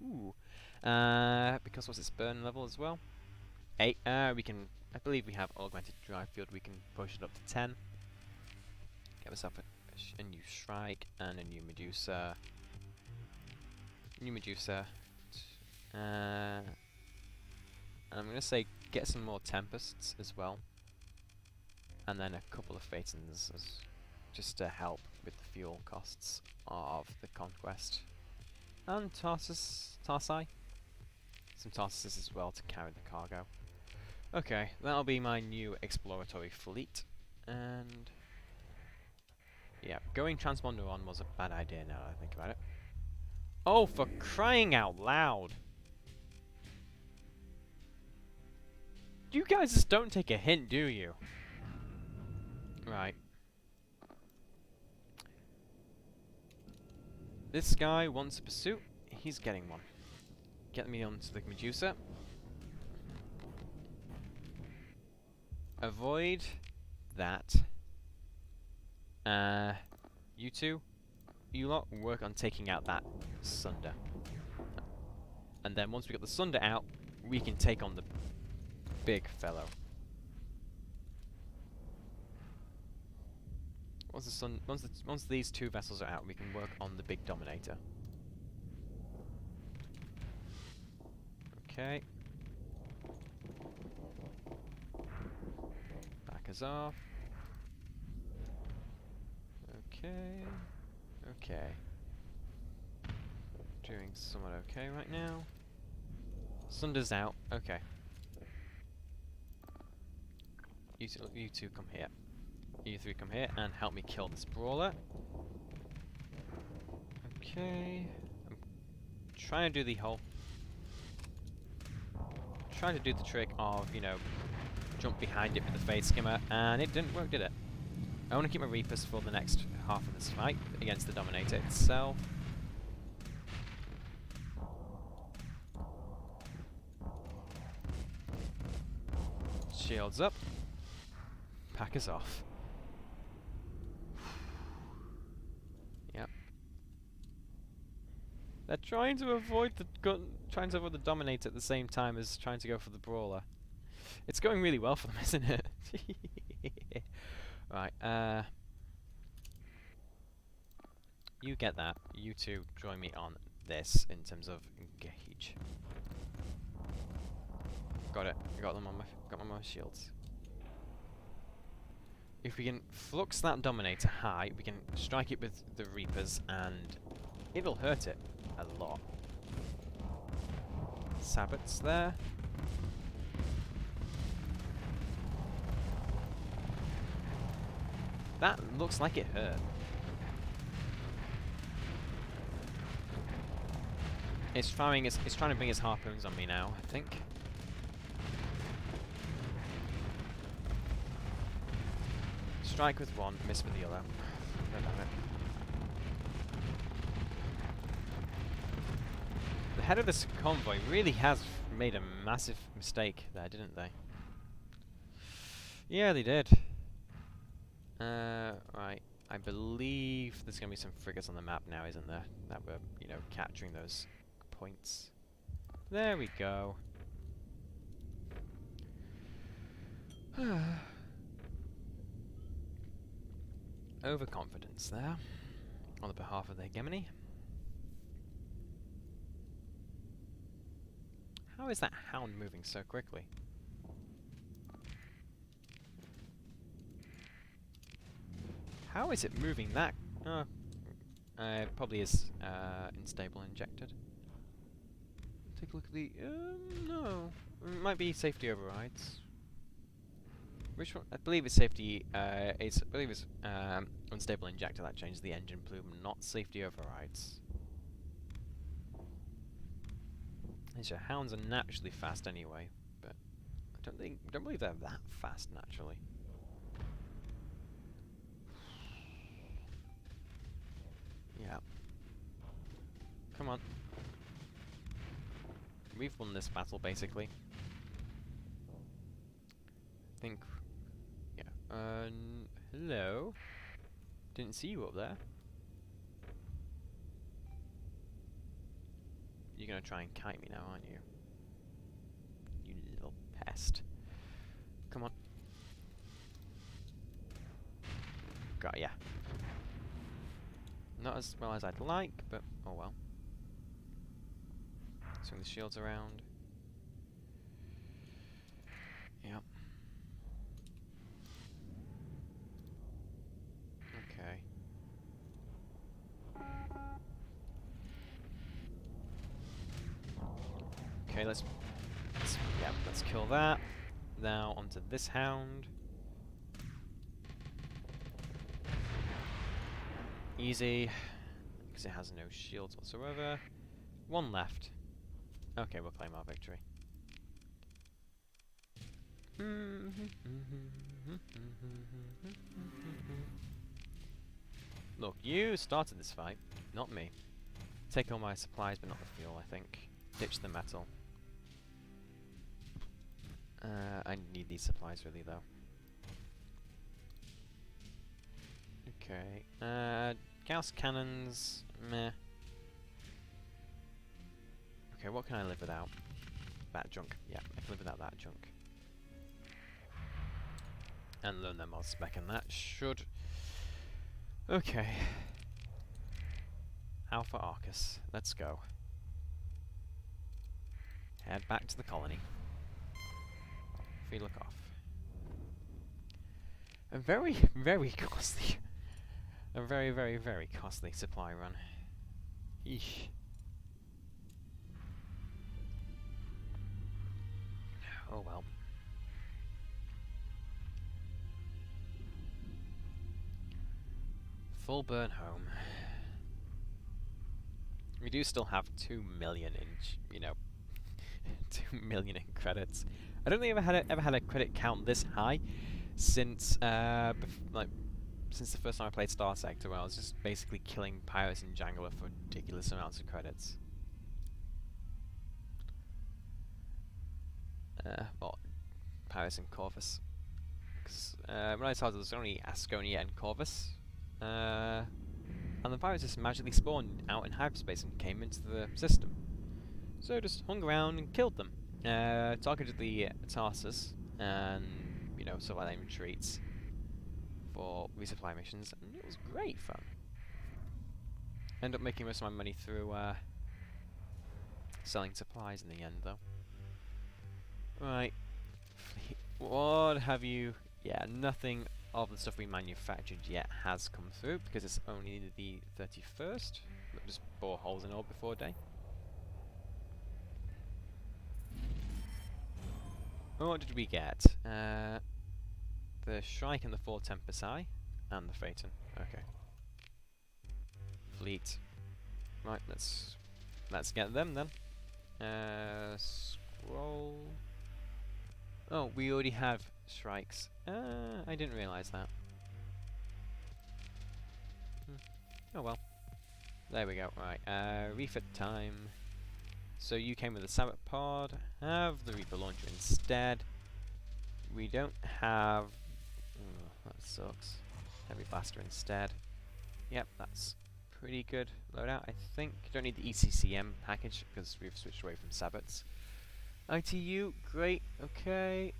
Ooh. Because what's its burn level as well? 8. We can. I believe we have augmented drive field. We can push it up to 10. Get myself a new Shrike and a new Medusa. And I'm gonna say get some more Tempests as well, and then a couple of Phaetons just to help with the fuel costs of the Conquest. And Tarsi. Some Tarsuses as well to carry the cargo. Okay, that'll be my new exploratory fleet. And yeah, going transponder on was a bad idea now that I think about it. Oh, for crying out loud! You guys just don't take a hint, do you? Right. This guy wants a pursuit. He's getting one. Get me onto the Medusa. Avoid that. You two, you lot work on taking out that Sunder. And then once we got the Sunder out, we can take on the big fellow. Once these two vessels are out, we can work on the big Dominator. Okay. Back us off. Okay. Okay. Doing somewhat okay right now. Sunder's out. Okay. You two come here. You three come here and help me kill this brawler. Okay. I'm trying to do the whole... Trying to do the trick of, you know, jump behind it with the Fade Skimmer, and it didn't work, did it? I want to keep my Reapers for the next half of this fight against the Dominator itself. Shields up. Pack us off. Yep. They're trying to avoid the Dominator at the same time as trying to go for the Brawler. It's going really well for them, isn't it? Right, you get that. You two join me on this in terms of engage. Got it. Got them on my shields. If we can flux that Dominator high, we can strike it with the Reapers, and it'll hurt it a lot. Sabots there. That looks like it hurt. It's trying to bring its harpoons on me now, I think. Strike with one, miss with the other. The head of this convoy really has made a massive mistake there, didn't they? Yeah, they did. Right. I believe there's going to be some frigates on the map now, isn't there? That we're, you know, capturing those points. There we go. Overconfidence there, on the behalf of the hegemony. How is that hound moving so quickly? How is it moving that? Probably is unstable injected. Take a look at the... no. It might be safety overrides. Which one? I believe it's safety... I believe it's unstable injector that changes the engine plume, not safety overrides. And your hounds are naturally fast anyway, but I don't believe they're that fast naturally. Yeah. Come on. We've won this battle, basically. I think... Yeah. Hello? Didn't see you up there. You're gonna try and kite me now, aren't you? You little pest. Come on. Got ya. Not as well as I'd like, but oh well. Swing the shields around. Yep. Okay. Okay, let's kill that. Now onto this hound. Easy. because it has no shields whatsoever. One left. Okay, we'll claim our victory. Look, you started this fight, not me. Take all my supplies, but not the fuel, I think. Ditch the metal. I need these supplies really, though. Okay. Gauss cannons. Meh. Okay, what can I live without? That junk. Yeah, I can live without that junk. And learn their mod spec, and that should... Okay. Alpha Arcus. Let's go. Head back to the colony. Free look off. A very, very costly... A very, very, very costly supply run. Eesh. Oh well. Full burn home. We do still have 2 million in, you know, 2 million in credits. I don't think I've ever had a credit count this high since since the first time I played Starsector, where I was just basically killing pirates in Jangler for ridiculous amounts of credits. Well, pirates in Corvus. Because when I started, there was only Asconia and Corvus. And the pirates just magically spawned out in hyperspace and came into the system. So I just hung around and killed them. Targeted the Tarsus and, you know, sort of like retreats for resupply missions, and it was great fun. Ended up making most of my money through selling supplies in the end, though. Right. What have you... Yeah, nothing of the stuff we manufactured yet has come through, because it's only the 31st. We'll just bore holes in all before day. What did we get? The Shrike and the 4 Tempest-Eye, and the Phaeton. Okay. Fleet. Right, let's get them then. Scroll. Oh, we already have Shrikes. I didn't realise that. Oh well. There we go. Right, refit time. So you came with a Sabbath pod. Have the Reaper launcher instead. We don't have... Oh, that sucks. Heavy Blaster instead. Yep, that's pretty good loadout, I think. Don't need the ECCM package because we've switched away from Sabbats. ITU, great, okay.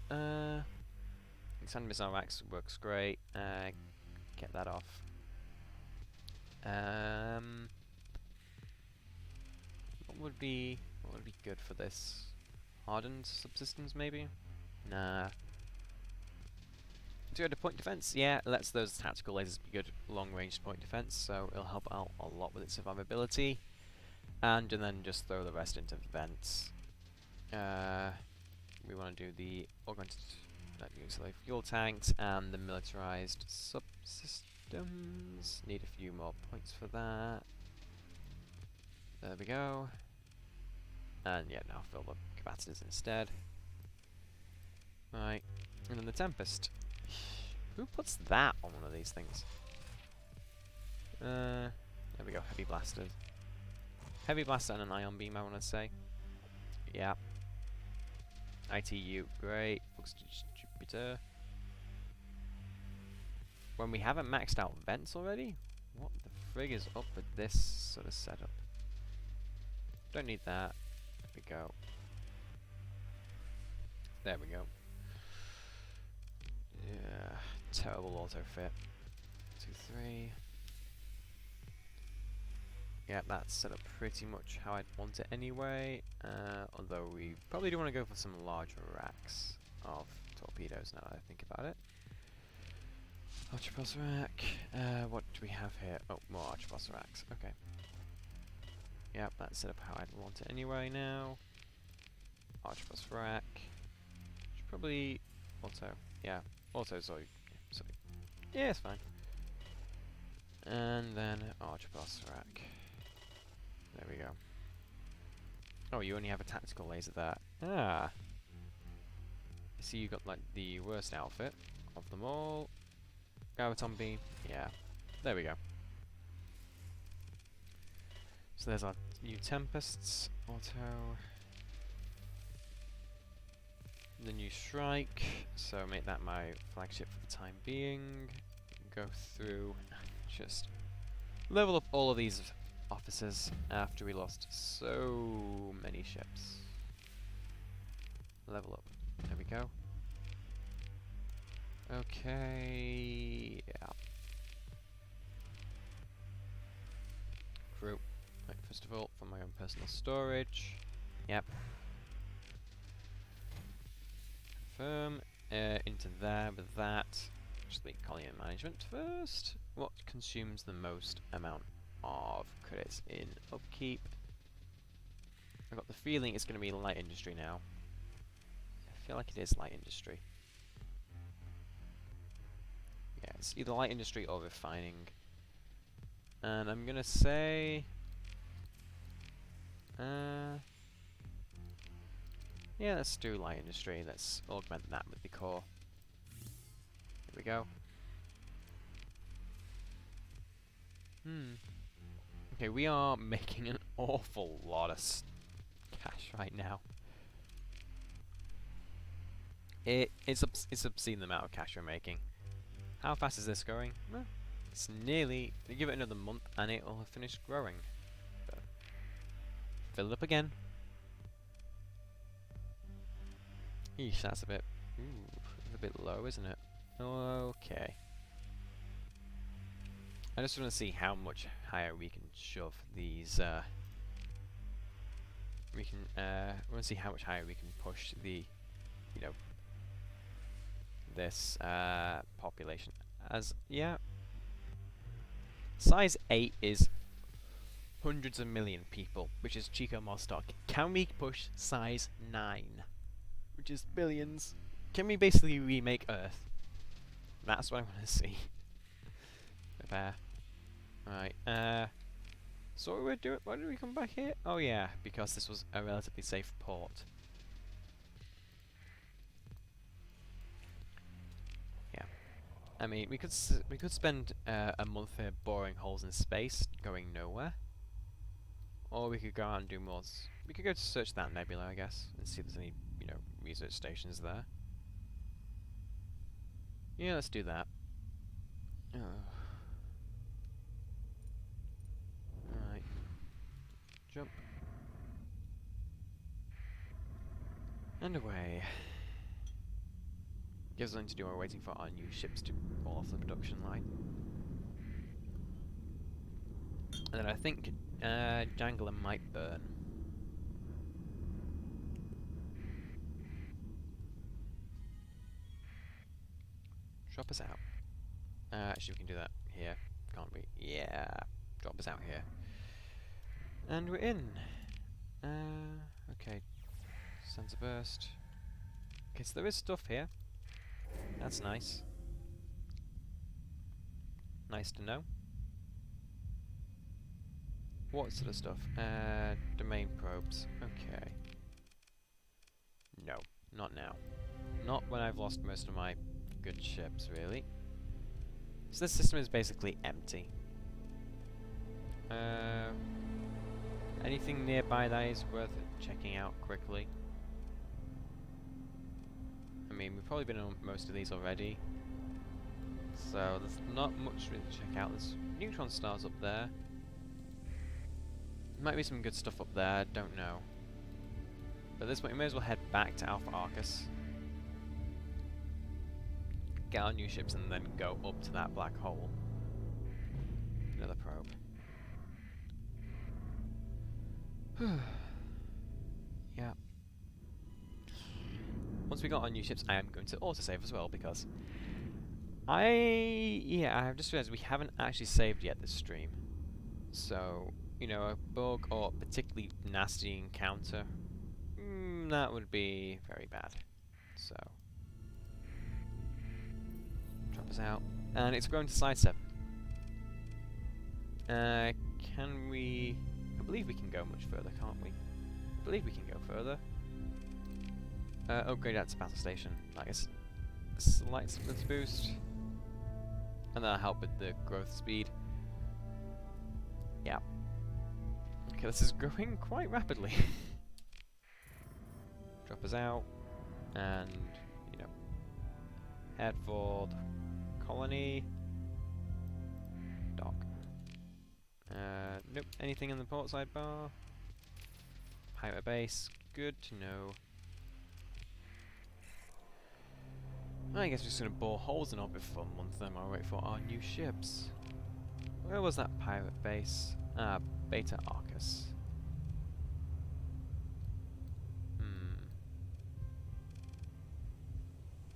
Extended Missile Racks works great. Get that off. What would be good for this? Hardened subsystems, maybe? Nah. 200 point defense, yeah, lets those tactical lasers be good long-range point defense, so it'll help out a lot with its survivability. And then just throw the rest into vents. We want to do the augmented auxiliary fuel tanks and the militarized subsystems. Need a few more points for that. There we go. And yeah, now fill the capacitors instead. Right, and then the Tempest. Who puts that on one of these things? There we go, Heavy Blasters. Heavy Blaster and an Ion Beam, I want to say. Yeah. ITU, great. Focus Jupiter. When we haven't maxed out vents already? What the frig is up with this sort of setup? Don't need that. There we go. There we go. Yeah, terrible auto fit. 2, 3. Yeah, that's set up pretty much how I'd want it anyway. Although we probably do want to go for some larger racks of torpedoes now that I think about it. Archibald rack. What do we have here? Oh, more Archibald racks. Okay. Yep, that's set up how I'd want it anyway now. Archibald rack. Should probably auto. Yeah, auto. Sorry. Yeah, it's fine. And then Archibald rack. Oh, you only have a tactical laser there. Ah. I see you got like the worst outfit of them all. Graviton beam. Yeah. There we go. So there's our new Tempests. Auto. The new Strike. So make that my flagship for the time being. Go through. Just level up all of these officers after we lost so many ships. Level up. There we go. Okay. Yeah. Crew. Right, first of all, for my own personal storage. Yep. Confirm. Into there with that. Just the colony management first. What consumes the most amount of credits in upkeep? I've got the feeling it's going to be light industry now. I feel like it is light industry. Yeah, it's either light industry or refining. And I'm going to say... yeah, let's do light industry. Let's augment that with the core. Here we go. Okay, we are making an awful lot of cash right now. It's obscene the amount of cash we're making. How fast is this going? Well, it's nearly... give it another month and it will have finished growing. But fill it up again. Eesh, that's a bit... ooh, it's a bit low, isn't it? Okay. I just want to see how much higher we can shove these, we want to see how much higher we can push the, you know, this, population. As, yeah. Size 8 is hundreds of million people, which is Chico Mod stock. Can we push size 9? Which is billions. Can we basically remake Earth? That's what I want to see. Prepare. Right, so what we're doing, why did we come back here? Oh yeah, because this was a relatively safe port. Yeah. I mean, we could spend a month here boring holes in space, going nowhere. Or we could go out and do more. We could go to search that nebula, I guess, and see if there's any, you know, research stations there. Yeah, let's do that. Oh. Alright. Jump. And away. Gives us something to do while we're waiting for our new ships to fall off the production line. And then I think Jangler might burn. Drop us out. Actually, we can do that here, can't we? Yeah, drop us out here. And we're in. Okay. Sensor burst. Okay, so there is stuff here. That's nice. Nice to know. What sort of stuff? Domain probes. Okay. No, not now. Not when I've lost most of my good ships, really. So this system is basically empty. Anything nearby that is worth checking out quickly? I mean, we've probably been on most of these already. So there's not much really to check out. There's neutron stars up there. Might be some good stuff up there, don't know. But at this point, we may as well head back to Alpha Arcus. Get our new ships and then go up to that black hole. Another probe. Yeah. Once we got our new ships, I am going to autosave as well because I've just realized we haven't actually saved yet this stream. So, you know, a bug or particularly nasty encounter, that would be very bad. So, drop us out. And it's grown to size 7. Can we... I believe we can go much further, can't we? I believe we can go further. Upgrade that to battle station. I guess a slight splits boost. And that'll help with the growth speed. Yeah. Okay, this is growing quite rapidly. Drop us out. And, you know, head for the colony. Dock. Nope. Anything in the port sidebar? Pirate base. Good to know. I guess we're just gonna bore holes in orbit for a month then while we wait for our new ships. Where was that pirate base? Ah, Beta Arcus.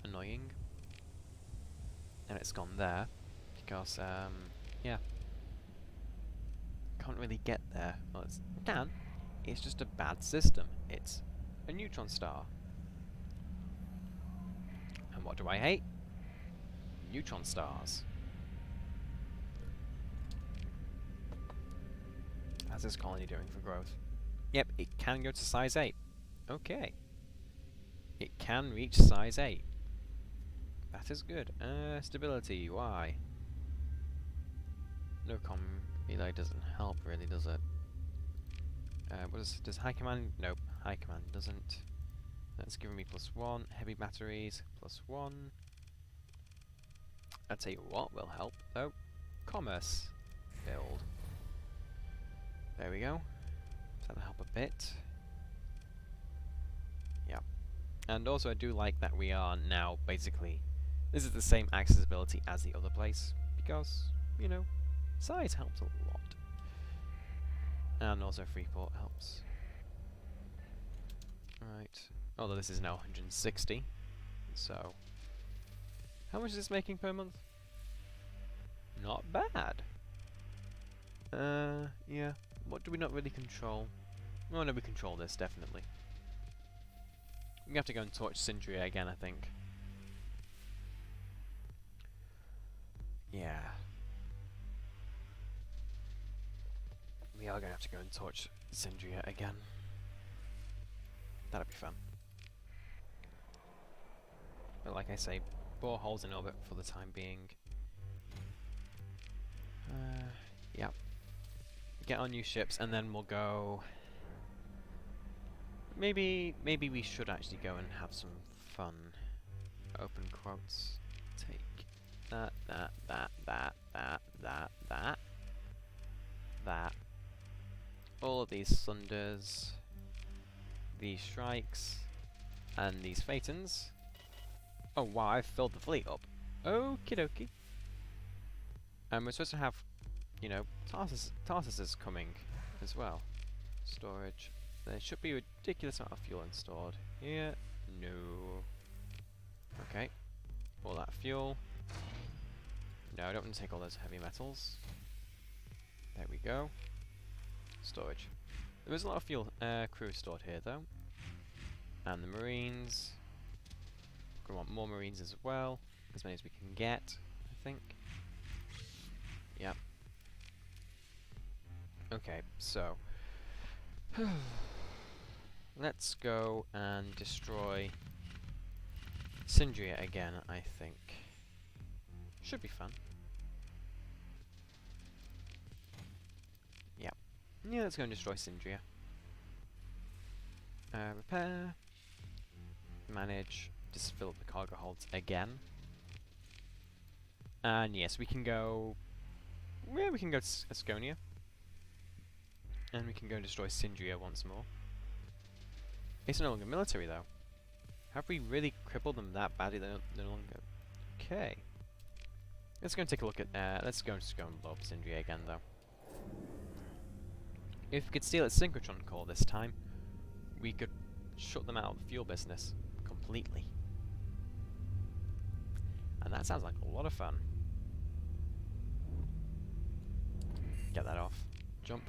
Annoying. And it's gone there. Because, yeah. Can't really get there. Well, it's can. It's just a bad system. It's a neutron star. And what do I hate? Neutron stars. How's this colony doing for growth? Yep, it can go to size 8. Okay. It can reach size 8. That is good. Stability, why? No relay doesn't help really, does it? Does high command? Nope, high command doesn't. That's giving me +1. Heavy batteries, +1. I'll tell you what will help though. Commerce build. There we go. That'll help a bit. Yeah. And also I do like that we are now basically, this is the same accessibility as the other place, because, you know, size helps a lot. And also Freeport helps. Right. Although this is now 160. So, how much is this making per month? Not bad. Yeah. What do we not really control? Oh no, we control this, definitely. We have to go and torch Sindria again, I think. Yeah. We are going to have to go and torch Sindria again. That'll be fun. But like I say, bore holes in orbit for the time being. Yeah. Get our new ships and then we'll go... Maybe we should actually go and have some fun. Open quotes. Take that. All of these Sunders. These Shrikes. And these Phaetons. Oh wow, I've filled the fleet up. Okie dokie. And we're supposed to have, you know, Tarsus is coming as well. Storage. There should be a ridiculous amount of fuel stored here. No. Okay. All that fuel. No, I don't want to take all those heavy metals. There we go. Storage. There is a lot of fuel crew stored here though. And the Marines. Gonna want more Marines as well. As many as we can get, I think. Yep. Okay, so let's go and destroy Sindria again, I think. Should be fun. Yep. Yeah, let's go and destroy Sindria. Repair. Manage. Just fill up the cargo holds again. And yes, we can go... Yeah, we can go to Asconia. And we can go and destroy Sindria once more. It's no longer military though. Have we really crippled them that badly? They're no longer... Okay. Let's go and take a look at... let's go and blow up Sindria again though. If we could steal its synchrotron core this time, we could shut them out of the fuel business completely. And that sounds like a lot of fun. Get that off. Jump.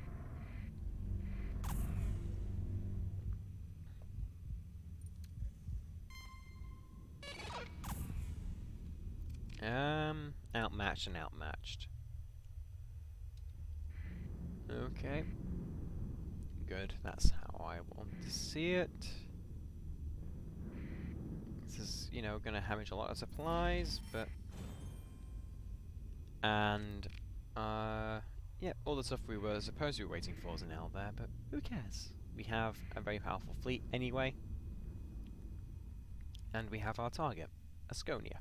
Outmatched and outmatched. Okay. good. That's how I want to see it. This is, you know, going to damage a lot of supplies, but... And, yeah, all the stuff we were supposed to be waiting for is now there, but who cares? We have a very powerful fleet anyway. And we have our target, Asconia.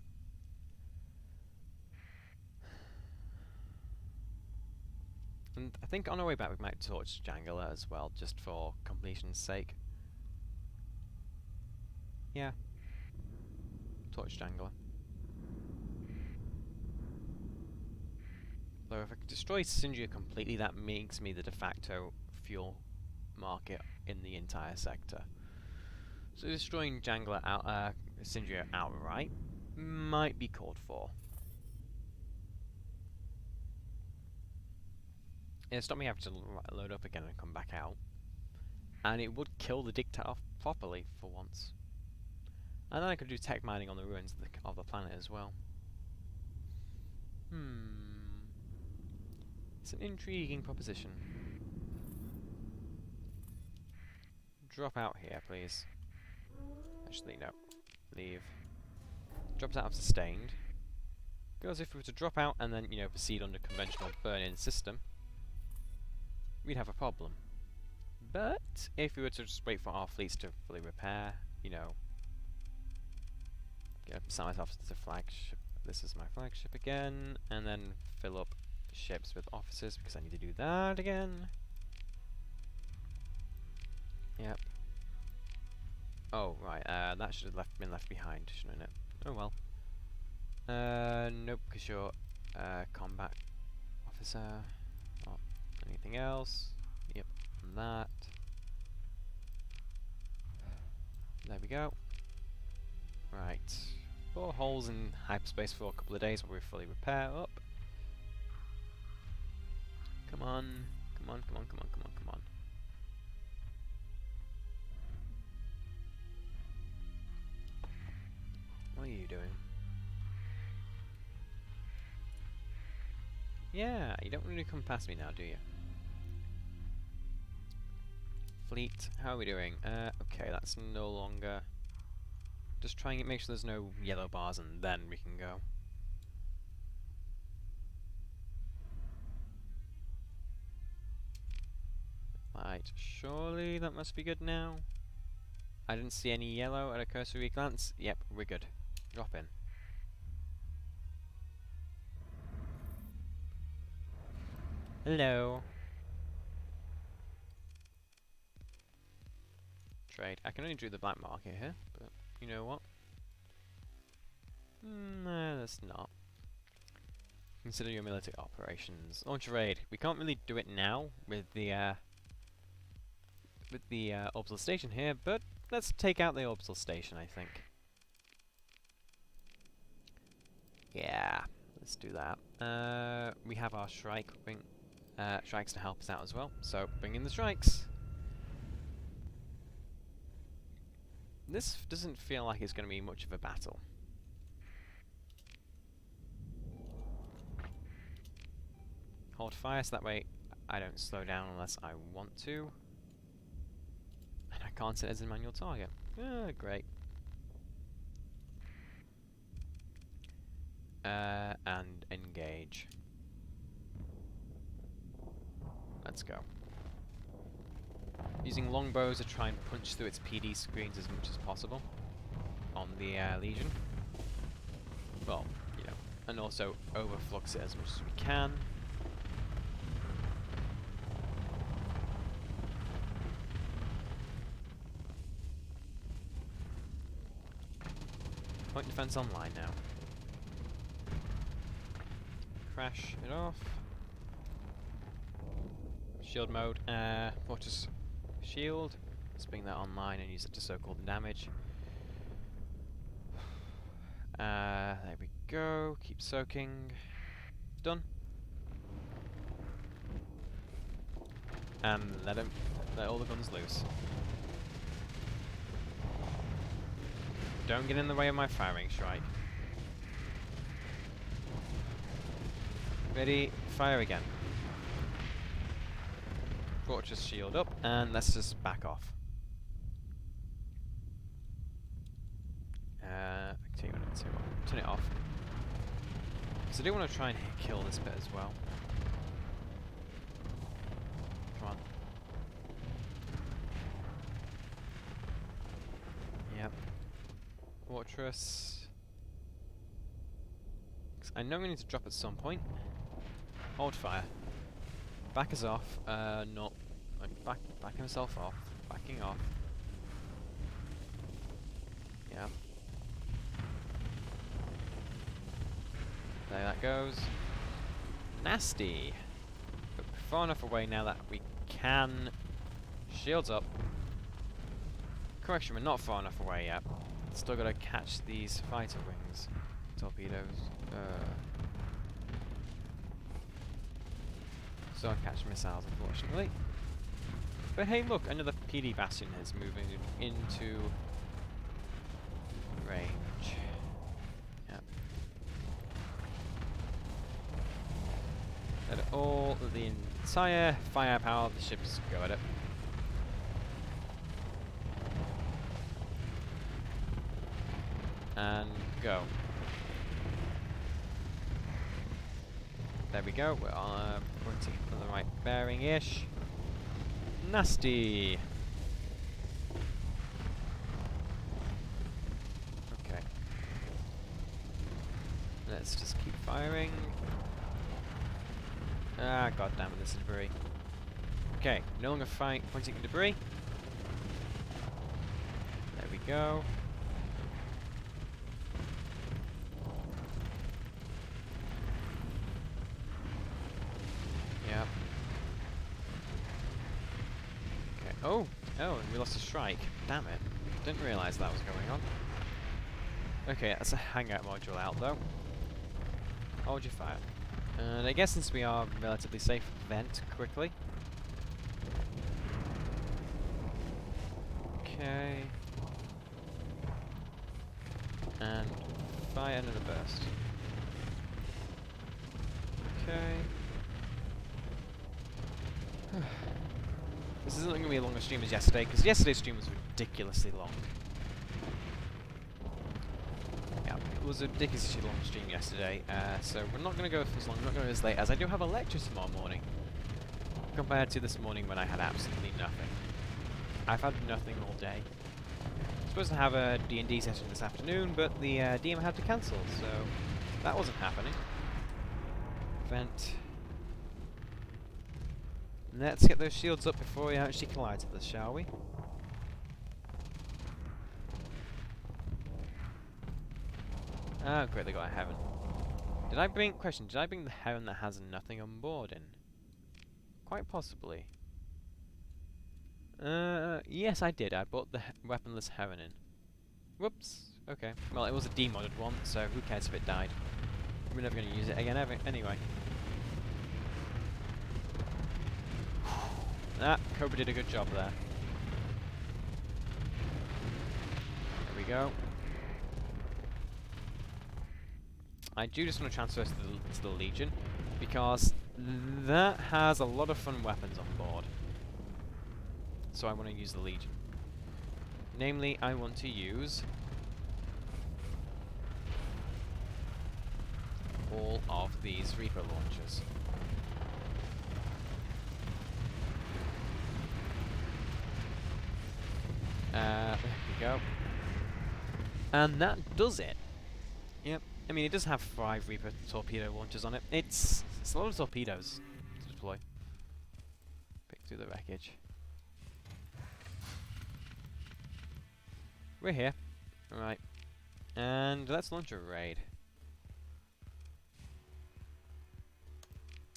And I think on our way back we might torch Jangler as well, just for completion's sake. Yeah. Torch Jangler. Though if I destroy Sindria completely, that makes me the de facto fuel market in the entire sector. So destroying Jangler out, Sindria outright might be called for. It'll stop me having to load up again and come back out. And it would kill the dictator off properly for once. And then I could do tech mining on the ruins of the planet as well. It's an intriguing proposition. Drop out here, please. Actually, no. Leave. Drops out of sustained. Because if we were to drop out and then, you know, proceed under conventional burn-in system, we'd have a problem. But if we were to just wait for our fleets to fully repair, you know, set myself to the flagship. This is my flagship again, and then fill up ships with officers because I need to do that again. Yep. Oh right, that should have been left behind, shouldn't it? Oh well. Nope, because you're combat officer. Oh. Anything else? Yep, and that. There we go. Right. 4 holes in hyperspace for a couple of days while we fully repair up. Come on. Come on, come on, come on, come on, come on. What are you doing? Yeah, you don't really come past me now, do you? Fleet, how are we doing? Okay, that's no longer... Just trying to make sure there's no yellow bars and then we can go. Right, surely that must be good now. I didn't see any yellow at a cursory glance. Yep, we're good. Drop in. Hello. Trade. I can only do the black market here, but you know what? No, that's not. Consider your military operations. Launch a raid. We can't really do it now with the orbital station here, but let's take out the orbital station, I think. Yeah, let's do that. We have our strikes to help us out as well, so bring in the strikes. This doesn't feel like it's going to be much of a battle. Hold fire so that way I don't slow down unless I want to. And I can't set it as a manual target. Great. And engage. Let's go. Using longbows to try and punch through its PD screens as much as possible on the Legion. Well, you know, and also overflux it as much as we can. Point defense online now. Crash it off. Shield mode. Fortress shield. Let's bring that online and use it to soak all the damage. There we go. Keep soaking. Done. And let all the guns loose. Don't get in the way of my firing strike. Ready, fire again. fortress shield up, and let's just back off. I tell you what, turn it off. So I do want to try and kill this bit as well. Come on. Yep. Fortress. I know we need to drop at some point. Hold fire. Back us off. No. Backing himself off. Backing off. Yeah. There that goes. Nasty. But we're far enough away now that we can. Shields up. Correction, we're not far enough away yet. Still gotta catch these fighter wings. Torpedoes. So I catch missiles, unfortunately. But hey, look, another PD Bastion is moving into range. Yep. Let all the entire firepower of the ships go at it. And go. There we go. We're pointing for the right bearing-ish. Nasty. Okay. Let's just keep firing. Ah, god damn it, this is debris. Okay, no longer pointing at debris. There we go. Yep. Okay. Oh, and we lost a strike. Damn it. Didn't realise that was going on. Okay, that's a hangout module out though. Hold your fire. And I guess since we are relatively safe, vent quickly. Okay. And fire another burst. Okay. This isn't going to be a longer stream as yesterday, because yesterday's stream was ridiculously long. Yeah, it was a ridiculously long stream yesterday, so we're not going to go for as long, we're not going to go as late, as I do have a lecture tomorrow morning, compared to this morning when I had absolutely nothing. I've had nothing all day. I'm supposed to have a D&D session this afternoon, but the DM had to cancel, so that wasn't happening. Vent. Let's get those shields up before we actually collide with this, shall we? Oh great, they got a heaven. Did I bring the heaven that has nothing on board in? Quite possibly. Yes I did, I bought the weaponless heaven in. Whoops, okay. Well, it was a demodded one, so who cares if it died? We're never going to use it again anyway. Ah, Cobra did a good job there. There we go. I do just want to transfer to the Legion, because that has a lot of fun weapons on board. So I want to use the Legion. Namely, I want to use all of these Reaper launchers. There we go. And that does it. Yep. I mean, it does have 5 Reaper torpedo launchers on it. It's a lot of torpedoes to deploy. Pick through the wreckage. We're here. Alright. And let's launch a raid.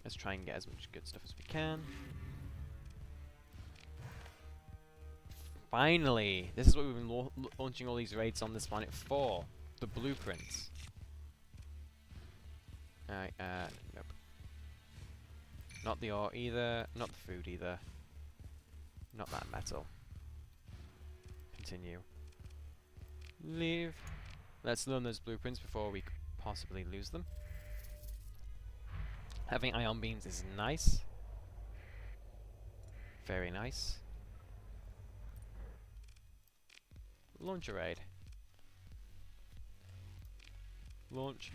Let's try and get as much good stuff as we can. Finally! This is what we've been launching all these raids on this planet for. The blueprints. Alright, nope. Not the ore either, not the food either. Not that metal. Continue. Leave. Let's learn those blueprints before we possibly lose them. Having ion beams is nice. Very nice. Launch a raid. Launch.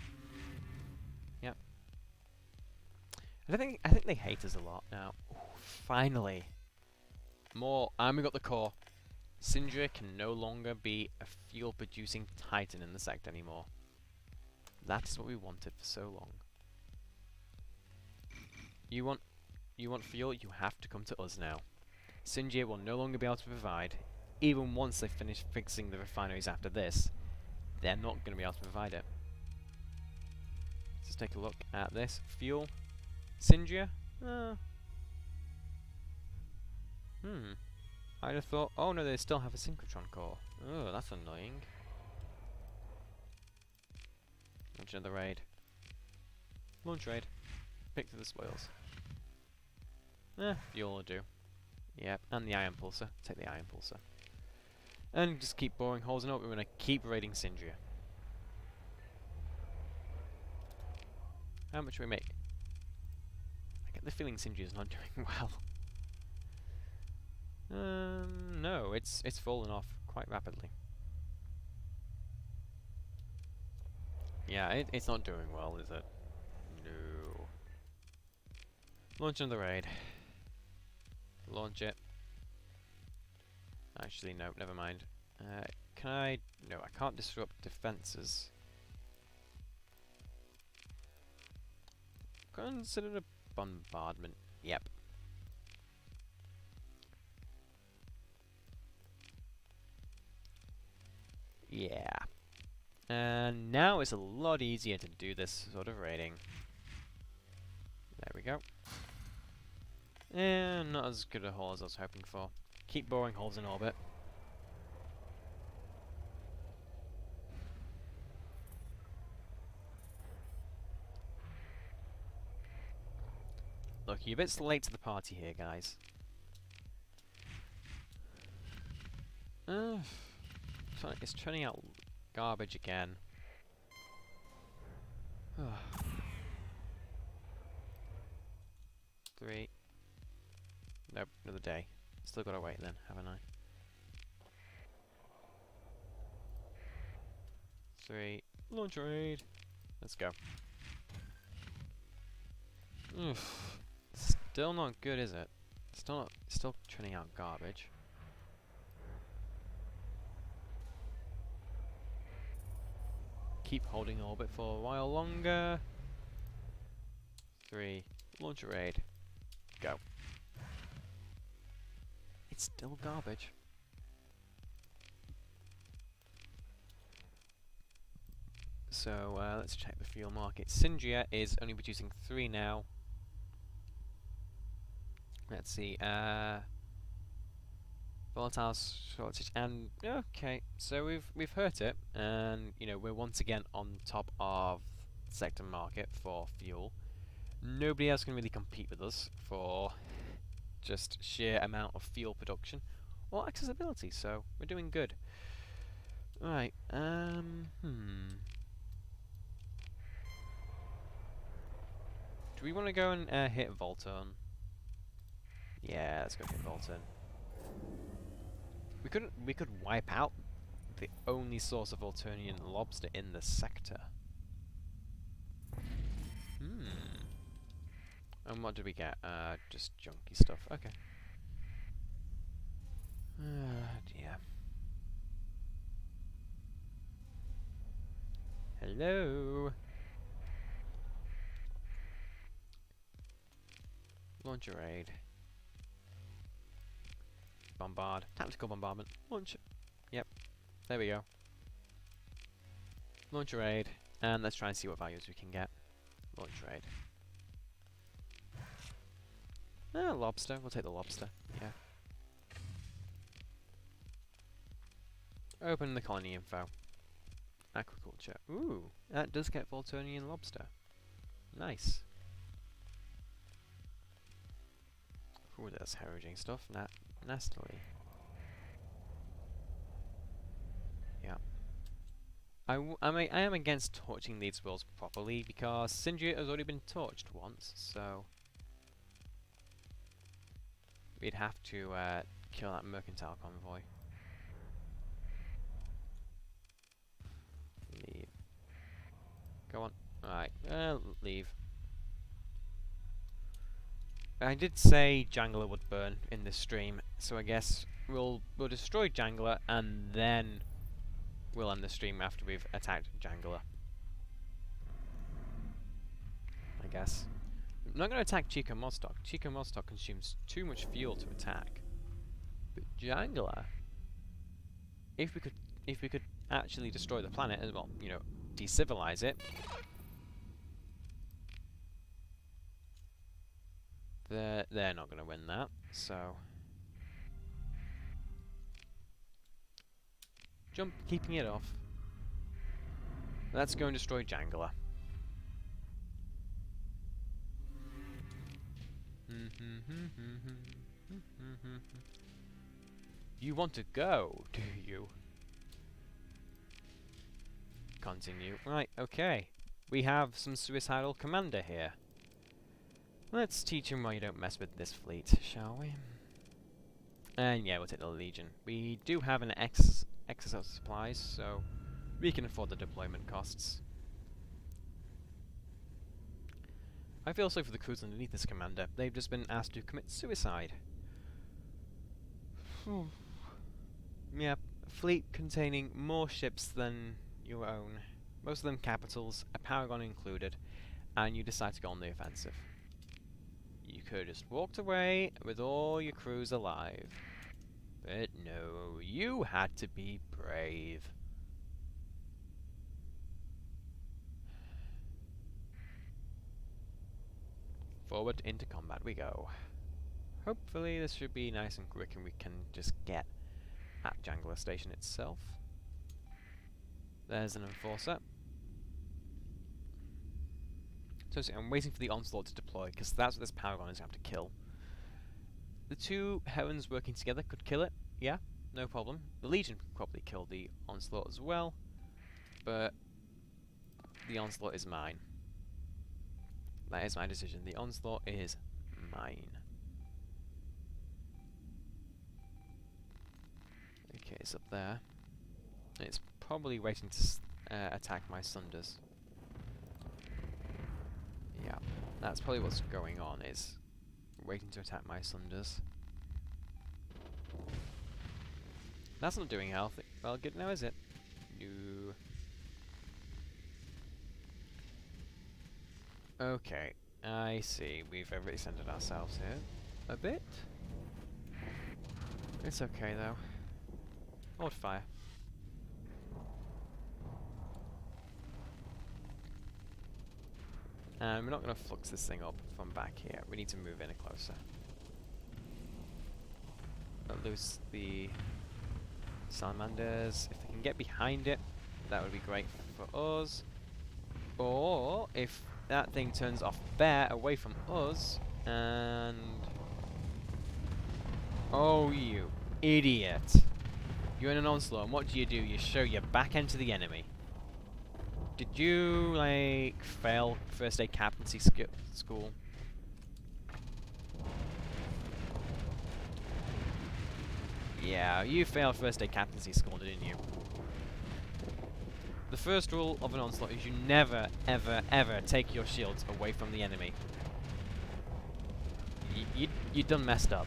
Yep. I think they hate us a lot now. Ooh, finally. More. And we got the core. Sindria can no longer be a fuel-producing titan in the sector anymore. That is what we wanted for so long. You want fuel? You have to come to us now. Sindria will no longer be able to provide. Even once they finish fixing the refineries after this, they're not going to be able to provide it. Let's take a look at this. Fuel. Sindria? I'd have thought... Oh no, they still have a synchrotron core. Oh, that's annoying. Launch another raid. Launch raid. Pick through the spoils. Fuel will do. Yep, and the iron pulsar. Take the iron pulsar. And just keep boring holes in it. We're going to keep raiding Sindria. How much do we make? I get the feeling Sindria's not doing well. No, it's fallen off quite rapidly. Yeah, it's not doing well, is it? No. Launch another raid. Launch it. Actually, no, never mind. Can I... No, I can't disrupt defences. Consider a bombardment. Yep. Yeah. And now it's a lot easier to do this sort of raiding. There we go. And not as good a hole as I was hoping for. Keep boring holes in orbit. Look, you're a bit late to the party here, guys. It's turning out garbage again. 3. Nope, another day. Still gotta wait then, haven't I? 3. Launch raid. Let's go. Oof. Still not good, is it? Still turning out garbage. Keep holding orbit for a while longer. 3. Launch a raid. Go. It's still garbage. So let's check the fuel market. Sindria is only producing 3 now. Let's see. Volatile shortage, and okay, so we've hurt it, and you know we're once again on top of the sector market for fuel. Nobody else can really compete with us for just sheer amount of fuel production or accessibility, so we're doing good. Right, do we want to go and hit Volturn? Yeah, let's go hit Volturn. We could wipe out the only source of Volturnian lobster in the sector. And what did we get? Just junky stuff. Okay. Dear. Hello. Launch a raid. Bombard. Tactical bombardment. Launch. Yep. There we go. Launch a raid. And let's try and see what values we can get. Launch raid. Lobster. We'll take the lobster. Yeah. Open the colony info. Aquaculture. Ooh. That does get Volturnian lobster. Nice. Ooh, that's hemorrhaging stuff. Nastily. Yeah. I am against torching these worlds properly because Sindria has already been torched once, so... we'd have to kill that mercantile convoy. Leave. Go on. Alright, leave. I did say Jangler would burn in this stream, so I guess we'll destroy Jangler and then we'll end the stream after we've attacked Jangler. I guess. I'm not going to attack Chico Modstock. Chico Modstock consumes too much fuel to attack. But Jangler, if we could actually destroy the planet as well, you know, decivilize it, they're not going to win that. So jump, keeping it off. Let's go and destroy Jangler. You want to go, do you? Continue. Right, okay. We have some suicidal commander here. Let's teach him why you don't mess with this fleet, shall we? And yeah, we'll take the Legion. We do have an excess of supplies, so we can afford the deployment costs. I feel sorry for the crews underneath this commander. They've just been asked to commit suicide. Yeah, a fleet containing more ships than your own. Most of them capitals, a Paragon included, and you decide to go on the offensive. You could have just walked away with all your crews alive. But no, you had to be brave. Forward into combat we go. Hopefully this should be nice and quick and we can just get at Jangler Station itself. There's an enforcer. So I'm waiting for the onslaught to deploy, because that's what this Paragon is going to have to kill. The two Herons working together could kill it, yeah, no problem. The Legion could probably kill the onslaught as well, but the onslaught is mine. That is my decision. The onslaught is mine. Okay, it's up there. It's probably waiting to attack my Sunders. Yeah, that's probably what's going on, is waiting to attack my Sunders. That's not doing health. Well, good now, is it? No. Okay, I see. We've overextended ourselves here a bit. It's okay, though. Hold fire. And we're not going to flux this thing up from back here. We need to move in a closer. Let loose the salamanders. If they can get behind it, that would be great for us. Or if that thing turns off there, away from us, and... Oh, you idiot. You're in an onslaught, and what do? You show your back end to the enemy. Did you, like, fail first aid captaincy school? Yeah, you failed first aid captaincy school, didn't you? The first rule of an onslaught is you never, ever, ever take your shields away from the enemy. You done messed up.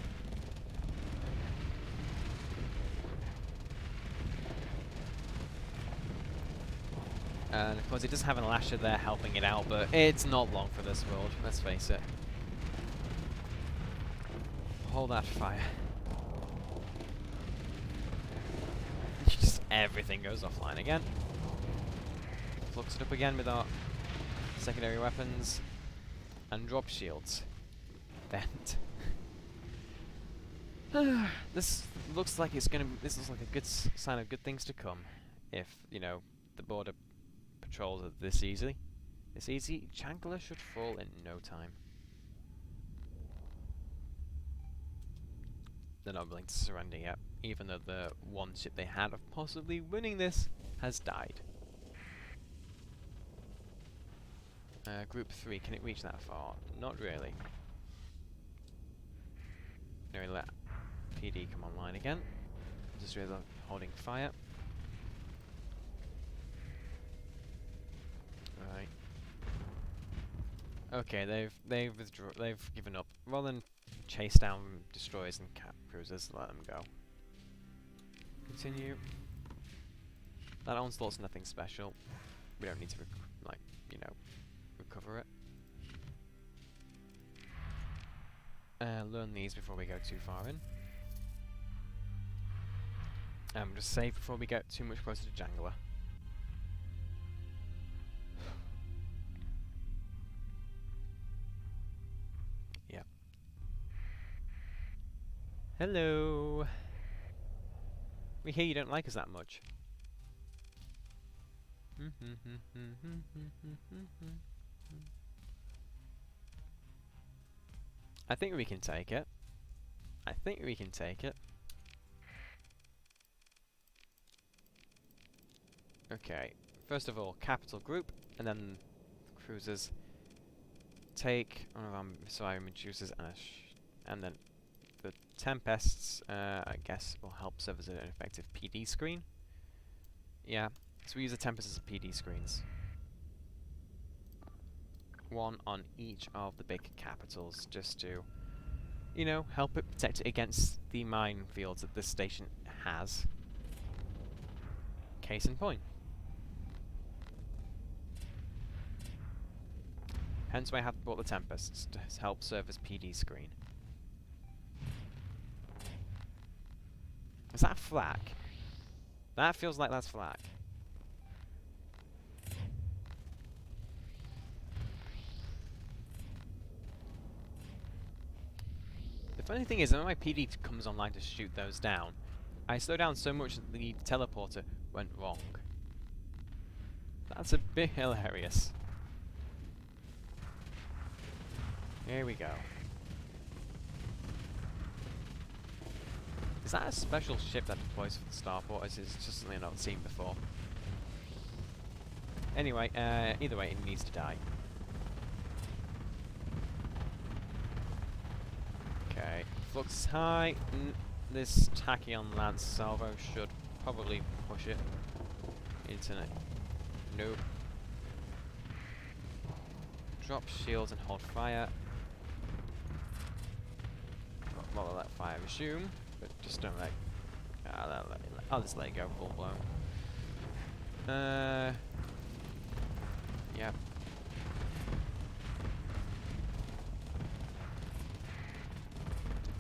And of course it does have an Lasher there helping it out, but it's not long for this world, let's face it. Hold that fire. Just everything goes offline again. Flux it up again with our secondary weapons. And drop shields. Bent. This looks like it's gonna. This looks like a good sign of good things to come. If, you know, the border patrols are this easy. Jangler should fall in no time. They're not willing to surrender yet, even though the one ship they had of possibly winning this has died. Group 3, can it reach that far? Not really. Nearly let PD come online again. Just really holding fire. Right. Okay, they've given up. Rather than chase down destroyers and cap cruisers, let them go. Continue. That onslaught's nothing special. We don't need to recover it. Learn these before we go too far in. Just save before we get too much closer to Jangler. Yep. Hello. We hear you don't like us that much. I think we can take it. I think we can take it. Okay. First of all, capital group, and then cruisers. Take one of our missile reducers and then the Tempests. I guess will help serve as an effective PD screen. Yeah. So we use the Tempest as PD screens. One on each of the big capitals, just to, you know, help it protect it against the minefields that this station has. Case in point. Hence why I have bought the Tempests, to help serve as PD screen. Is that flak? That feels like that's flak. The funny thing is, when my PD comes online to shoot those down, I slow down so much that the teleporter went wrong. That's a bit hilarious. Here we go. Is that a special ship that deploys for the starport, or is it just something I've not seen before? Anyway, either way, it needs to die. Okay, flux is high. This Tachyon Lance salvo should probably push it into it. Nope. Drop shields and hold fire. Well, let fire resume, but just don't let. I'll just let it go full blown. Yep.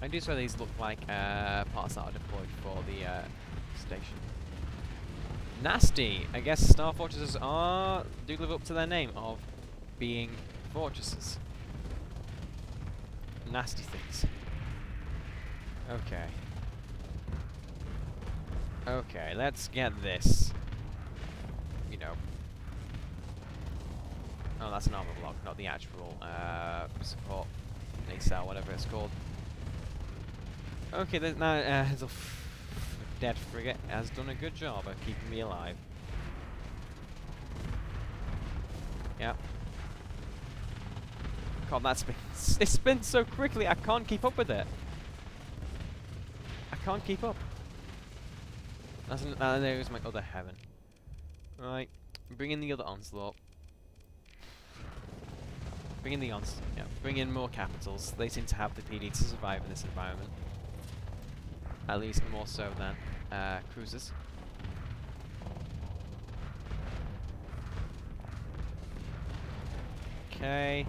I do swear these look like parts that are deployed for the station. Nasty! I guess Star Fortresses do live up to their name of being fortresses. Nasty things. Okay. Okay, let's get this. You know. Oh, that's an armor block, not the actual support nacelle, whatever it's called. Okay, there's now the dead frigate has done a good job of keeping me alive. Yep. God, it spins so quickly, I can't keep up with it. I can't keep up. There's my other heaven. Right, bring in the other onslaught. Bring in the yeah, bring in more capitals. They seem to have the PD to survive in this environment. At least more so than cruisers. Okay.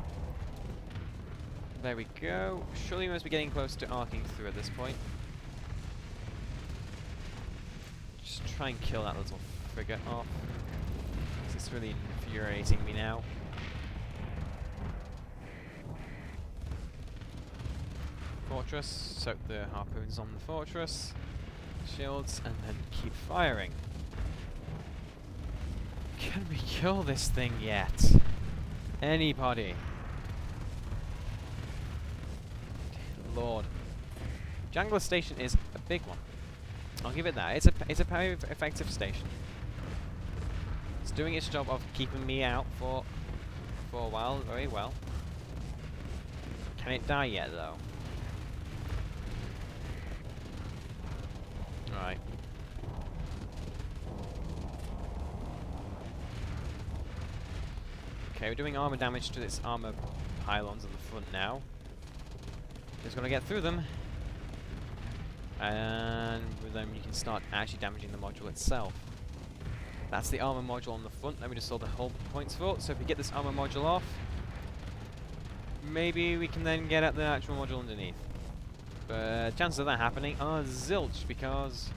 There we go. Surely we must be getting close to arcing through at this point. Just try and kill that little frigate off. It's really infuriating me now. Fortress, soak the harpoons on the fortress, shields, and then keep firing. Can we kill this thing yet? Anybody? Lord. Jangler Station is a big one. I'll give it that. It's a very effective station. It's doing its job of keeping me out for a while very well. Can it die yet though? Okay, we're doing armor damage to its armor pylons on the front now. Just gotta get through them. And with them you can start actually damaging the module itself. That's the armor module on the front that we just saw the hull points for. So if we get this armor module off, maybe we can then get at the actual module underneath. But chances of that happening are zilch because...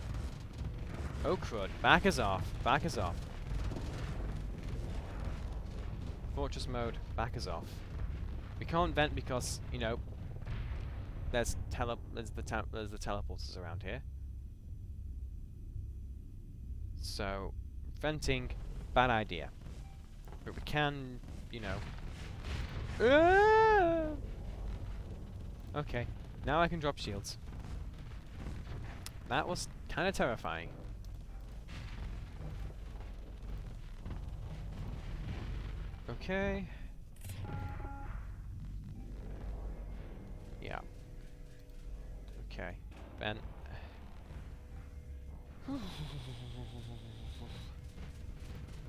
Oh crud, back us off, back us off. Fortress mode, back us off. We can't vent because, you know, there's the teleporters around here. So, venting, bad idea. But we can, you know... Okay, now I can drop shields. That was kind of terrifying. Okay. Yeah. Okay. Ben.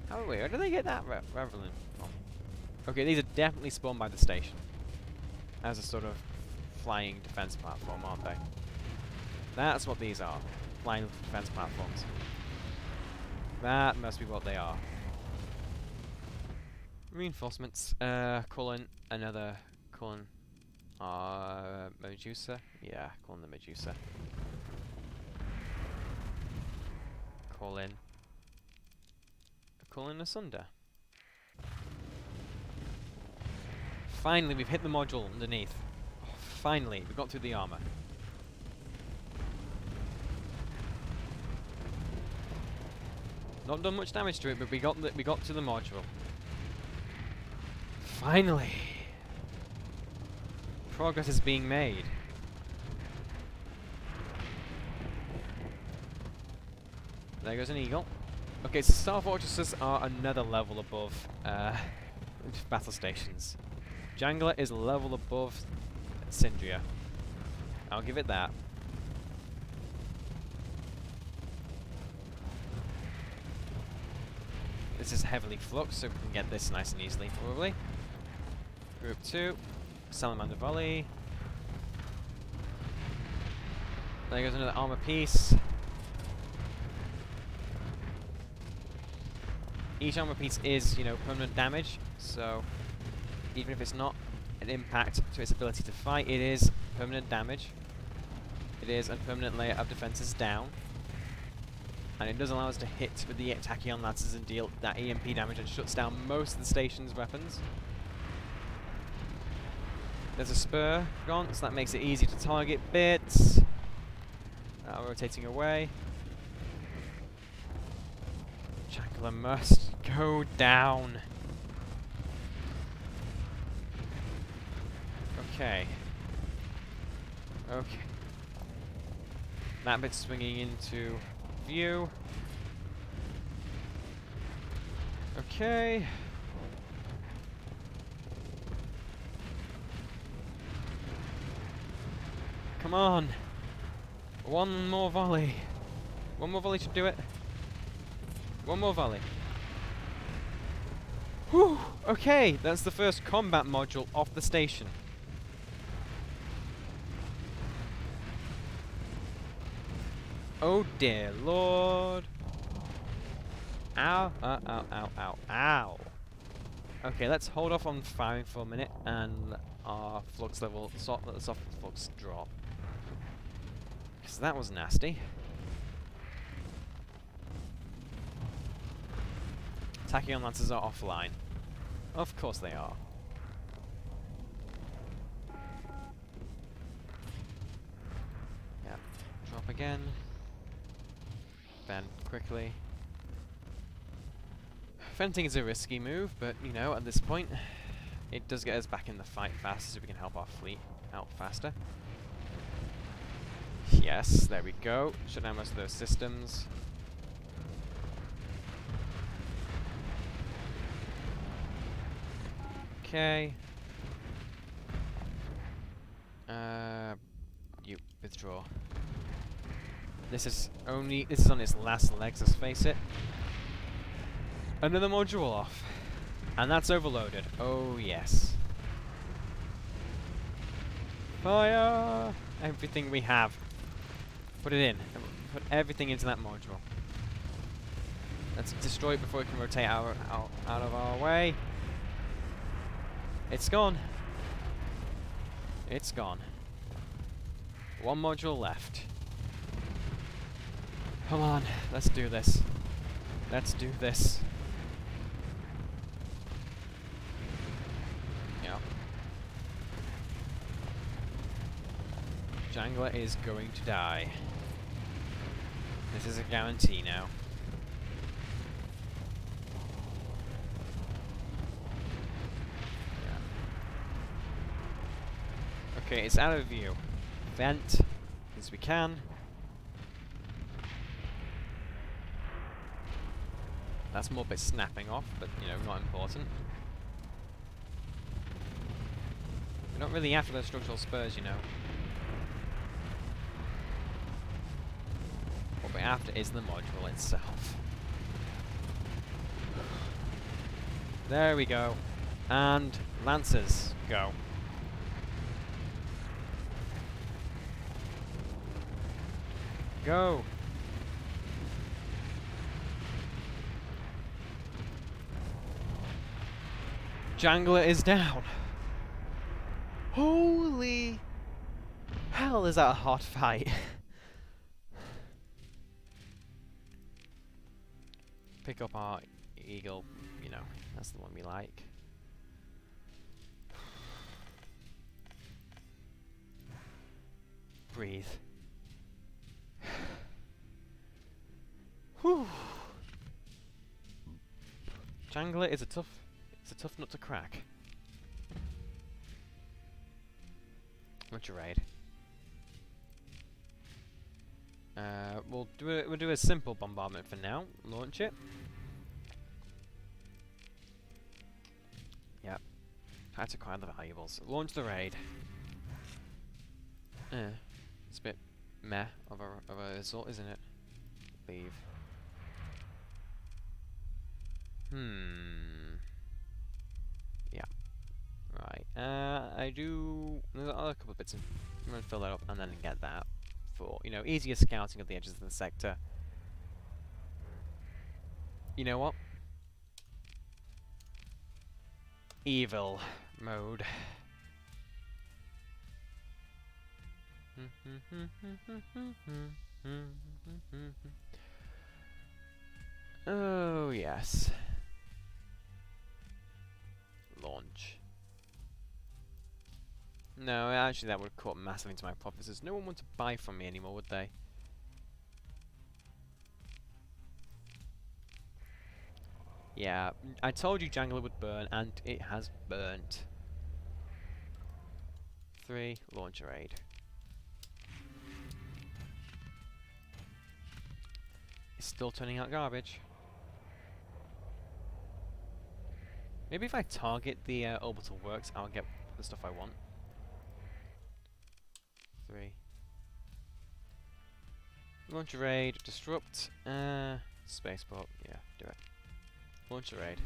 Where did they get that revelant from? Okay, these are definitely spawned by the station. As a sort of flying defense platform, aren't they? That's what these are. Flying defense platforms. That must be what they are. Reinforcements. Calling another... Calling... Medusa? Yeah, calling the Medusa. Calling Asunder. Finally, we've hit the module underneath. Oh, finally, we got through the armor. Not done much damage to it, but we got to the module. Finally! Progress is being made. There goes an eagle. Okay, so Star Fortresses are another level above battle stations. Jangler is a level above Syndria. I'll give it that. This is heavily fluxed, so we can get this nice and easily, probably. Group 2. Salamander Volley. There goes another armor piece. Each armor piece is, you know, permanent damage, so even if it's not an impact to its ability to fight, it is permanent damage. It is a permanent layer of defenses down. And it does allow us to hit with the Tachyon lances and deal that EMP damage and shuts down most of the station's weapons. There's a spur gone, so that makes it easy to target bits. Rotating away. Jangler must go down. Okay. Okay. That bit's swinging into view. Okay. Come on. One more volley. One more volley should do it. One more volley. Whew! Okay, that's the first combat module off the station. Oh dear lord. Ow, ow, ow, ow, ow, ow. Okay, let's hold off on firing for a minute and let our flux level, let the soft flux drop. Because that was nasty. Tachyon lancers are offline. Of course they are. Yeah, drop again. Then quickly. Venting is a risky move, but you know, at this point, it does get us back in the fight faster, so we can help our fleet out faster. Yes, there we go. Shut down most of those systems. Okay. You withdraw. This is on its last legs, let's face it. Another module off. And that's overloaded. Oh, yes. Fire! Everything we have. Put it in. Put everything into that module. Let's destroy it before it can rotate out of our way. It's gone. It's gone. One module left. Come on, let's do this. Let's do this. Yep. Jangler is going to die. This is a guarantee now. Yeah. Okay, it's out of view. Vent as we can. That's more bit snapping off, but you know, not important. We're not really after those structural spurs, you know. What we're after is the module itself. There we go. And Lancers, go. Go! Jangler is down. Holy hell, is that a hot fight? Pick up our eagle, you know, that's the one we like. Breathe. Whew. Jangler is it's a tough nut to crack. What's your raid? We'll do a simple bombardment for now. Launch it. Yep. Had to acquire the valuables. Launch the raid. It's a bit meh of a result, isn't it? Leave. Yeah. Right. There's a couple of bits. I'm gonna fill that up and then get that for, you know, easier scouting of the edges of the sector. You know what? Evil mode. Oh yes. Launch. No, actually that would have caught massively into my profits. There's no one want to buy from me anymore, would they? Yeah, I told you Jangler would burn, and it has burnt. 3, launch a raid. It's still turning out garbage. Maybe if I target the orbital works, I'll get the stuff I want. 3. Launch a raid, disrupt, spaceport, yeah, do it. Launch a raid.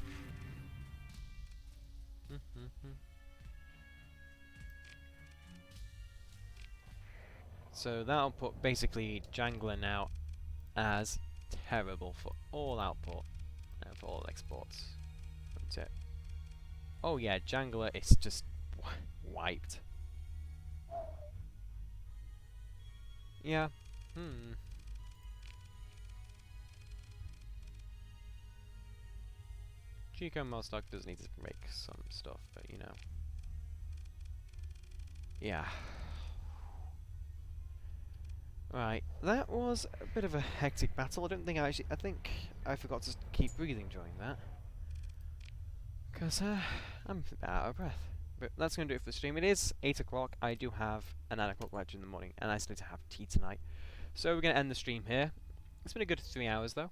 So that'll put basically Jangler now as terrible for all output and for all exports. That's it. Oh yeah, Jangler is just wiped. Yeah. Chico Mostock does need to make some stuff, but you know. Yeah. Right, that was a bit of a hectic battle. I think I forgot to keep breathing during that. Because I'm a bit out of breath. But that's going to do it for the stream. It is 8 o'clock. I do have a 9 o'clock lecture in the morning, and I still need to have tea tonight. So we're going to end the stream here. It's been a good 3 hours, though.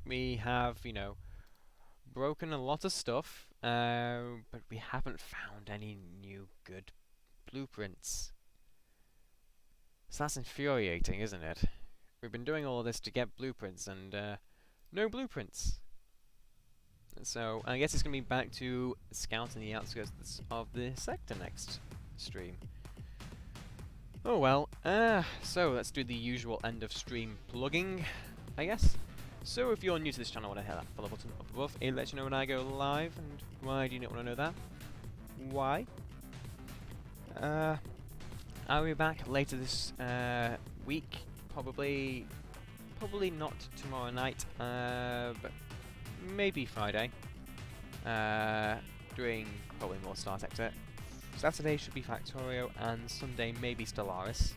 We have, you know, broken a lot of stuff, but we haven't found any new good blueprints. So that's infuriating, isn't it? We've been doing all of this to get blueprints, and no blueprints. So I guess it's going to be back to scouting the outskirts of the sector next stream. Oh well, so let's do the usual end of stream plugging, I guess. So if you're new to this channel, I want to hit that follow button up above. It lets you know when I go live, and why do you not want to know that? Why? I'll be back later this week, probably not tomorrow night, but maybe Friday. Doing probably more Starsector. Saturday should be Factorio, and Sunday maybe Stellaris.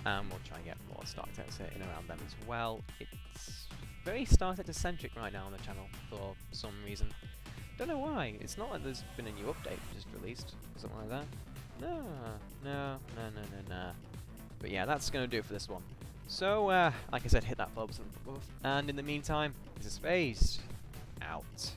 And we'll try and get more Starsector in around them as well. It's very Starsector centric right now on the channel for some reason. Don't know why. It's not like there's been a new update just released or something like that. No. But yeah, that's gonna do it for this one. So, like I said, hit that follow button above. And in the meantime, this is Phased out.